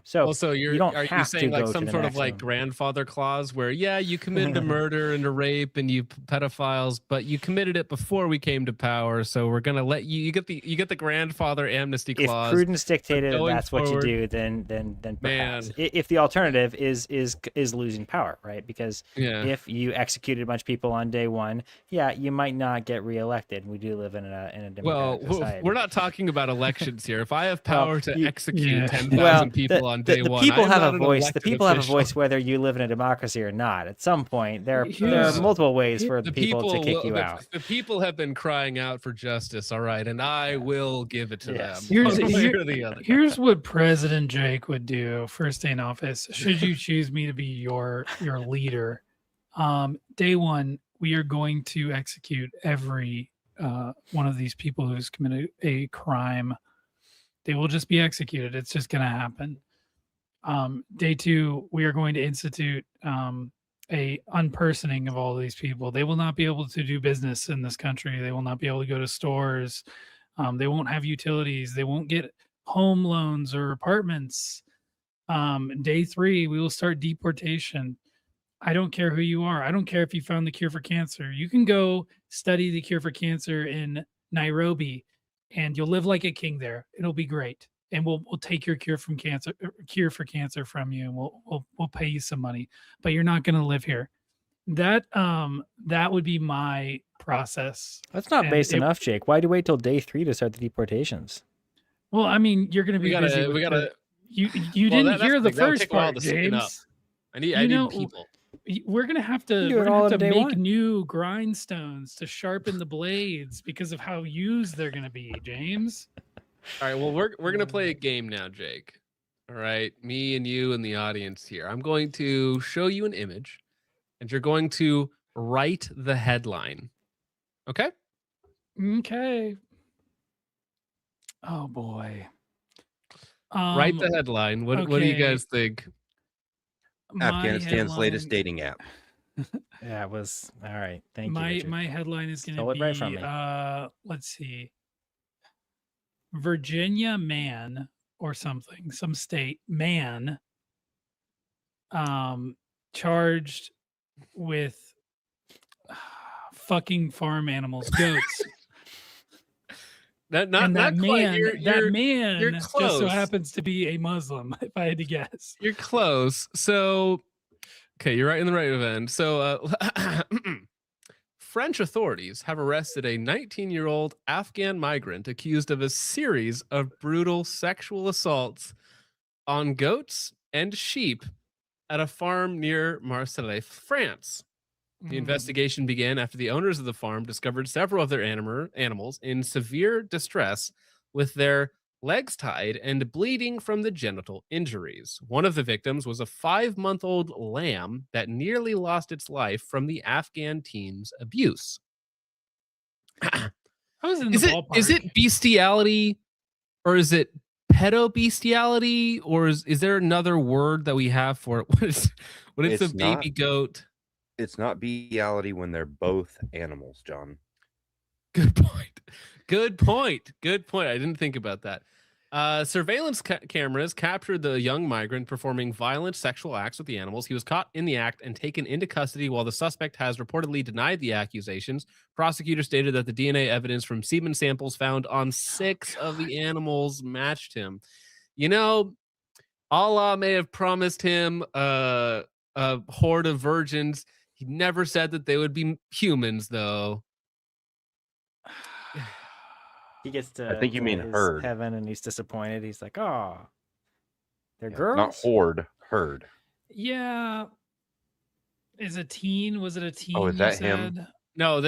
So Also, you don't are you have saying to like go some to the sort of like maximum. grandfather clause where, yeah, you committed a murder and a rape and you pedophiles, but you committed it before we came to power, so we're gonna let you get the grandfather amnesty If clause. prudence dictated that going that's what you forward. do, then perhaps. Man. If the alternative is losing power, right? Because Yeah. if you executed a bunch of people on day one, yeah, you might not get reelected. We do live in a Well, democratic society. we're not talking about elections here. If I have power to execute 10,000 Well, people on day the one, people I am have not a an voice. The elected people have a official. voice whether you live in a democracy or not. At some point, there are Here's- multiple ways for the people to kick you the, out. The people have been crying out for justice, all right, and I will give it to them. Here's, one way here- or the other. here's what President Jake would do first day in office. Should you choose me to be your leader, Day one, we are going to execute every one of these people who's committed a crime. They will just be executed. It's just going to happen. Day two, we are going to institute a unpersoning of all of these people. They will not be able to do business in this country. They will not be able to go to stores. They won't have utilities. They won't get home loans or apartments. Day three, we will start deportation. I don't care who you are. I don't care if you found the cure for cancer. You can go study the cure for cancer in Nairobi and you'll live like a king there. It'll be great. And we'll take your cure for cancer from you, and we'll pay you some money, but you're not going to live here. That would be my process. That's not base enough, Jake. Why'd you wait till day 3 to start the deportations? Well, I mean, you're going to be busy. You didn't hear the first part, James. I need people. We're gonna have to make new grindstones to sharpen the blades because of how used they're gonna be, James. All right, well, we're gonna play a game now, Jake. All right, me and you and the audience here. I'm going to show you an image, and you're going to write the headline. Okay? Okay. Oh boy. Write the headline. What do you guys think? Afghanistan's latest dating app. Yeah, it was all right. Thank you. Richard. My headline is going to Stole be it right from me. Let's see. Virginia man or something, some state man charged with fucking farm animals, goats. That man you're just close. so happens to be a Muslim, if I had to guess. You're close. So, okay, you're right in the right event. So, French authorities have arrested a 19-year-old Afghan migrant accused of a series of brutal sexual assaults on goats and sheep at a farm near Marseille, France. The investigation began after the owners of the farm discovered several of their animals in severe distress with their legs tied and bleeding from the genital injuries. One of the victims was a 5-month-old lamb that nearly lost its life from the Afghan team's abuse. Is it bestiality, or is it pedobestiality, or is there another word that we have for it? What is a baby goat? It's not bestiality when they're both animals, John. Good point. Good point. Good point. I didn't think about that. Surveillance cameras captured the young migrant performing violent sexual acts with the animals. He was caught in the act and taken into custody, while the suspect has reportedly denied the accusations. Prosecutors stated that the DNA evidence from semen samples found on 6 of the animals matched him. You know, Allah may have promised him a horde of virgins. He never said that they would be humans, though. He gets to I think you mean his herd. heaven, and he's disappointed. He's like, "Oh, they're Yeah, girls." not horde, herd. Yeah. Was it a teen? Oh, is you that him? said? No,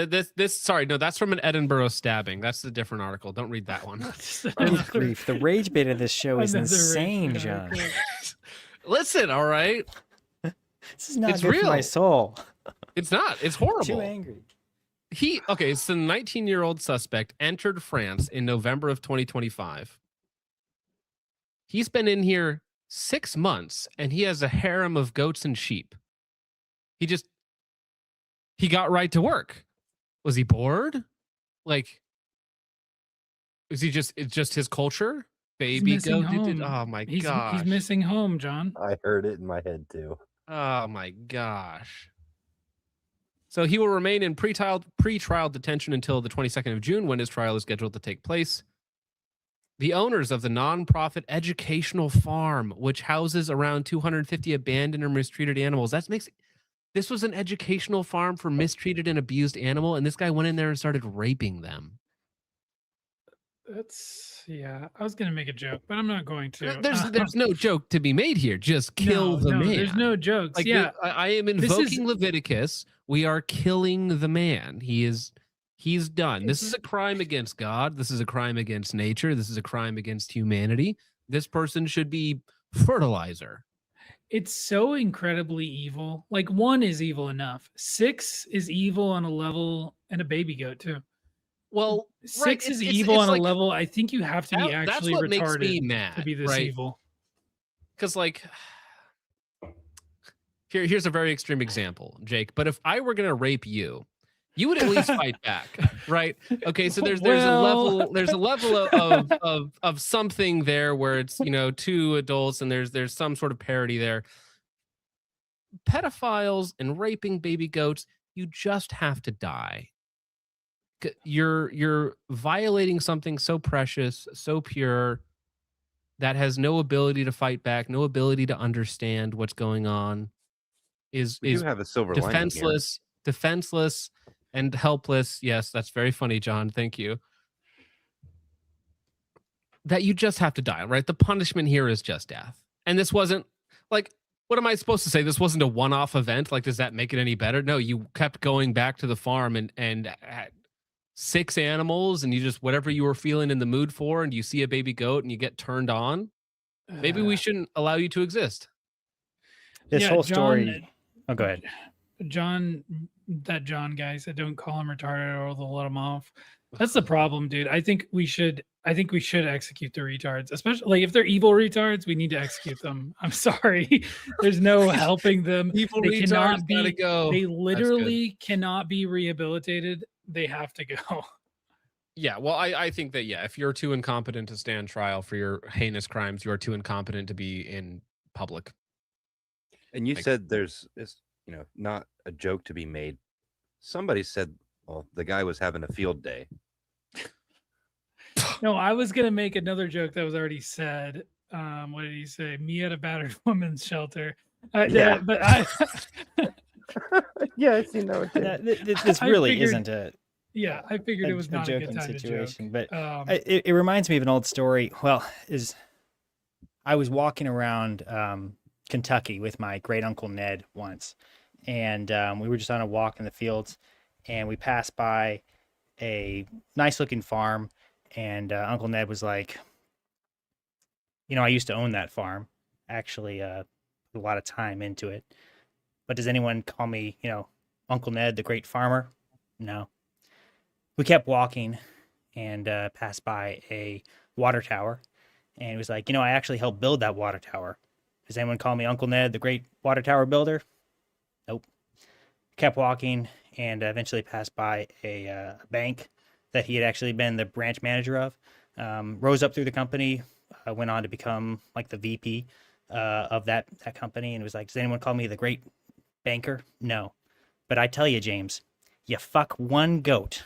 sorry, no, that's from an Edinburgh stabbing. That's a different article. Don't read that one. Good grief. The rage bait of this show is Another rage insane, bait John. article. Listen, all right. This is not It's good for my real. soul. It's not. It's I'm horrible. too angry. So the 19-year-old suspect entered France in November of 2025. He's been in here 6 months, and he has a harem of goats and sheep. He got right to work. Was he bored? Like, is he it's just his culture? Baby missing goat. home. Oh my He's gosh. missing home, John. I heard it in my head too. Oh my gosh. So he will remain in pre-trial detention until the 22nd of June, when his trial is scheduled to take place. The owners of the nonprofit educational farm, which houses around 250 abandoned or mistreated animals. This was an educational farm for mistreated and abused animal, and this guy went in there and started raping them. I was gonna make a joke, but I'm not going to. There's no joke to be made here. Just kill the man. There's no jokes. Like, yeah, I am invoking Leviticus. We are killing the man. He's done. This is a crime against God. This is a crime against nature. This is a crime against humanity. This person should be fertilizer. it's so incredibly evil. Like 1 is evil enough. 6 is evil on a level, and a baby goat too. Well, 6 right, is evil on a level. I think you have to be that's actually what makes me retarded mad to be this right? evil. Because like here's a very extreme example, Jake. But if I were gonna rape you, you would at least fight back, right? Okay, so there's a level of something there where it's 2 adults and there's some sort of parity there. Pedophiles and raping baby goats, you just have to die. You're violating something so precious, so pure, that has no ability to fight back, no ability to understand what's going on. We do have a silver lining here. defenseless and helpless. Yes, that's very funny, John. Thank you. That you just have to die, right? The punishment here is just death. And this wasn't like, what am I supposed to say? This wasn't a one-off event. Like, does that make it any better? No, you kept going back to the farm and had 6 animals, and you just, whatever you were feeling in the mood for, and you see a baby goat and you get turned on. Maybe we shouldn't allow you to exist. This whole story. Oh, go ahead. John guy said, don't call him retarded or they'll let him off. That's the problem, dude. I think we should execute the retards, especially like if they're evil retards. We need to execute them. I'm sorry, there's no helping them. Evil They retards cannot gotta be. go. They literally cannot be rehabilitated. They have to go. Yeah, well, I think that, yeah, if you're too incompetent to stand trial for your heinous crimes, you are too incompetent to be in public. And you said there's not a joke to be made. Somebody said, well, the guy was having a field day. No, I was gonna make another joke that was already said. What did he say? Me at a battered woman's shelter. Yeah. But I. Yeah, I've seen that one too. This really isn't a. Yeah, I figured it was not a good joking time situation, to joke. but it reminds me of an old story. Well, I was walking around Kentucky with my great uncle Ned once, and we were just on a walk in the fields, and we passed by a nice looking farm, and Uncle Ned was like, I used to own that farm, actually, a lot of time into it, but does anyone call me, Uncle Ned, the great farmer? No. We kept walking and passed by a water tower, and it was like, I actually helped build that water tower. Does anyone call me Uncle Ned, the great water tower builder? Nope. Kept walking and eventually passed by a bank that he had actually been the branch manager of. Rose up through the company, went on to become like the VP of that company, and was like, does anyone call me the great banker? No. But I tell you, James, you fuck one goat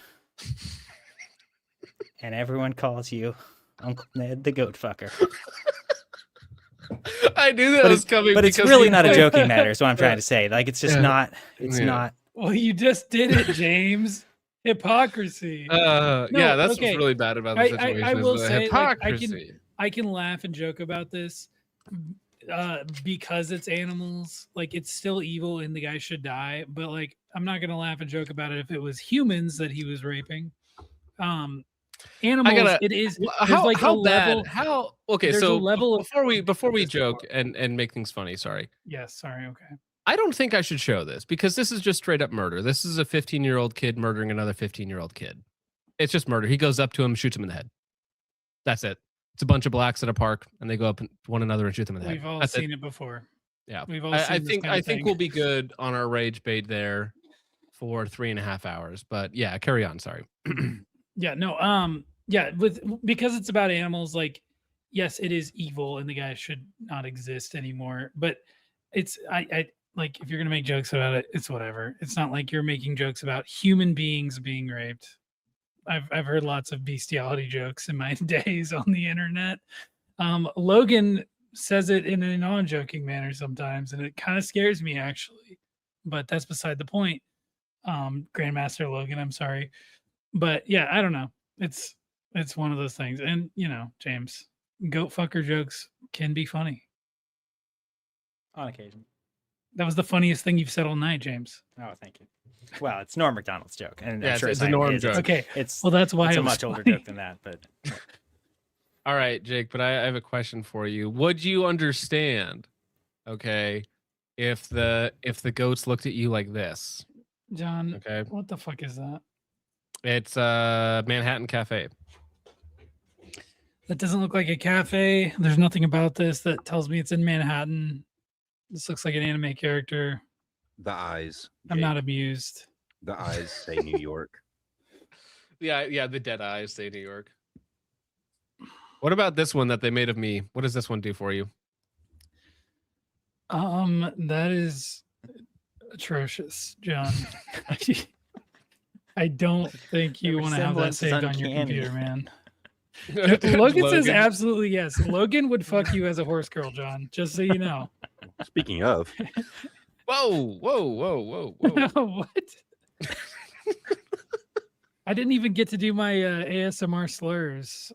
and everyone calls you Uncle Ned the goat fucker. I knew that was coming, but it's really not a joking matter. Is what I'm trying to say. Like, it's just not. It's not. Well, you just did it, James. Hypocrisy. Yeah, that's what's really bad about the situation. I will is the say, hypocrisy. I can laugh and joke about this because it's animals. Like, it's still evil, and the guy should die. But like, I'm not gonna laugh and joke about it if it was humans that he was raping. Animals, it is how like how a bad level, how okay there's so a level of before we joke and make things funny, sorry. Yes, sorry, okay. I don't think I should show this because this is just straight up murder. This is a 15-year-old kid murdering another 15-year-old kid. It's just murder. He goes up to him, shoots him in the head. That's it. It's a bunch of blacks at a park, and they go up one another and shoot them in the head. We've all That's seen it before. Yeah, we've all seen I think we'll be good on our rage bait there for 3.5 hours. But yeah, carry on. Sorry. Yeah, no, yeah, because it's about animals, like, yes, it is evil and the guy should not exist anymore. But it's I like, if you're gonna make jokes about it, it's whatever. It's not like you're making jokes about human beings being raped. I've heard lots of bestiality jokes in my days on the internet. Logan says it in a non-joking manner sometimes, and it kind of scares me actually. But that's beside the point. Grandmaster Logan, I'm sorry. But yeah, I don't know. It's one of those things. And James, goat fucker jokes can be funny. On occasion. That was the funniest thing you've said all night, James. Oh, thank you. Well, it's Norm Macdonald's joke, and yeah, I'm sure it's a Norm joke. Okay, it's well, that's why it's it a was much older funny. joke than that. But all right, Jake, but I have a question for you. Would you understand Okay, if the goats looked at you like this. John, Okay, what the fuck is that? it's Manhattan Cafe. That doesn't look like a cafe. There's nothing about this that tells me it's in Manhattan. This looks like an anime character. The eyes. I'm not amused. The eyes say New York. Yeah, the dead eyes say New York. What about this one that they made of me? What does this one do for you? That is atrocious, John. I don't think you want to have that resemblance is saved on your uncanny. computer, man. Logan says absolutely yes. Logan would fuck you as a horse girl, John. Just so you know. Speaking of, whoa. What? I didn't even get to do my ASMR slurs.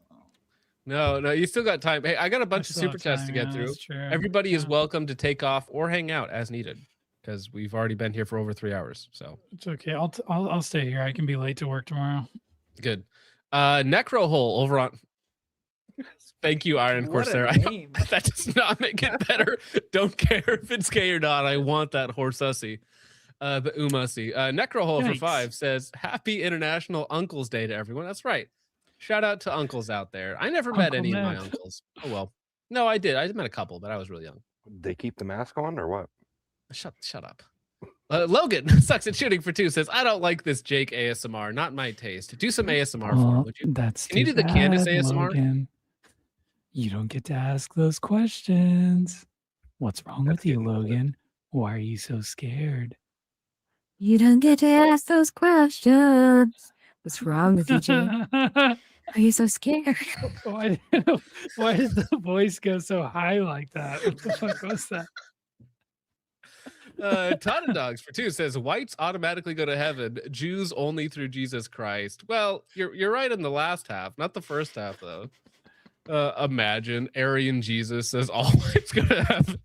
No, you still got time. Hey, I got a bunch of still super have chats time, to get yeah, through. that's true. Everybody is welcome to take off or hang out as needed because we've already been here for over 3 hours. So It's okay. I'll stay here. I can be late to work tomorrow. good. Necro Hole over on. Thank you, Iron What a Corsair. name. That does not make it better. Don't care if it's gay or not. I want that horse hussy. The Umasi. Necro Hole for Yikes. 5 says, Happy International Uncle's Day to everyone. That's right. Shout out to uncles out there. I never met Uncle any of my Nev. uncles. Oh, well. No, I did. I met a couple, but I was really young. they keep the mask on or what? Shut up. Logan sucks at shooting for 2 says, I don't like this Jake ASMR. Not my taste. Do some ASMR for him, would you? That's Can you too do the Candace bad, ASMR? Logan. You don't get to ask those questions. What's wrong with you, Logan? Why are you so scared? You don't get to ask those questions. What's wrong with you, Jake? Are you so scared? Why did the voice go so high like that? What the fuck was that? Todd and Dogs for 2 says, whites automatically go to heaven, Jews only through Jesus Christ. Well, you're right in the last half, not the first half though. Imagine Aryan Jesus says all whites go to heaven.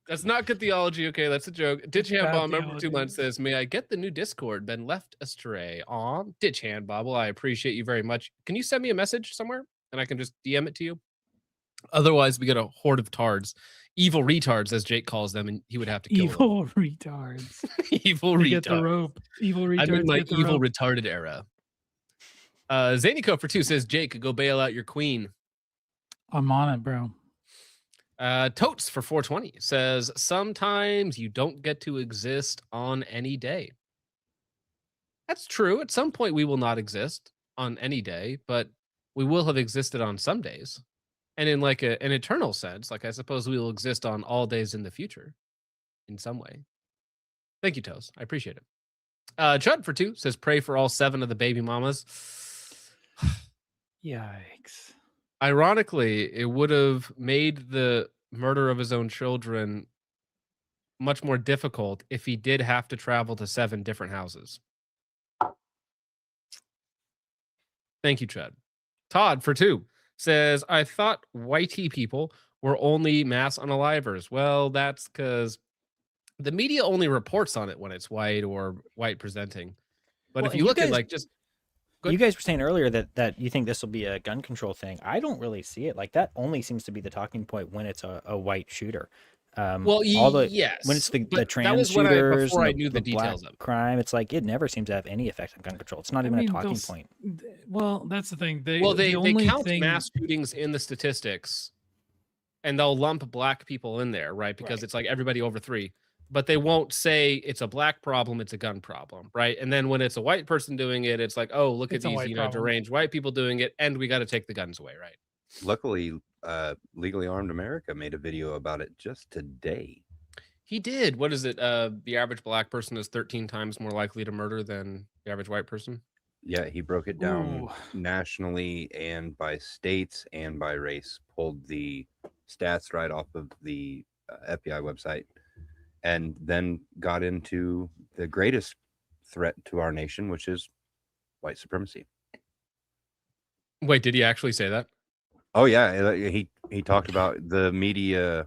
That's not good theology. Okay, that's a joke. Ditch Hand Bomb member 2 months says, may I get the new Discord? Been left astray. Aw, Ditch Hand Bobble, I appreciate you very much. Can you send me a message somewhere and I can just DM it to you? Otherwise, we get a horde of tards, evil retards, as Jake calls them, and he would have to kill them. Evil retards. Evil They retards. get the rope. Evil retards. I'm in my get the evil rope. retarded era. Zanico for 2 says, Jake, go bail out your queen. I'm on it, bro. Totes for 420 says, sometimes you don't get to exist on any day. That's true. At some point, we will not exist on any day, but we will have existed on some days. And in like an eternal sense, like I suppose we will exist on all days in the future in some way. Thank you, Toes. I appreciate it. Chud for 2 says, pray for all 7 of the baby mamas. Yikes. Ironically, it would have made the murder of his own children much more difficult if he did have to travel to 7 different houses. Thank you, Chud. Todd for 2 says, I thought whitey people were only mass unalivers. Well, that's because the media only reports on it when it's white or white presenting. But Well, if you look at like just you guys were saying earlier that you think this will be a gun control thing. I don't really see it like that. Only seems to be the talking point when it's a white shooter. Well, all the yes, when it's the but trans that was when shooters, before I and knew the black details of it. crime. It's like it never seems to have any effect on gun control. It's not even a talking point. Well, that's the thing. They They count thing, mass shootings in the statistics, and they'll lump black people in there, right? Because it's like everybody over 3. But they won't say it's a black problem, it's a gun problem, right? And then when it's a white person doing it, it's like, oh, look It's at a these, white you know, problem. deranged white people doing it, and we got to take the guns away, right? Luckily, Legally Armed America made a video about it just today. He did. What is it? The average black person is 13 times more likely to murder than the average white person. Yeah, he broke it down Ooh. nationally and by states and by race. Pulled the stats right off of the FBI website, and then got into the greatest threat to our nation, which is white supremacy. Wait, did he actually say that? Oh yeah, he talked about the media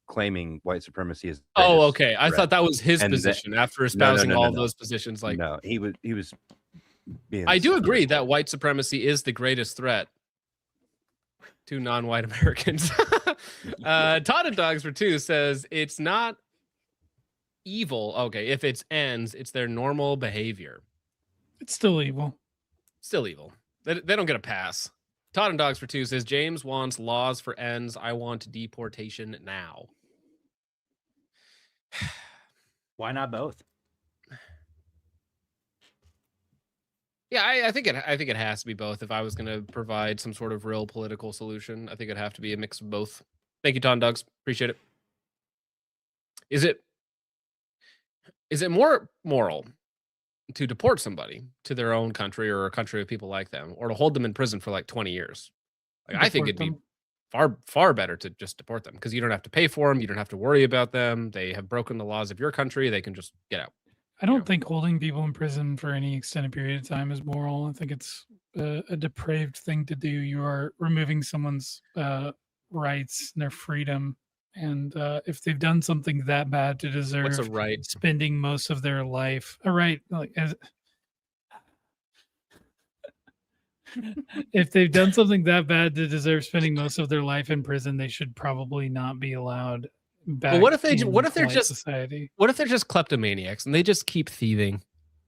claiming white supremacy is. Oh, okay. I thought that was his position after espousing all those positions. Like, no, he was. Being I do agree that white supremacy is the greatest threat. 2 non-white Americans. Todd and Dogs for 2 says it's not evil. Okay, if it's ends, it's their normal behavior. It's still evil. Still evil. They don't get a pass. Todd and Dogs for 2 says James wants laws for ends. I want deportation now. Why not both? Yeah, I think it has to be both. If I was going to provide some sort of real political solution, I think it'd have to be a mix of both. Thank you, Todd and Dogs. Appreciate it. Is it more moral to deport somebody to their own country or a country of people like them, or to hold them in prison for like 20 years? Like, I think it'd be far better to just deport them, because you don't have to pay for them. You don't have to worry about them. They have broken the laws of your country. They can just get out. I don't think holding people in prison for any extended period of time is moral. I think it's a depraved thing to do. You are removing someone's rights and their freedom. And if they've done something that bad to deserve What's a right? spending most of their life, a right, like if they've done something that bad to deserve spending most of their life in prison, they should probably not be allowed back. But what if they're polite just society? What if they're just kleptomaniacs and they just keep thieving?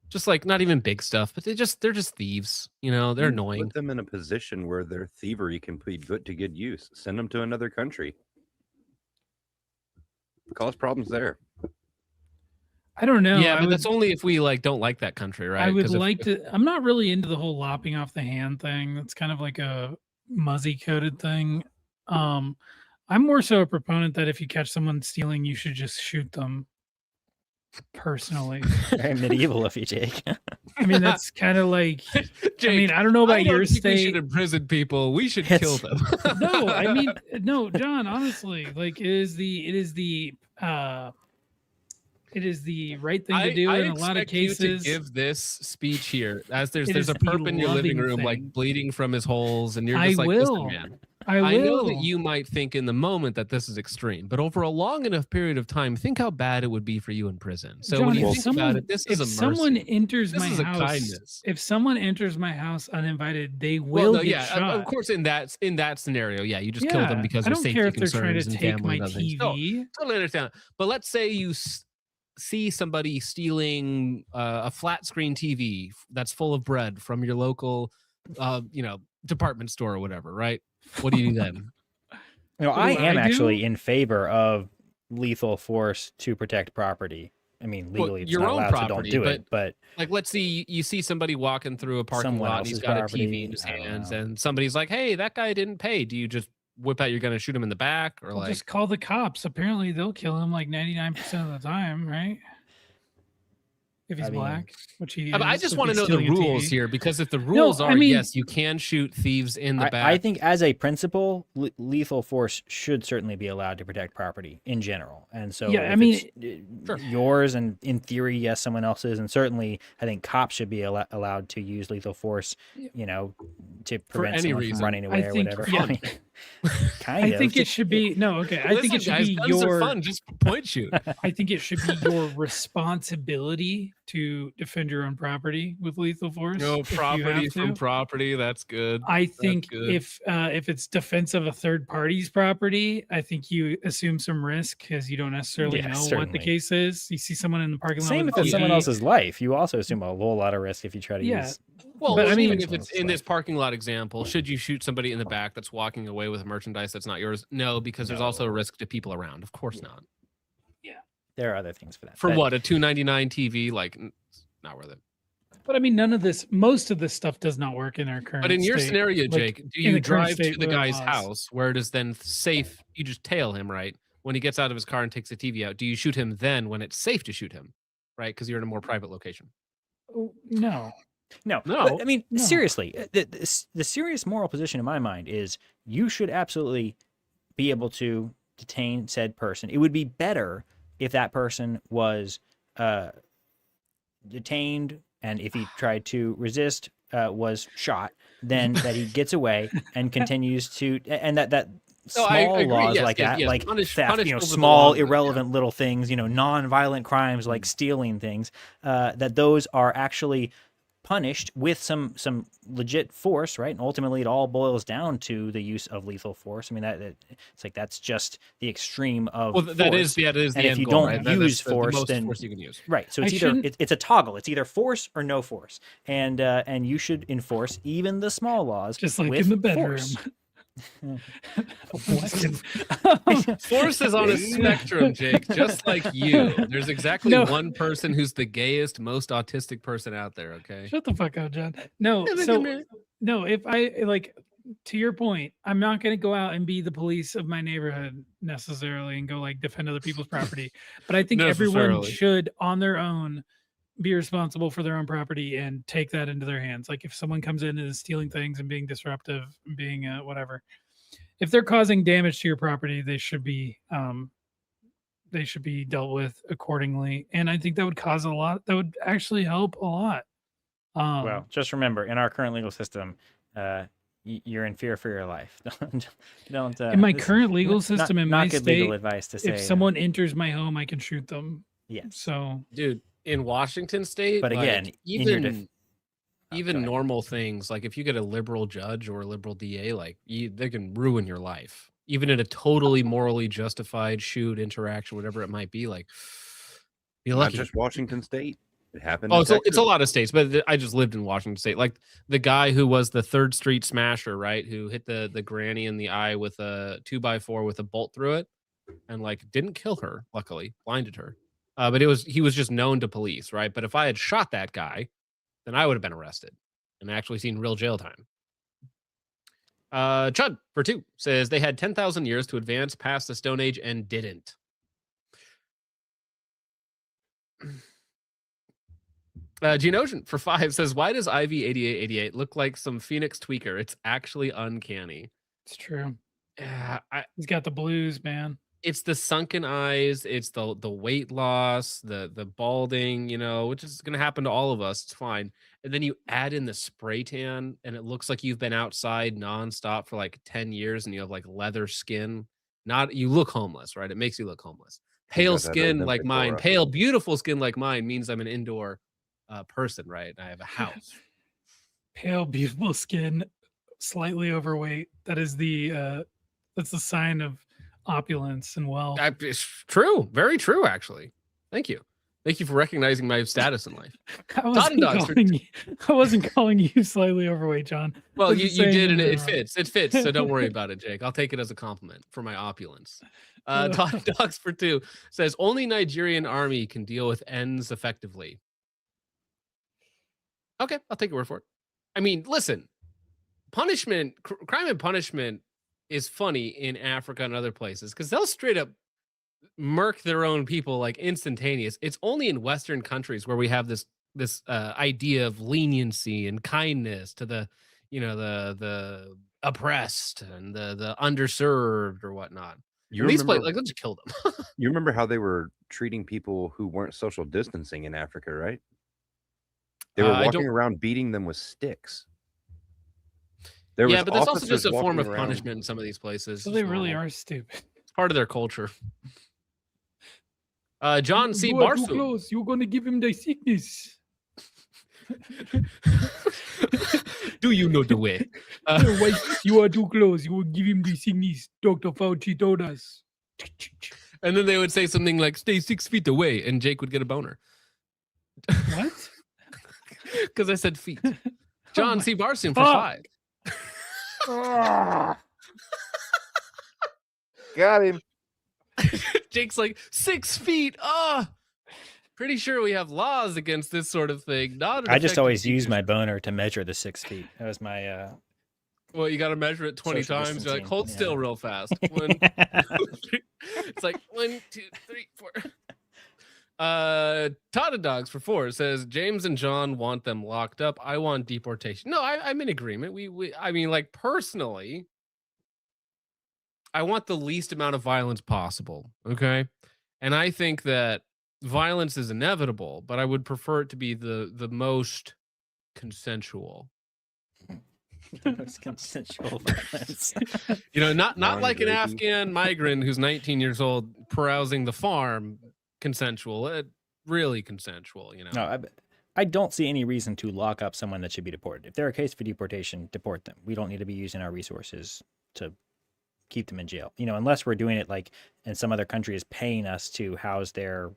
Just like, not even big stuff, but they're just thieves. You know, they're annoying. Put them in a position where their thievery can be put to good use. Send them to another country. Cause problems there. I don't know. Yeah, but that's only if we don't like that country, right? I would 'Cause if- like to. I'm not really into the whole lopping off the hand thing. That's kind of like a muzzy coated thing. I'm more so a proponent that if you catch someone stealing, you should just shoot them. Personally, Very medieval of you, Jake. I mean, that's kind of like. Jake, I mean, I don't know about your think we state. should imprison people. We should kill them. No, I mean, no, John. Honestly, like it is the right thing to do in a lot of cases. You to give this speech here, as there's It is a the perp in your living loving room, like thing. bleeding from his holes, and you're I just like, will. listen, man. I know that will. you might think in the moment that this is extreme, but over a long enough period of time, think how bad it would be for you in prison. So John, when you if think someone- about it, this is if a mercy. someone enters This my is a house, kindness. if someone enters my house uninvited, they Well, will no, get yeah, shot. of course. In that scenario, yeah, you just kill them Yeah, because I of don't safety care if they're trying to concerns and take family my and other things. No, TV. totally understand. But let's say you see somebody stealing a flat screen TV that's full of bread from your local, department store or whatever, right? What do you do then? I What am I do? actually in favor of lethal force to protect property. I mean, Well, legally, it's your not own allowed, so don't property, do it. But like, let's see, you see somebody walking through a parking Someone lot and he's else's got a property, TV in his I don't hands, know. and somebody's like, "Hey, that guy didn't pay." Do you just whip out your gun and shoot him in the back, or Well, like? just call the cops. Apparently, they'll kill him like 99% of the time, right? If he's I mean- black, which he I is, just if want to he's know the stealing a rules TV. here, because if the rules I are mean- yes, you can shoot thieves in the back. I think, as a principle, lethal force should certainly be allowed to protect property in general. And so, Yeah, I if mean- it's, yours, and in theory, yes, someone else's, and certainly, I think cops should be allowed to use lethal force, to prevent any someone reason. from running away I or think- whatever. yeah. I mean, kind I of. think it should be no. Okay, I think Listen, it should guys, be guns are your. fun. Just point shoot. I think it should be your responsibility to defend your own property with lethal force. No if you property have from to. property. That's good. I That's think good. if it's defense of a third party's property, I think you assume some risk because you don't necessarily Yeah, know what the certainly. case is. You see someone in the parking lot. Same with if it's a someone TV. else's life. You also assume a whole lot of risk if you try to Yeah. use. Well, But I mean- even if it's in this parking lot example, should you shoot somebody in the back that's walking away with merchandise that's not yours? No, because there's also a risk to people around. Of course not. There are other things for that. For But- what, a $2.99 TV? Like, it's not worth it. But I mean, most of this stuff does not work in our current. But in your state. scenario, Like, Jake, do in you the current drive to state the with our guy's laws. house where it is then safe? You just tail him, right? When he gets out of his car and takes the TV out, do you shoot him then when it's safe to shoot him, right? Because you're in a more private location. Oh, no. No, No. but, I mean, No. seriously, the serious moral position in my mind is you should absolutely be able to detain said person. It would be better if that person was detained, and if he tried to resist, was shot, then that he gets away and continues to, and that No, I small agree. laws Yes, like yes, that, yes. like Punish theft, over the small, long run, irrelevant little things, non-violent crimes like stealing things, that those are actually punished with some legit force, right? And ultimately, it all boils down to the use of lethal force. I mean, it's like that's just the extreme of Well, force. that is the and end if you goal, don't right? use That's the force, most then force you can use. right. So I it's either shouldn't- it's a toggle. It's either force or no force, and you should enforce even the small laws, Just like with in the bedroom. force. Force is on a spectrum, Jake, just like you. There's exactly No. one person who's the gayest, most autistic person out there, okay? Shut the fuck up, John. No, Yeah, so man. no, if I like to your point, I'm not going to go out and be the police of my neighborhood necessarily and go like defend other people's property. But I think everyone Necessarily. should, on their own, be responsible for their own property and take that into their hands. Like if someone comes in and is stealing things and being disruptive and being whatever, if they're causing damage to your property, they should be dealt with accordingly. And I think that would cause a lot. That would actually help a lot. Well, just remember, in our current legal system, you're in fear for your life. don't. In my this- current legal system, not, in not my good state, legal advice to say. if someone enters my home, I can shoot them. Yes. So, Dude, in Washington State, But again, like, in your even normal things, like if you get a liberal judge or a liberal DA, like they can ruin your life. Even in a totally morally justified shoot, interaction, whatever it might be, like be Not lucky. just Washington State. It happened. Oh, in it's a Texas. lot of states, but I just lived in Washington State. Like the guy who was the 3rd Street smasher, right? Who hit the granny in the eye with a 2x4 with a bolt through it, and like didn't kill her. Luckily, blinded her. But he was just known to police, right? But if I had shot that guy, then I would have been arrested and actually seen real jail time. Chud for 2 says they had 10,000 years to advance past the Stone Age and didn't. Gene Ocean for 5 says, why does Ivy 8888 look like some Phoenix tweaker? It's actually uncanny. it's true. Yeah, He's got the blues, man. it's the sunken eyes, it's the weight loss, the balding, which is going to happen to all of us. It's fine. And then you add in the spray tan, and it looks like you've been outside nonstop for like 10 years, and you have like leather skin. You look homeless, right? It makes you look homeless. Pale got that skin like Olympic mine, aura. pale, beautiful skin like mine means I'm an indoor person, right? I have a house. Pale, beautiful skin, slightly overweight. That's the sign of opulence and wealth. It's true. Very true, actually. Thank you. Thank you for recognizing my status in life. I wasn't calling you slightly overweight, John. Well, I was you just saying did, and in it general. fits. It fits. So don't worry about it, Jake. I'll take it as a compliment for my opulence. Todd Dogs for 2 says only Nigerian army can deal with ends effectively. Okay, I'll take your word for it. I mean, listen, crime and punishment is funny in Africa and other places because they'll straight up murk their own people like instantaneous. It's only in Western countries where we have this idea of leniency and kindness to the oppressed and the underserved or whatnot. These places, like, let's just kill them. You remember how they were treating people who weren't social distancing in Africa, right? They were walking around beating them with sticks. But that's also just a form of punishment in some of these places. So they really are stupid. It's part of their culture. John C. You are too Barsu. close. You're going to give him the sickness. Do you know the way? You are too close. You will give him the sickness. Dr. Fauci told us. And then they would say something like, stay 6 feet away, and Jake would get a boner. What? Because I said feet. John C. Barson for 5. Got him. Jake's like, 6 feet. Pretty sure we have laws against this sort of thing. I just always use my boner to measure the 6 feet. That was my. Well, you got to measure it 20 Social times. You're like, distancing, hold still real fast. It's like 1, 2, 3, 4. Tata Dogs for 4 says James and John want them locked up. I want deportation. No, I'm in agreement. I mean, like, personally, I want the least amount of violence possible. Okay. And I think that violence is inevitable, but I would prefer it to be the most consensual. The most consensual violence. Not like an Afghan migrant who's 19 years old browsing the farm. Consensual, really consensual. No, I don't see any reason to lock up someone that should be deported. If they're a case for deportation, deport them. We don't need to be using our resources to keep them in jail. You know, unless we're doing it like and some other country is paying us to house their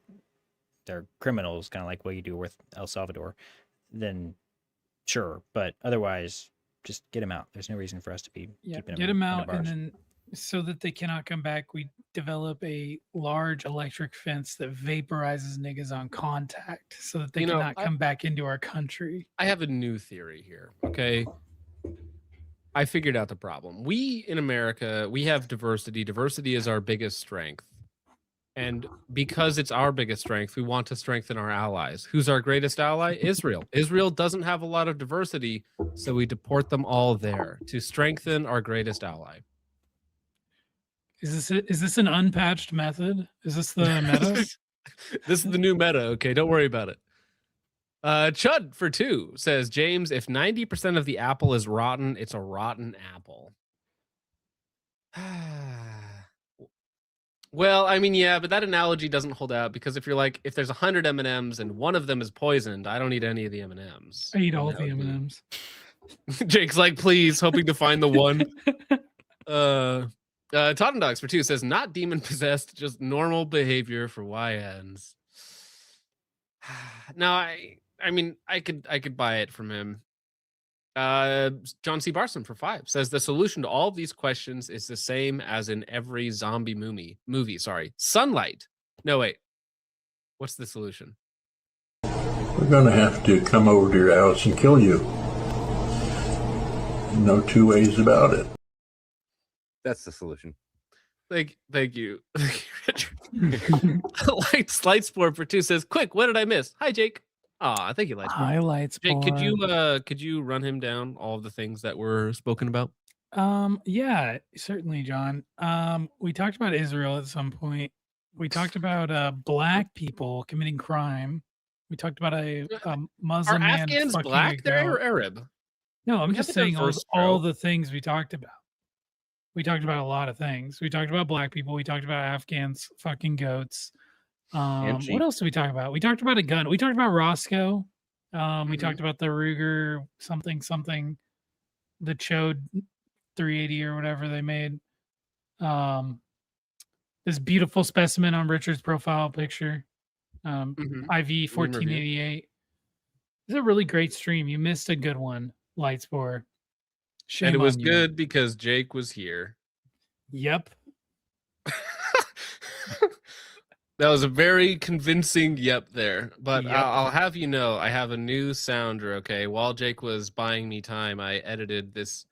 criminals, kind of like what you do with El Salvador, then sure. But otherwise, just get them out. There's no reason for us to be keeping Get them them in out, the and bars. then so that they cannot come back, we develop a large electric fence that vaporizes niggas on contact, so that they You know, cannot come back into our country. I have a new theory here. Okay. I figured out the problem. We in America, we have diversity. Diversity is our biggest strength. And because it's our biggest strength, we want to strengthen our allies. Who's our greatest ally? Israel. Israel doesn't have a lot of diversity, so we deport them all there to strengthen our greatest ally. Is this an unpatched method? Is this the meta? This is the new meta. Okay, don't worry about it. Chud for 2 says, James, if 90% of the apple is rotten, it's a rotten apple. Well, I mean, yeah, but that analogy doesn't hold out because if there's 100 M&Ms and one of them is poisoned, I don't eat any of the M&Ms. I eat all the M&Ms. Jake's like, please, hoping to find the one. Totten Dogs for 2 says, not demon possessed, just normal behavior for YNs. Now, I mean, I could buy it from him. John C. Barson for 5 says the solution to all of these questions is the same as in every zombie movie. Sorry, sunlight. No, wait. What's the solution? We're going to have to come over to your house and kill you. No two ways about it. That's the solution. Thank you. Lightsport for 2 says, quick, what did I miss? Hi, Jake. Aw, thank you, Lightsport. Hi, Lightsport. Jake, could you run him down all of the things that were spoken about? Yeah, certainly, John. We talked about Israel at some point. We talked about black people committing crime. We talked about a Muslim Are man Afghans fucking black a there goat. or Arab? No, I'm We just have a saying diverse all crowd. the things we talked about. We talked about a lot of things. We talked about black people. We talked about Afghans fucking goats. sheep. What else did we talk about? We talked about a gun. We talked about Roscoe. We talked about the Ruger something, the Chode 380 or whatever they made. This beautiful specimen on Richard's profile picture. IV 1488. It's a really great stream. You missed a good one, Lightspore. Shame And it was on you. good because Jake was here. Yep. That was a very convincing yep there. But Yep. I'll have you know, I have a new sounder, okay? While Jake was buying me time, I edited this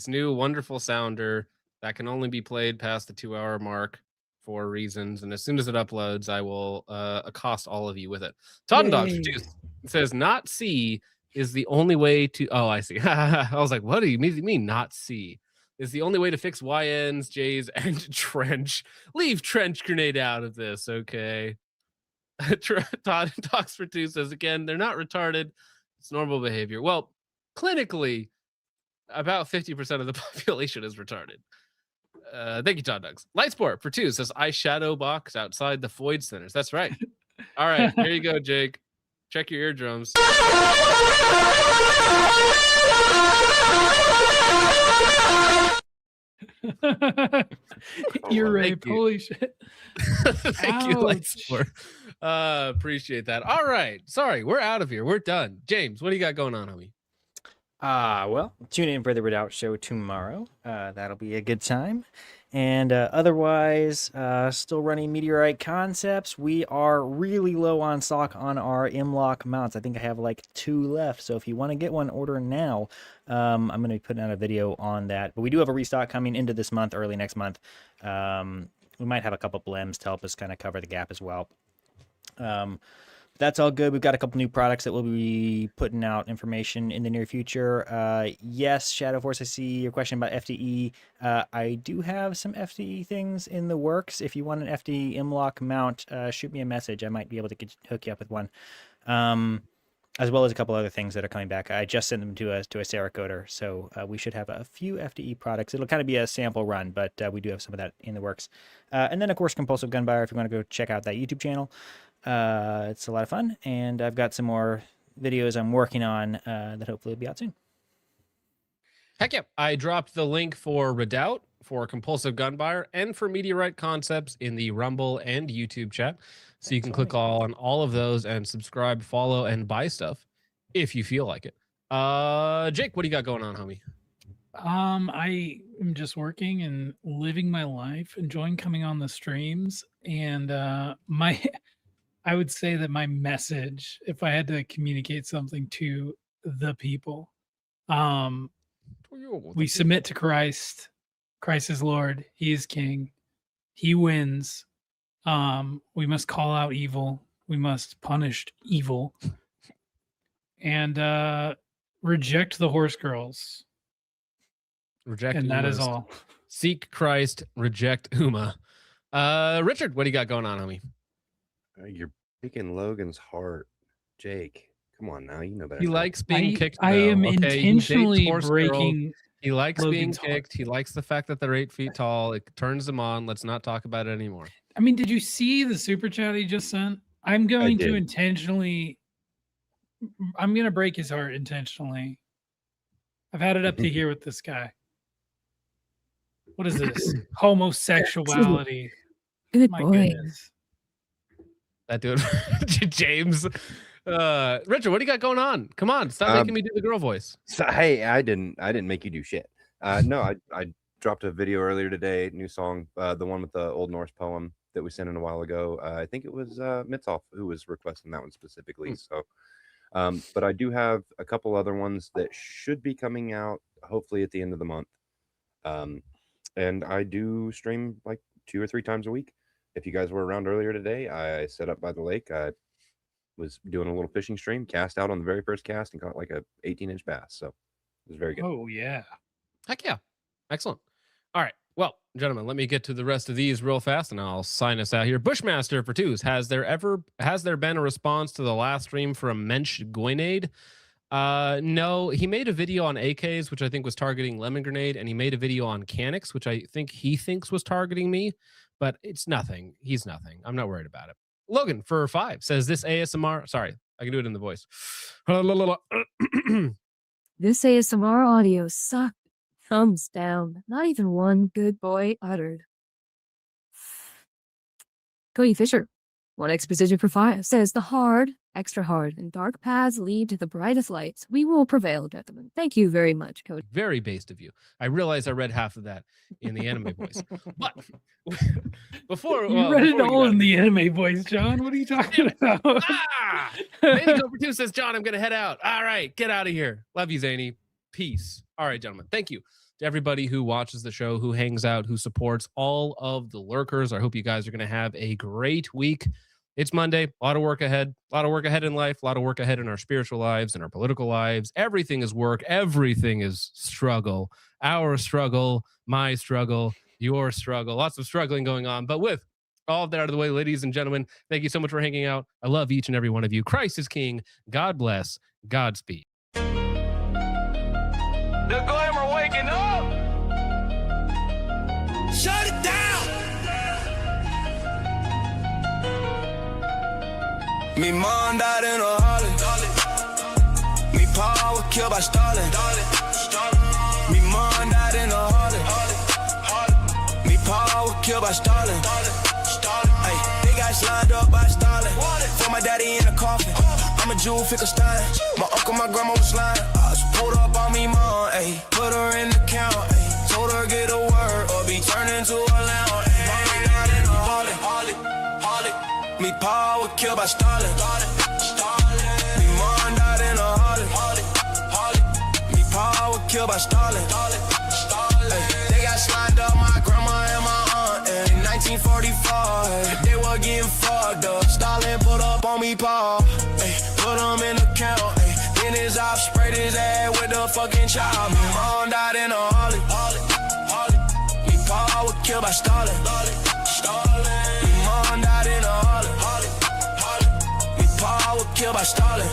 new wonderful sounder that can only be played past the 2-hour mark for reasons. And as soon as it uploads, I will accost all of you with it. Totten Dogs Yay. says, not C is the only way to... Oh, I see. I was like, what do you mean not C? Is the only way to fix YNs, J's, and Trench. Leave Trench Grenade out of this, okay? Todd Talks for 2 says, again, they're not retarded. It's normal behavior. Well, clinically, about 50% of the population is retarded. Thank you, Todd Dogs. Lightsport for 2 says, I shadow box outside the Floyd Centers. That's right. All right, here you go, Jake. Check your eardrums. You're right. Holy shit. Thank you, Ouch. Lightsport. Appreciate that. All right. Sorry, we're out of here. We're done. James, what do you got going on, homie? Well, tune in for the Redoubt show tomorrow. That'll be a good time. And otherwise, still running Meteorite Concepts. We are really low on stock on our M-Lock mounts. I think I have like 2 left. So if you want to get one, order now. I'm going to be putting out a video on that. But we do have a restock coming into this month, early next month. We might have a couple blems to help us kind of cover the gap as well. That's all good. We've got a couple new products that we'll be putting out information in the near future. Yes, Shadow Force, I see your question about FDE. I do have some FDE things in the works. If you want an FDE M-Lock mount, shoot me a message. I might be able to hook you up with one. As well as a couple other things that are coming back. I just sent them to a Cerakoder, so we should have a few FDE products. It'll kind of be a sample run, but we do have some of that in the works. And then, of course, Compulsive Gun Buyer, if you want to go check out that YouTube channel. It's a lot of fun, and I've got some more videos I'm working on that hopefully will be out soon. Heck yeah. I dropped the link for Redoubt, for Compulsive Gun Buyer, and for Meteorite Concepts in the Rumble and YouTube chat. So you can click on all of those and subscribe, follow, and buy stuff if you feel like it. Jake, what do you got going on, homie? I am just working and living my life, enjoying coming on the streams, and I would say that my message, if I had to communicate something to the people, we submit to Christ. Christ is Lord. He is King. He wins. We must call out evil. We must punish evil, and reject the horse girls. Reject, and that is Umas. all. Seek Christ, reject Uma. Richard, what do you got going on, homie? You're breaking Logan's heart, Jake. Come on now, you know better. He likes being kicked. I am though, okay? He dates intentionally horse breaking. girls. He likes being Logan's heart. kicked. He likes the fact that they're 8 feet tall. It turns him on. Let's not talk about it anymore. I mean, did you see the super chat he just sent? I'm going to intentionally. I'm going to break his heart intentionally. I've had it up to here with this guy. What is this? Homosexuality. Good My boy. goodness. That dude, James. Richard, what do you got going on? Come on, stop making me do the girl voice. So, hey, I didn't make you do shit. No, I dropped a video earlier today, new song, the one with the Old Norse poem that we sent in a while ago. I think it was Mitzoff who was requesting that one specifically. So, but I do have a couple other ones that should be coming out hopefully at the end of the month. And I do stream like 2 or 3 times a week. If you guys were around earlier today, I set up by the lake. I was doing a little fishing stream, cast out on the very first cast, and caught like a 18-inch bass. So it was very good. Oh yeah. Heck yeah. Excellent. All right. Well, gentlemen, let me get to the rest of these real fast and I'll sign us out here. Bushmaster for twos. Has there been a response to the last stream from Mensch Grenade? No, he made a video on AKs, which I think was targeting Lemon Grenade, and he made a video on Canix, which I think he thinks was targeting me, but it's nothing. He's nothing. I'm not worried about it. Logan for 5 says this ASMR. Sorry, I can do it in the voice. This ASMR audio sucked. Thumbs down. Not even one good boy uttered. Cody Fisher, 1x precision for 5, says the hard, extra hard, and dark paths lead to the brightest lights. We will prevail, gentlemen. Thank you very much, Cody. Very based of you. I realize I read half of that in the anime voice. But before You read it all in the anime voice, John. What are you talking about? Baby Go for 2 says, John, I'm going to head out. All right, get out of here. Love you, Zany. Peace. All right, gentlemen. Thank you to everybody who watches the show, who hangs out, who supports all of the lurkers. I hope you guys are going to have a great week. It's Monday. A lot of work ahead. A lot of work ahead in life. A lot of work ahead in our spiritual lives and our political lives. Everything is work. Everything is struggle. Our struggle, my struggle, your struggle. Lots of struggling going on. But with all of that out of the way, ladies and gentlemen, thank you so much for hanging out. I love each and every one of you. Christ is King. God bless. Godspeed. The glamour waking up. Shut it down. Me mom died in a Harley. Me pa was killed by Stalin. Me mom died in a Harley. Me pa was killed by Stalin. Ay, they got lined up by Stalin. For my daddy in a coffin. I'm a Jew, Finkelstein. My uncle, my grandma was lying. Pulled up on me, mom, ayy. Put her in the count, ayy. Told her get a word or be turned into a lamb. Mom died in a Harley. Me pa was killed by Stalin. Me mom died in a Harley. Me pa was killed by Stalin. Ay, they got slined up my grandma and my aunt in 1945. They were getting fucked up. Stalin put up on me pa. Ay, put him in the count. Ay, then his ops sprayed his ass with the fucking child. Me mom died in a Harley. Me pa was killed by Stalin. Me mom died in a Harley. Me pa was killed by Stalin.